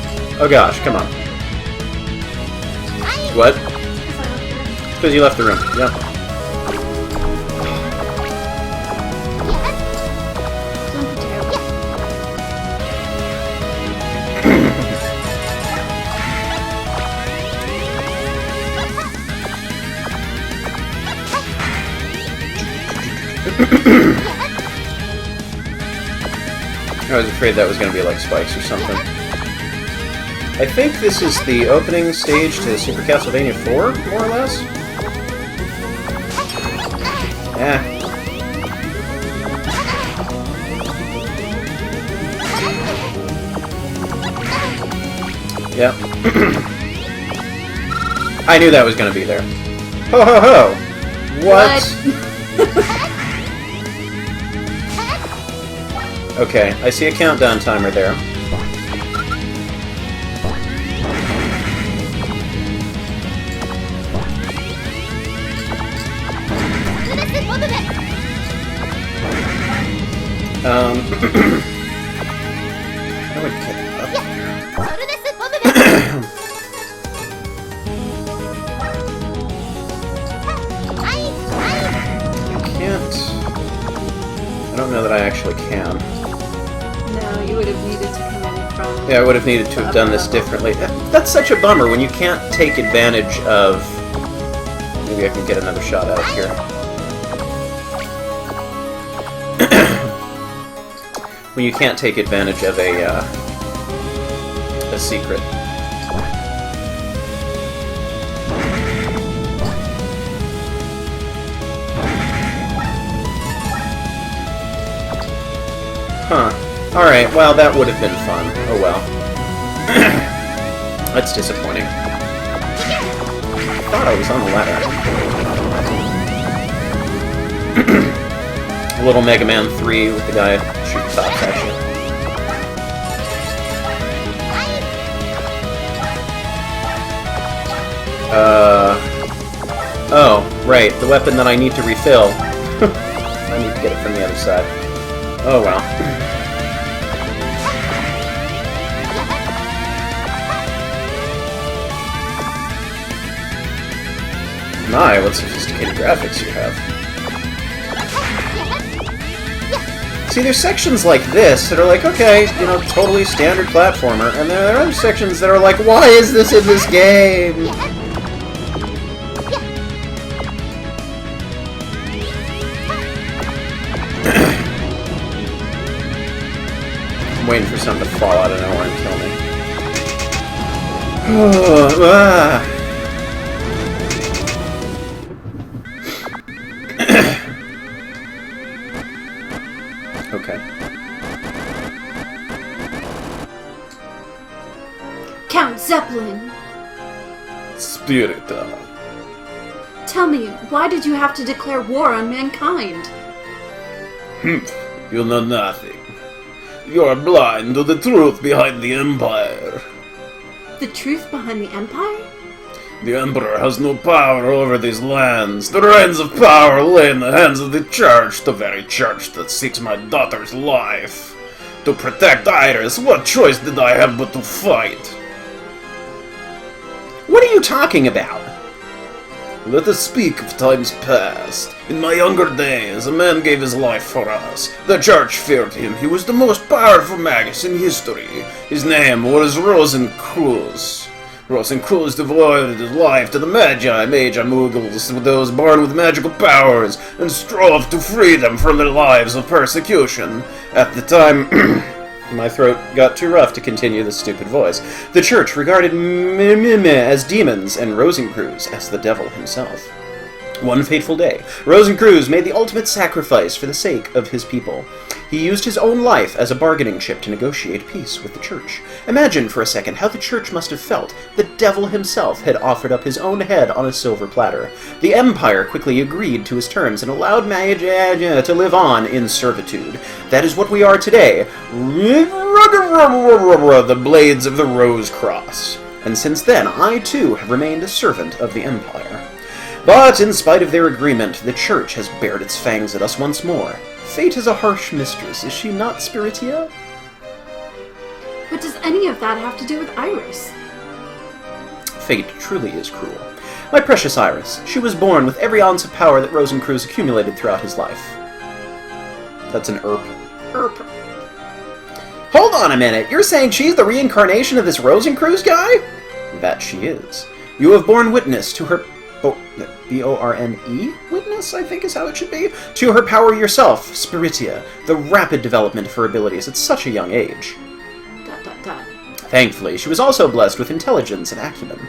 Oh gosh, come on. What? Because you left the room. Yep. I was afraid that was going to be like spikes or something. I think this is the opening stage to Super Castlevania IV, more or less? Yeah. Yep. I knew that was going to be there. Ho ho ho! What? Okay, I see a countdown timer there. How do I get up here? I can't... I don't know that I actually can. No, you would have needed to come in from... Yeah, I would have needed to have done this differently. That's such a bummer when you can't take advantage of... Maybe I can get another shot out of here. When you can't take advantage of a secret. Huh. Alright, well, that would have been fun. Oh well. That's disappointing. I thought I was on the ladder. A little Mega Man 3 with the guy shooting thoughts at you. Oh, right, the weapon that I need to refill. I need to get it from the other side. Oh well. My, what sophisticated graphics you have. See, there's sections like this that are like, okay, you know, totally standard platformer, and there are other sections that are like, why is this in this game? I'm waiting for something to fall out of nowhere and kill me. Okay. Count Zeppelin! Spirita. Tell me, why did you have to declare war on mankind? You know nothing. You are blind to the truth behind the Empire. The truth behind the Empire? The Emperor has no power over these lands. The reins of power lay in the hands of the Church, the very Church that seeks my daughter's life. To protect Iris, what choice did I have but to fight? What are you talking about? Let us speak of times past. In my younger days, a man gave his life for us. The Church feared him. He was the most powerful magus in history. His name was Rosenkreuz. Rosenkreuz devoted his life to the Magi Muggles, those born with magical powers, and strove to free them from their lives of persecution. At the time... My throat got too rough to continue this stupid voice. The Church regarded as demons and Rosenkreuz as the devil himself. One fateful day, Rosenkreuz made the ultimate sacrifice for the sake of his people. He used his own life as a bargaining chip to negotiate peace with the Church. Imagine for a second how the Church must have felt. The devil himself had offered up his own head on a silver platter. The Empire quickly agreed to his terms and allowed Magi to live on in servitude. That is what we are today. The Blades of the Rose Cross. And since then, I too have remained a servant of the Empire. But in spite of their agreement, the Church has bared its fangs at us once more. Fate is a harsh mistress, is she not, Spiritia? What does any of that have to do with Iris? Fate truly is cruel. My precious Iris, she was born with every ounce of power that Rosenkreuz accumulated throughout his life. That's an erp. Erp. Hold on a minute, you're saying she's the reincarnation of this Rosenkreuz guy? That she is. You have borne witness to her... B-O-R-N-E? Witness, I think is how it should be. To her power yourself, Spiritia, the rapid development of her abilities at such a young age. ... Thankfully, she was also blessed with intelligence and acumen.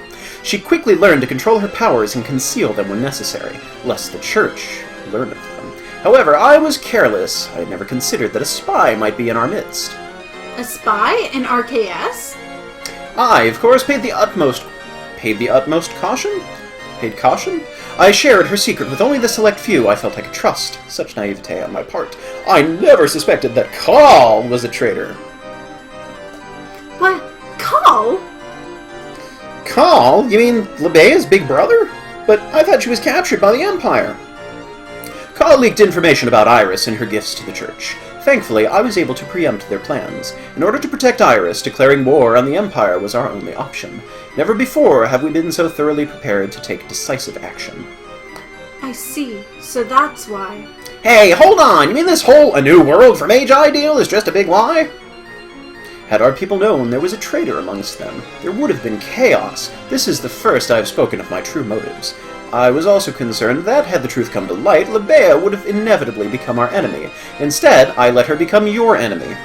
She quickly learned to control her powers and conceal them when necessary, lest the Church learn of them. However, I was careless. I had never considered that a spy might be in our midst. A spy in RKS? I, of course, paid the utmost caution? Paid caution? I shared her secret with only the select few I felt I could trust. Such naivete on my part. I never suspected that Kahl was a traitor. What? Kahl? Kahl? You mean Libea's big brother? But I thought she was captured by the Empire. Kahl leaked information about Iris and her gifts to the Church. Thankfully, I was able to preempt their plans. In order to protect Iris, declaring war on the Empire was our only option. Never before have we been so thoroughly prepared to take decisive action. I see. So that's why. Hey, hold on! You mean this whole A New World for Magi deal is just a big lie? Had our people known there was a traitor amongst them, there would have been chaos. This is the first I have spoken of my true motives. I was also concerned that, had the truth come to light, Libea would have inevitably become our enemy. Instead, I let her become your enemy.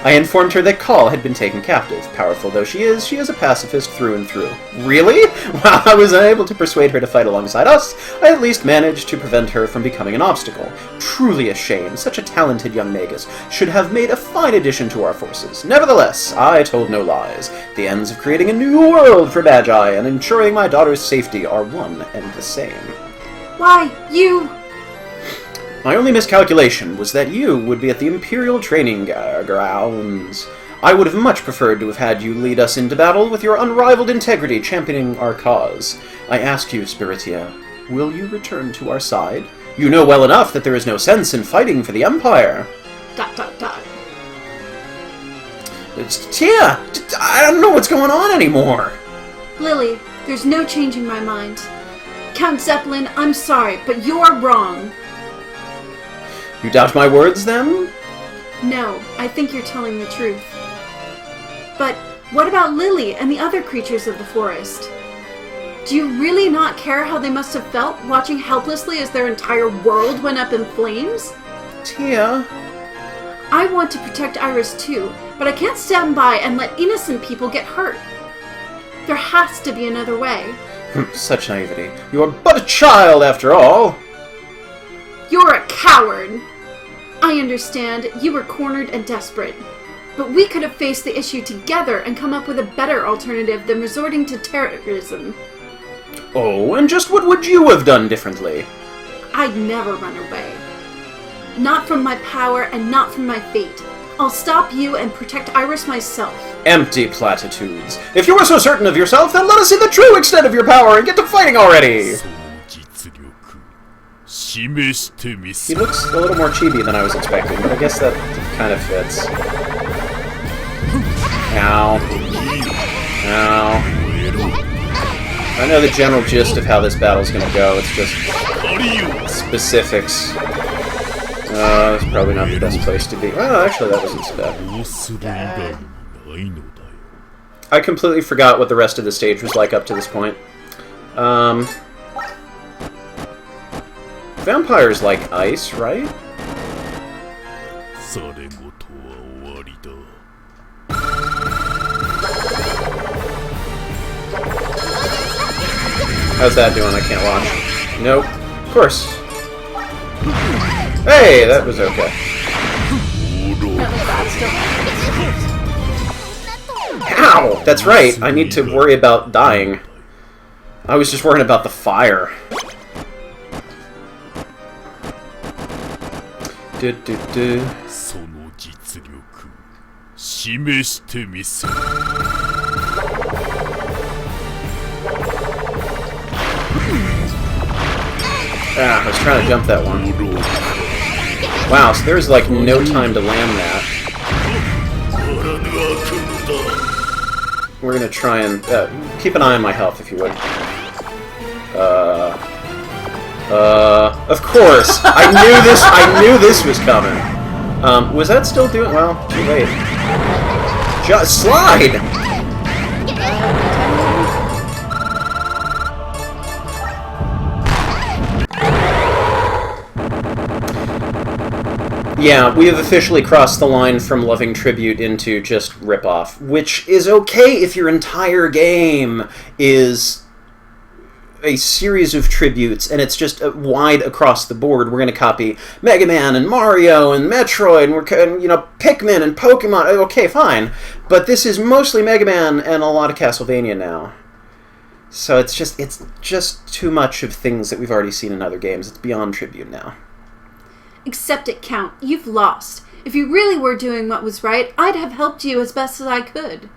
I informed her that Call had been taken captive. Powerful though she is a pacifist through and through. Really? While I was unable to persuade her to fight alongside us, I at least managed to prevent her from becoming an obstacle. Truly a shame. Such a talented young magus should have made a fine addition to our forces. Nevertheless, I told no lies. The ends of creating a new world for Magi and ensuring my daughter's safety are one and the same. Why, you... My only miscalculation was that you would be at the Imperial Training Grounds. I would have much preferred to have had you lead us into battle with your unrivaled integrity championing our cause. I ask you, Spiritia, will you return to our side? You know well enough that there is no sense in fighting for the Empire. ... Tia, I don't know what's going on anymore. Lily, there's no changing my mind. Count Zeppelin, I'm sorry, but you're wrong. You doubt my words, then? No, I think you're telling the truth. But what about Lily and the other creatures of the forest? Do you really not care how they must have felt watching helplessly as their entire world went up in flames? Tia... I want to protect Iris too, but I can't stand by and let innocent people get hurt. There has to be another way. Such naivety. You are but a child, after all. You're a coward! I understand, you were cornered and desperate. But we could have faced the issue together and come up with a better alternative than resorting to terrorism. Oh, and just what would you have done differently? I'd never run away. Not from my power and not from my fate. I'll stop you and protect Iris myself. Empty platitudes. If you were so certain of yourself, then let us see the true extent of your power and get to fighting already! He looks a little more chibi than I was expecting, but I guess that kind of fits. Ow. Ow. I know the general gist of how this battle's gonna go, it's just specifics. That's probably not the best place to be. Well, actually, that wasn't so bad. I completely forgot what the rest of the stage was like up to this point. Vampires like ice, right? How's that doing? I can't watch. Nope. Of course. Hey, that was okay. Ow! That's right. I need to worry about dying. I was just worrying about the fire. I was trying to jump that one. Wow, so there's like no time to land that. We're gonna try and keep an eye on my health, if you would. Of course! I knew this was coming. Was that still doing... well, too late. Just slide! Yeah, we have officially crossed the line from loving tribute into just rip-off, which is okay if your entire game is a series of tributes, and it's just wide across the board. We're going to copy Mega Man and Mario and Metroid, and we're, Pikmin and Pokemon. Okay, fine. But this is mostly Mega Man and a lot of Castlevania now. So it's just too much of things that we've already seen in other games. It's beyond tribute now. Accept it, Count. You've lost. If you really were doing what was right, I'd have helped you as best as I could.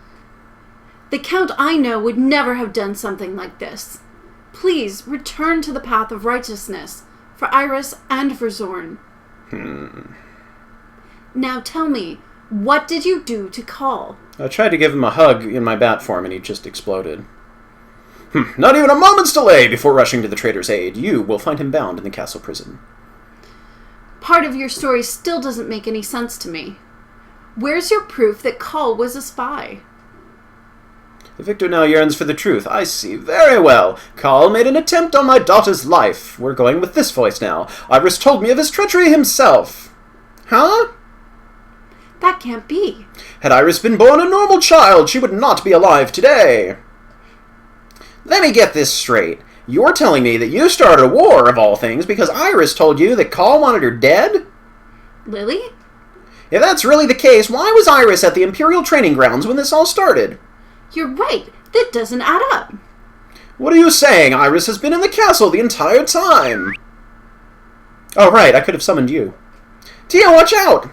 The Count I know would never have done something like this. Please, return to the path of righteousness, for Iris and for Zorne. Now tell me, what did you do to Call? I tried to give him a hug in my bat form, and he just exploded. Not even a moment's delay before rushing to the traitor's aid. You will find him bound in the castle prison. Part of your story still doesn't make any sense to me. Where's your proof that Kull was a spy? The victor now yearns for the truth. I see. Very well. Kull made an attempt on my daughter's life. We're going with this voice now. Iris told me of his treachery himself. Huh? That can't be. Had Iris been born a normal child, she would not be alive today. Let me get this straight. You're telling me that you started a war, of all things, because Iris told you that Kull wanted her dead? Lily? If that's really the case, why was Iris at the Imperial training grounds when this all started? You're right. That doesn't add up. What are you saying? Iris has been in the castle the entire time. Oh, right. I could have summoned you. Tia, watch out!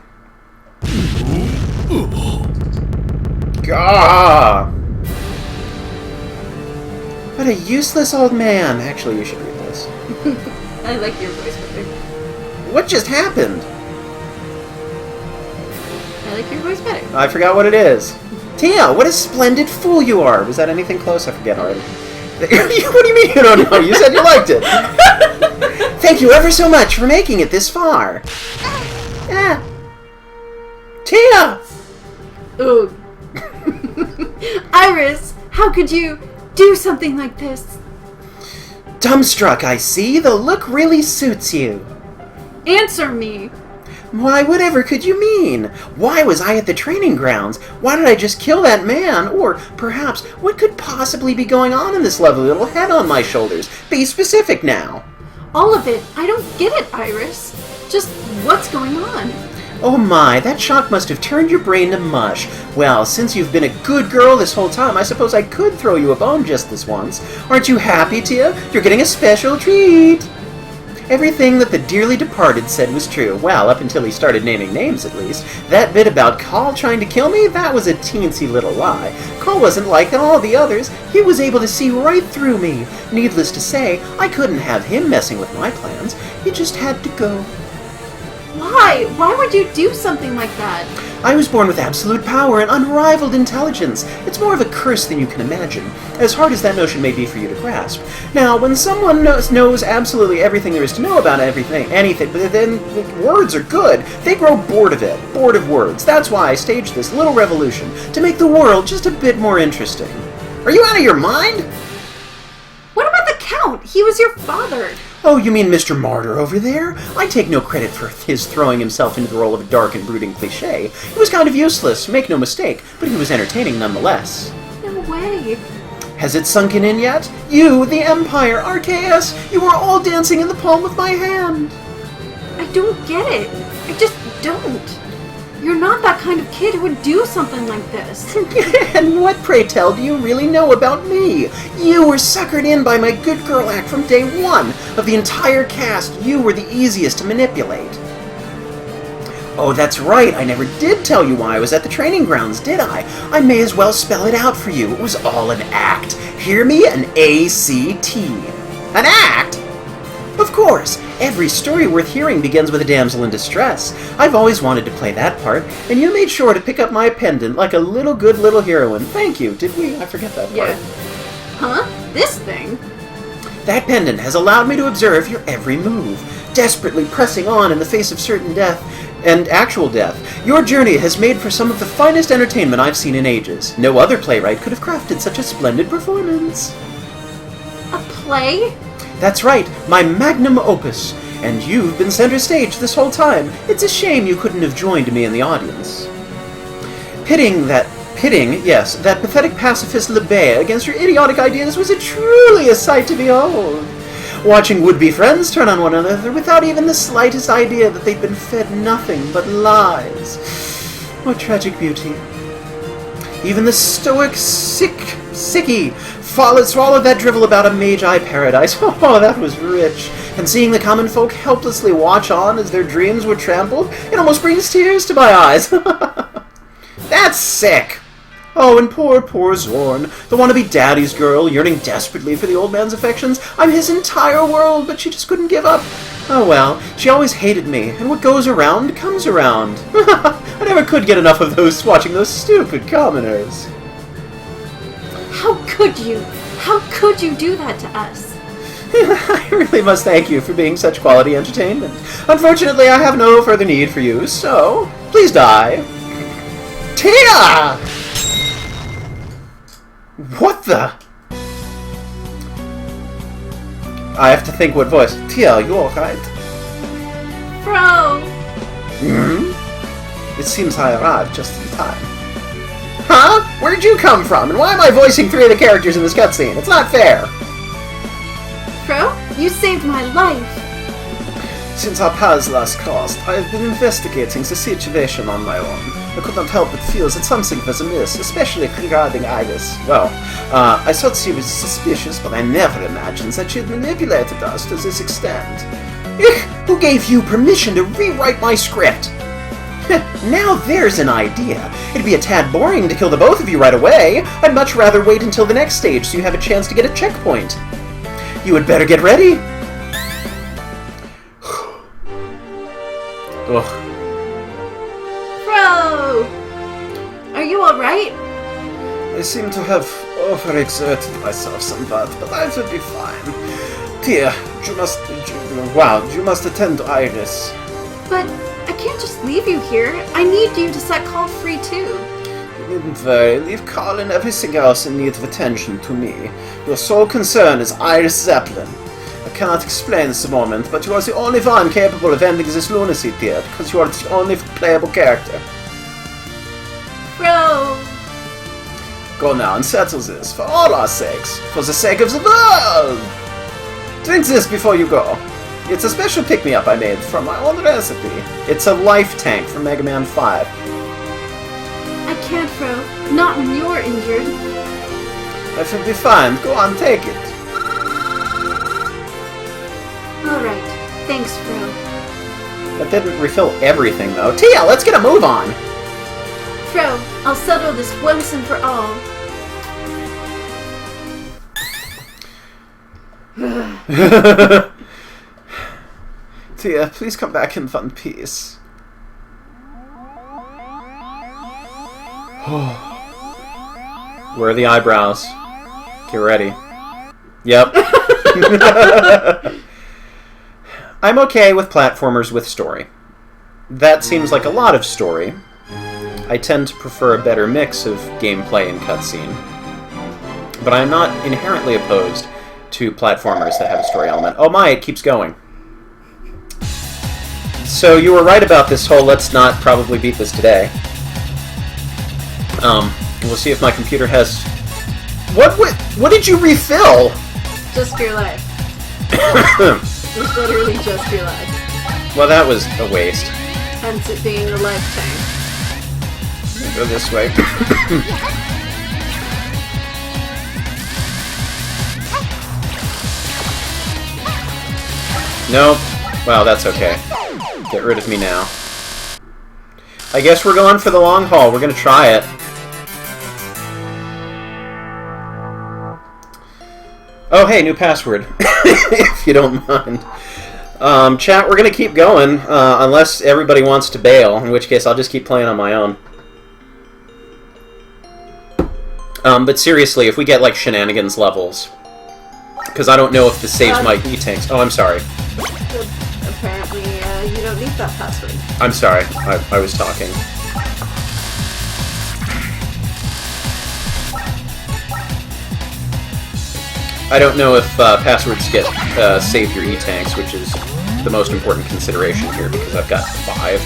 Gah! What a useless old man. Actually, you should read this. I like your voice better. What just happened? I like your voice better. I forgot what it is. Tia, what a splendid fool you are. Was that anything close? I forget already. What do you mean you don't know? You said you liked it. Thank you ever so much for making it this far. Tia! Ooh. Iris, how could you do something like this? Dumbstruck, I see. The look really suits you. Answer me. Why, whatever could you mean? Why was I at the training grounds? Why did I just kill that man? Or, perhaps, what could possibly be going on in this lovely little head on my shoulders? Be specific now. All of it. I don't get it, Iris. Just what's going on? Oh my, that shock must have turned your brain to mush. Well, since you've been a good girl this whole time, I suppose I could throw you a bone just this once. Aren't you happy, Tia? You're getting a special treat. Everything that the dearly departed said was true. Well, up until he started naming names, at least. That bit about Kull trying to kill me, that was a teensy little lie. Kull wasn't like all the others. He was able to see right through me. Needless to say, I couldn't have him messing with my plans. He just had to go. Why? Why would you do something like that? I was born with absolute power and unrivaled intelligence. It's more of a curse than you can imagine, as hard as that notion may be for you to grasp. Now, when someone knows absolutely everything there is to know about anything, but then words are good, they grow bored of it, bored of words. That's why I staged this little revolution, to make the world just a bit more interesting. Are you out of your mind? What about the Count? He was your father. Oh, you mean Mr. Martyr over there? I take no credit for his throwing himself into the role of a dark and brooding cliché. It was kind of useless, make no mistake, but he was entertaining nonetheless. No way. Has it sunken in yet? You, the Empire, RKS, you are all dancing in the palm of my hand. I don't get it. I just don't. You're not that kind of kid who would do something like this. And what, pray tell, do you really know about me? You were suckered in by my good girl act from day one. Of the entire cast, you were the easiest to manipulate. Oh, that's right, I never did tell you why I was at the training grounds, did I? I may as well spell it out for you. It was all an act. Hear me? An ACT. An act? Of course, every story worth hearing begins with a damsel in distress. I've always wanted to play that part, and you made sure to pick up my pendant like a good little heroine. Thank you, did we? I forget that part. Yeah. Huh? This thing? That pendant has allowed me to observe your every move, desperately pressing on in the face of certain death, and actual death. Your journey has made for some of the finest entertainment I've seen in ages. No other playwright could have crafted such a splendid performance. A play? That's right, my magnum opus. And you've been center stage this whole time. It's a shame you couldn't have joined me in the audience. Pitting, that pathetic pacifist Libea against your idiotic ideas was truly a sight to behold. Watching would-be friends turn on one another without even the slightest idea that they'd been fed nothing but lies. What tragic beauty. Even the stoic sickie swallowed that drivel about a magi paradise. Oh, that was rich. And seeing the common folk helplessly watch on as their dreams were trampled, it almost brings tears to my eyes. That's sick. Oh, and poor Zorne, the wannabe daddy's girl, yearning desperately for the old man's affections. I'm his entire world, but she just couldn't give up. Oh well, she always hated me, and what goes around comes around. I never could get enough of watching those stupid commoners. How could you? How could you do that to us? I really must thank you for being such quality entertainment. Unfortunately, I have no further need for you, so please die. Tia! What the? I have to think what voice. Tia, you alright? Bro! It seems I arrived just in time. Huh? Where'd you come from? And why am I voicing 3 of the characters in this cutscene? It's not fair! Bro, you saved my life! Since our paths last crossed, I have been investigating the situation on my own. I could not help but feel that something was amiss, especially regarding Iris. Well, I thought she was suspicious, but I never imagined that she had manipulated us to this extent. Who gave you permission to rewrite my script? Now there's an idea. It'd be a tad boring to kill the both of you right away. I'd much rather wait until the next stage so you have a chance to get a checkpoint. You had better get ready. Ugh. Bro! Are you alright? I seem to have overexerted myself somewhat, but I will be fine. Tia, you must attend to Iris. But I can't just leave you here. I need you to set Carl free too. You needn't worry. Leave Carl and everything else in need of attention to me. Your sole concern is Iris Zeppelin. I cannot explain this moment, but you are the only one capable of ending this lunacy, Tia, because you are the only playable character. Bro! Go now and settle this, for all our sakes, for the sake of the world! Drink this before you go. It's a special pick-me-up I made from my own recipe. It's a life tank from Mega Man 5. I can't, Bro. Not when you're injured. I will be fine. Go on, take it. Alright. Thanks, Bro. That didn't refill everything, though. Tia, let's get a move on! Bro, I'll settle this once and for all. Tia, please come back in one piece. Where are the eyebrows? Get ready. Yep. I'm okay with platformers with story. That seems like a lot of story. I tend to prefer a better mix of gameplay and cutscene. But I'm not inherently opposed to platformers that have a story element. Oh my, it keeps going. So you were right about this whole let's not probably beat this today. We'll see if my computer has... What did you refill? Just your life. It's literally just your life. Well, that was a waste. Hence it being a life tank. Go this way. Nope. Wow, that's okay. Get rid of me now. I guess we're going for the long haul. We're gonna try it. Oh, hey, new password. If you don't mind. Chat, we're gonna keep going, unless everybody wants to bail, in which case I'll just keep playing on my own. But seriously, if we get, like, shenanigans levels, because I don't know if this saves my E-tanks. Oh, I'm sorry. Apparently, you don't need that password. I'm sorry. I was talking. I don't know if passwords get save your E-tanks, which is the most important consideration here, because I've got 5.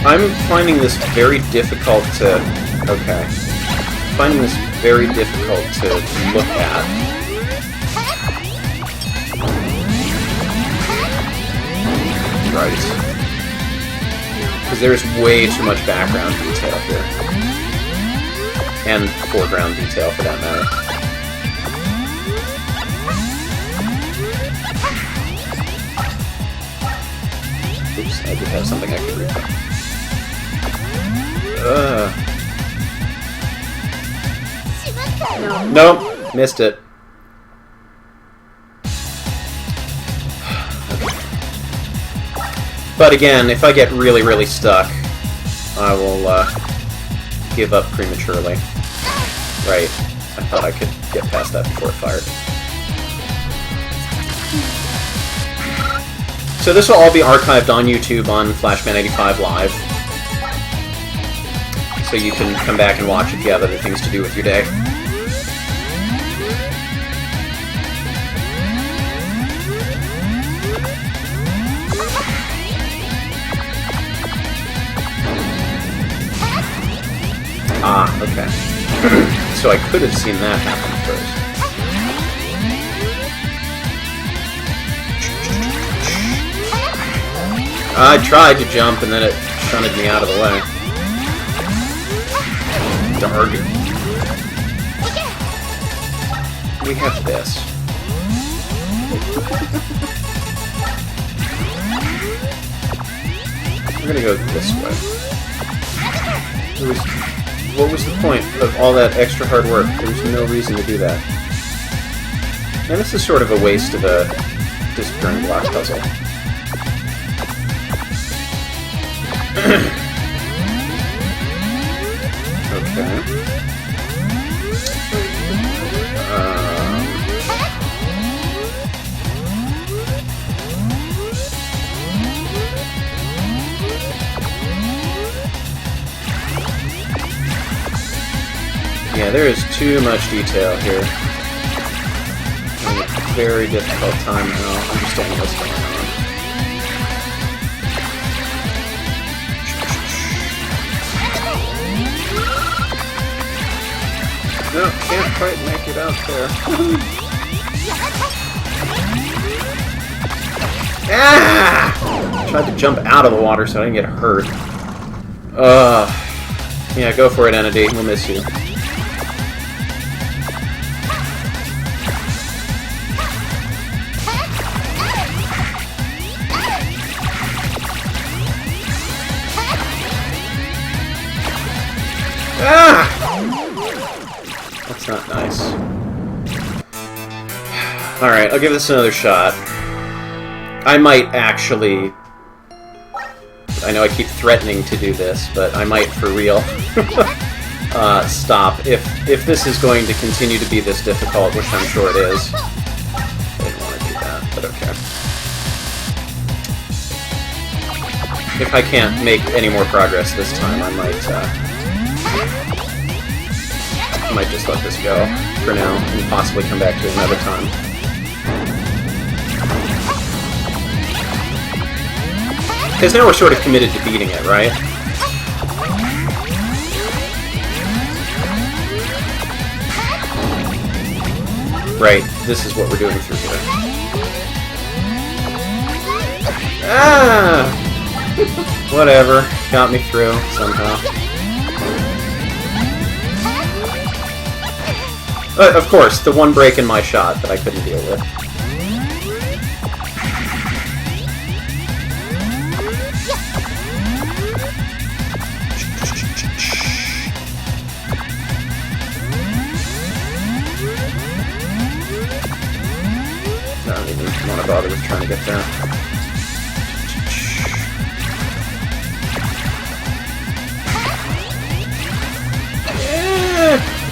I'm finding this very difficult to... Okay. Finding this very difficult to look at. Right. Because there's way too much background detail here. And foreground detail, for that matter. Oops, I did have something I could read. No. Nope, missed it. But again, if I get really, really stuck, I will give up prematurely. Right. I thought I could get past that before it fired. So this will all be archived on YouTube on Flashman85 Live. So you can come back and watch if you have other things to do with your day. Ah, okay. So I could have seen that happen first. I tried to jump and then it shunted me out of the way. Darg. We have this. We're gonna go this way. What was the point of all that extra hard work? There's no reason to do that. And this is sort of a waste of a disappearing block puzzle. Okay. Yeah, there is too much detail here. Having a very difficult time now understanding what's going on. No, can't quite make it out there. Ah! Tried to jump out of the water so I didn't get hurt. Yeah, go for it, Entity. We'll miss you. Ah! That's not nice. Alright, I'll give this another shot. I might actually... I know I keep threatening to do this, but I might for real stop. If this is going to continue to be this difficult, which I'm sure it is. I didn't want to do that, but okay. If I can't make any more progress this time, I might just let this go for now and possibly come back to it another time. Because now we're sort of committed to beating it, right? Right, this is what we're doing through here. Ah! Whatever, got me through somehow. Of course, the one break in my shot that I couldn't deal with. I don't even want to bother with trying to get there.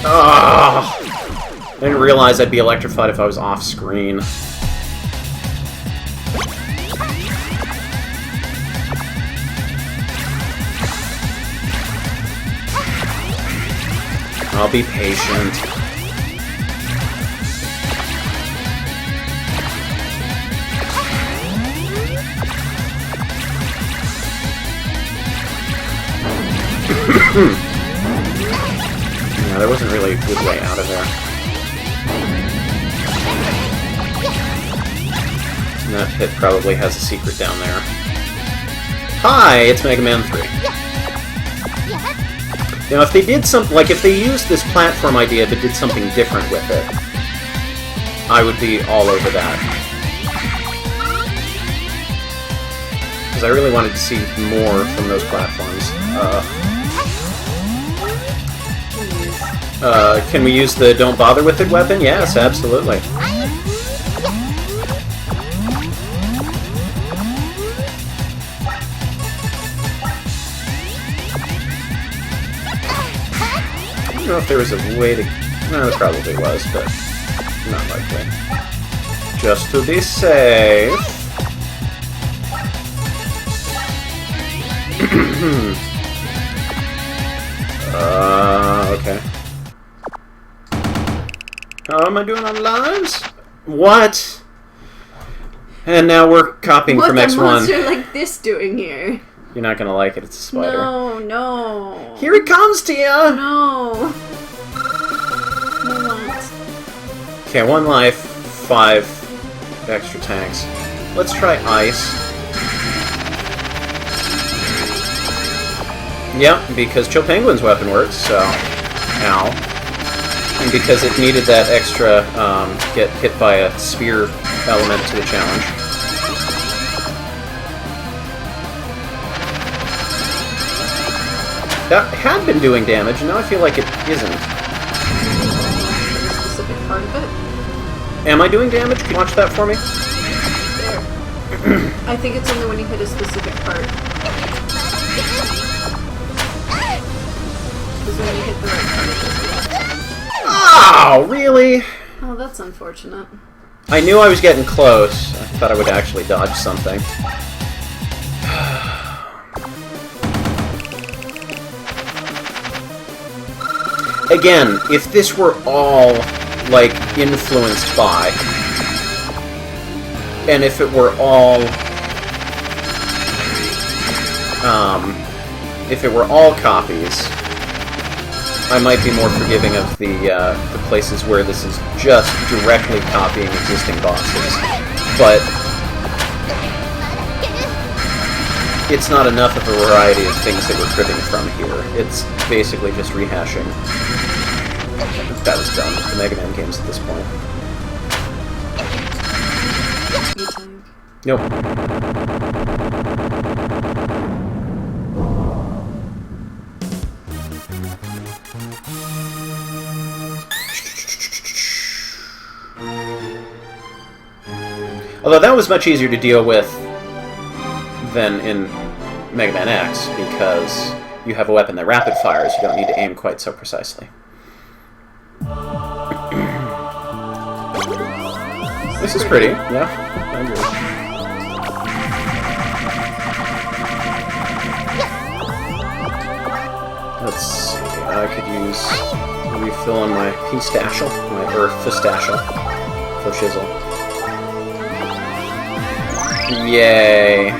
Oh! I didn't realize I'd be electrified if I was off screen. I'll be patient. Yeah, there wasn't really a good way out of there. And that pit probably has a secret down there. Hi, it's Mega Man 3. Now, if they did something, like if they used this platform idea but did something different with it, I would be all over that. Because I really wanted to see more from those platforms. Can we use the don't bother with it weapon? Yes, absolutely. I don't know if there was a way to... No, there probably was, but not likely. Just to be safe... Okay. How am I doing on lives? What? And now we're copying from What's X1. a monster like this doing here? You're not gonna like it, it's a spider. No, no. Here it comes to you! No. I won't. Okay, 1 life, 5 extra tanks. Let's try ice. Yep, because Chill Penguin's weapon works, so... Ow. And because it needed that extra, get hit by a spear element to the challenge. That had been doing damage, and now I feel like it isn't. A specific part of it. Am I doing damage? Can you watch that for me? There. I think it's only when you hit a specific part. Because when you hit the right part, it does it. Oh, really? Oh, that's unfortunate. I knew I was getting close. I thought I would actually dodge something. Again, if this were all, like, influenced by, and if it were all, copies, I might be more forgiving of the places where this is just directly copying existing bosses. But it's not enough of a variety of things that we're cribbing from here. It's basically just rehashing. That was done with the Mega Man games at this point. Nope. Although that was much easier to deal with than in Mega Man X, because you have a weapon that rapid fires, you don't need to aim quite so precisely. This is pretty, yeah, I agree. Let's see, I could use a refill on my pistachio, for shizzle. Yay.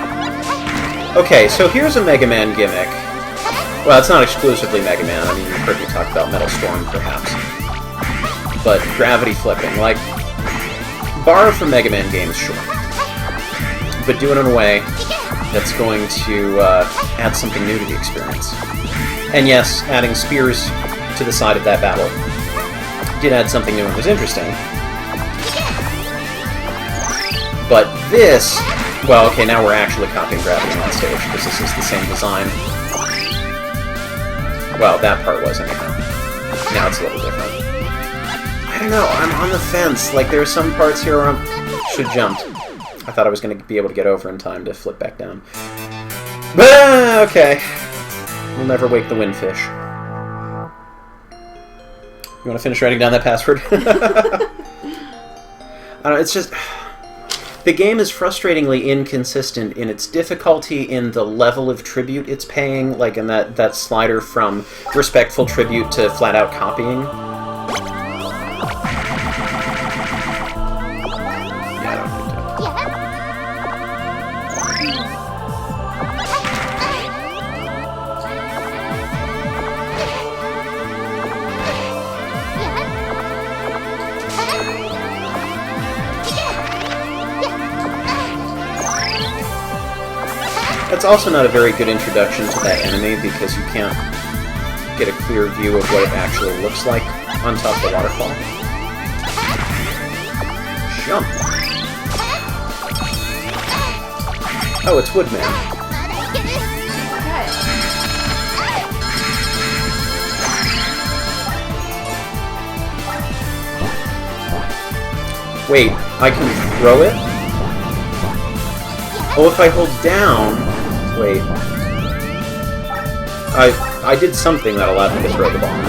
Okay, so here's a Mega Man gimmick. Well, it's not exclusively Mega Man. I mean, you've heard me talk about Metal Storm, perhaps. But gravity flipping, like, borrowed from Mega Man games, sure. But do it in a way that's going to add something new to the experience. And yes, adding spears to the side of that battle did add something new and was interesting. But this... Well, okay, now we're actually copying gravity on stage, because this is the same design. Well, that part was, anyhow. Now it's a little different. I don't know, I'm on the fence. Like, there are some parts here where I should have jumped. I thought I was going to be able to get over in time to flip back down. But, okay. We'll never wake the windfish. You want to finish writing down that password? I don't know, it's just... The game is frustratingly inconsistent in its difficulty, in the level of tribute it's paying, like in that slider from respectful tribute to flat-out copying. Yeah, I don't think that. That's also not a very good introduction to that enemy, because you can't get a clear view of what it actually looks like on top of the waterfall. Jump! Oh, it's Woodman. Wait, I can throw it? Oh, if I hold down... Wait. I did something that allowed me to throw the bomb.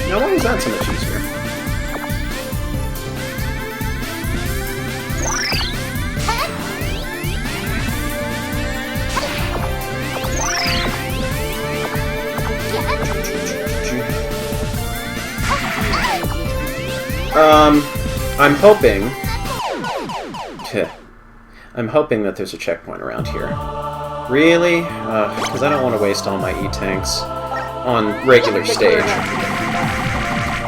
Now, why is that so much easier? I'm hoping... I'm hoping that there's a checkpoint around here. Really? Because I don't want to waste all my E-tanks on regular stage.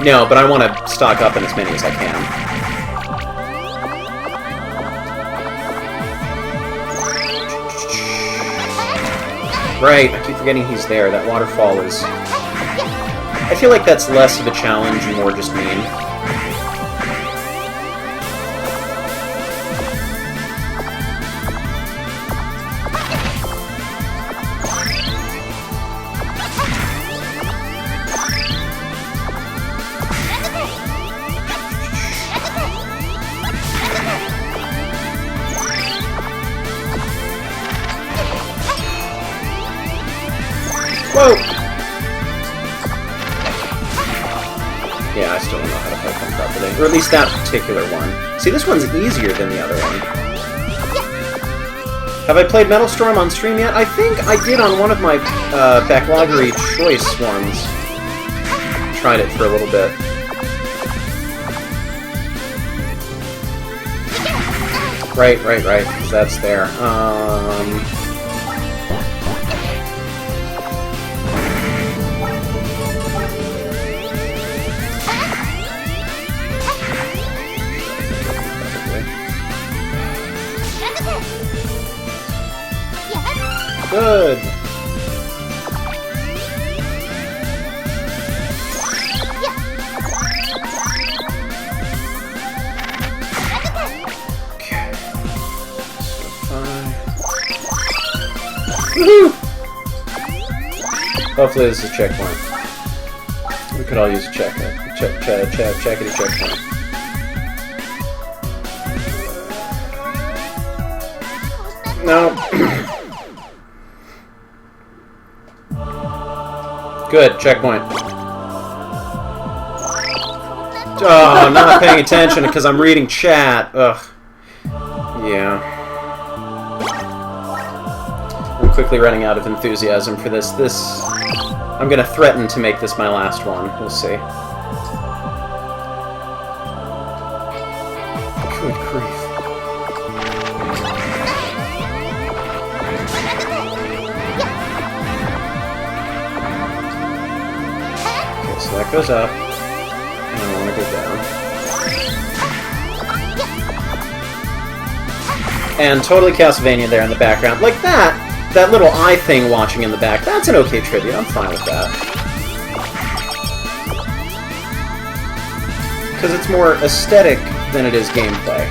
No, but I want to stock up on as many as I can. Right, I keep forgetting he's there. That waterfall is... I feel like that's less of a challenge and more just mean. Whoa! Yeah, I still don't know how to fight them properly. Or at least that particular one. See, this one's easier than the other one. Have I played Metal Storm on stream yet? I think I did on one of my backloggery choice ones. Tried it for a little bit. Right. That's there. Good. Okay. So fine. Woohoo! Hopefully this is a checkpoint. We could all use a checkity checkpoint. No. Good, checkpoint. Oh, I'm not paying attention because I'm reading chat. Ugh. Yeah. I'm quickly running out of enthusiasm for this. I'm gonna threaten to make this my last one. We'll see. Good grief. So that goes up, and I want to go down. And totally Castlevania there in the background. Like that little eye thing watching in the back, that's an okay tribute. I'm fine with that. Because it's more aesthetic than it is gameplay.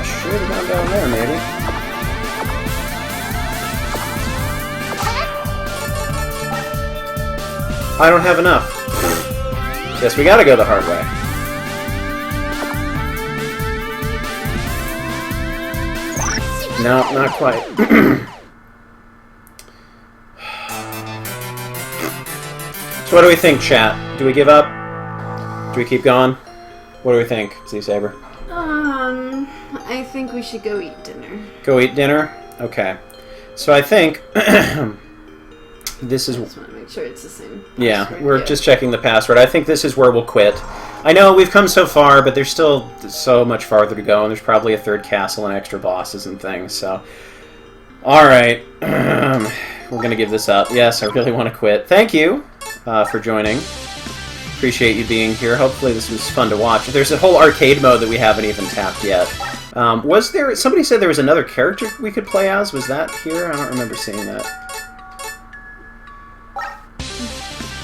Should have gone down there, maybe. I don't have enough. Guess we gotta go the hard way. No, not quite. So what do we think, chat? Do we give up? Do we keep going? What do we think, Z-Saber? I think we should go eat dinner. Go eat dinner? Okay. So I think... This is... I just want to make sure it's the same password. Yeah, we're just checking the password. I think this is where we'll quit. I know we've come so far, but there's still so much farther to go, and there's probably a third castle and extra bosses and things, so... Alright. We're going to give this up. Yes, I really want to quit. Thank you for joining. Appreciate you being here. Hopefully this was fun to watch. There's a whole arcade mode that we haven't even tapped yet. Was there... Somebody said there was another character we could play as? Was that here? I don't remember seeing that.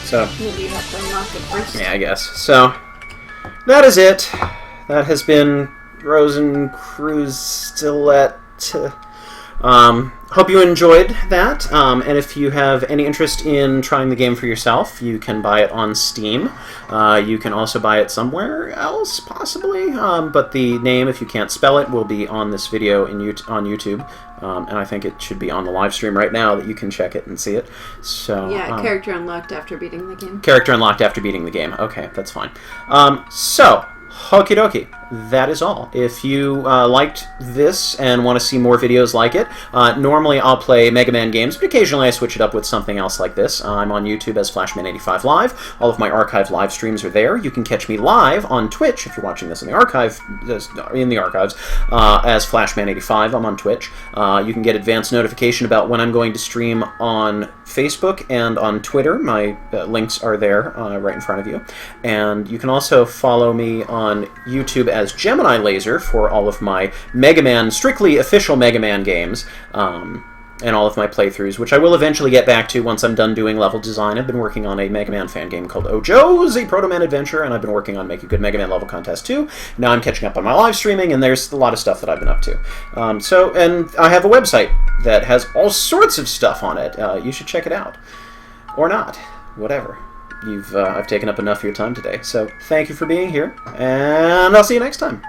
So, maybe you have to unlock it first. Yeah, I guess. So, that is it. That has been RosenkreuzStillette. Hope you enjoyed that. And if you have any interest in trying the game for yourself, you can buy it on Steam. You can also buy it somewhere else, possibly. But the name, if you can't spell it, will be on this video on YouTube. And I think it should be on the live stream right now that you can check it and see it. So yeah, character unlocked after beating the game. Character unlocked after beating the game. Okay, that's fine. So, Okie dokie. That is all. If you liked this and want to see more videos like it, normally I'll play Mega Man games, but occasionally I switch it up with something else like this. I'm on YouTube as Flashman85 Live. All of my archive live streams are there. You can catch me live on Twitch if you're watching this in the archives, as Flashman85. I'm on Twitch. You can get advance notification about when I'm going to stream on Facebook and on Twitter. My links are there right in front of you. And you can also follow me on YouTube as Gemini Laser for all of my Mega Man, strictly official Mega Man games, and all of my playthroughs, which I will eventually get back to once I'm done doing level design. I've been working on a Mega Man fan game called Ojo's, a Proto Man Adventure, and I've been working on Make a Good Mega Man level contest too. Now I'm catching up on my live streaming, and there's a lot of stuff that I've been up to. And I have a website that has all sorts of stuff on it. You should check it out. Or not. Whatever. I've taken up enough of your time today. So thank you for being here, and I'll see you next time.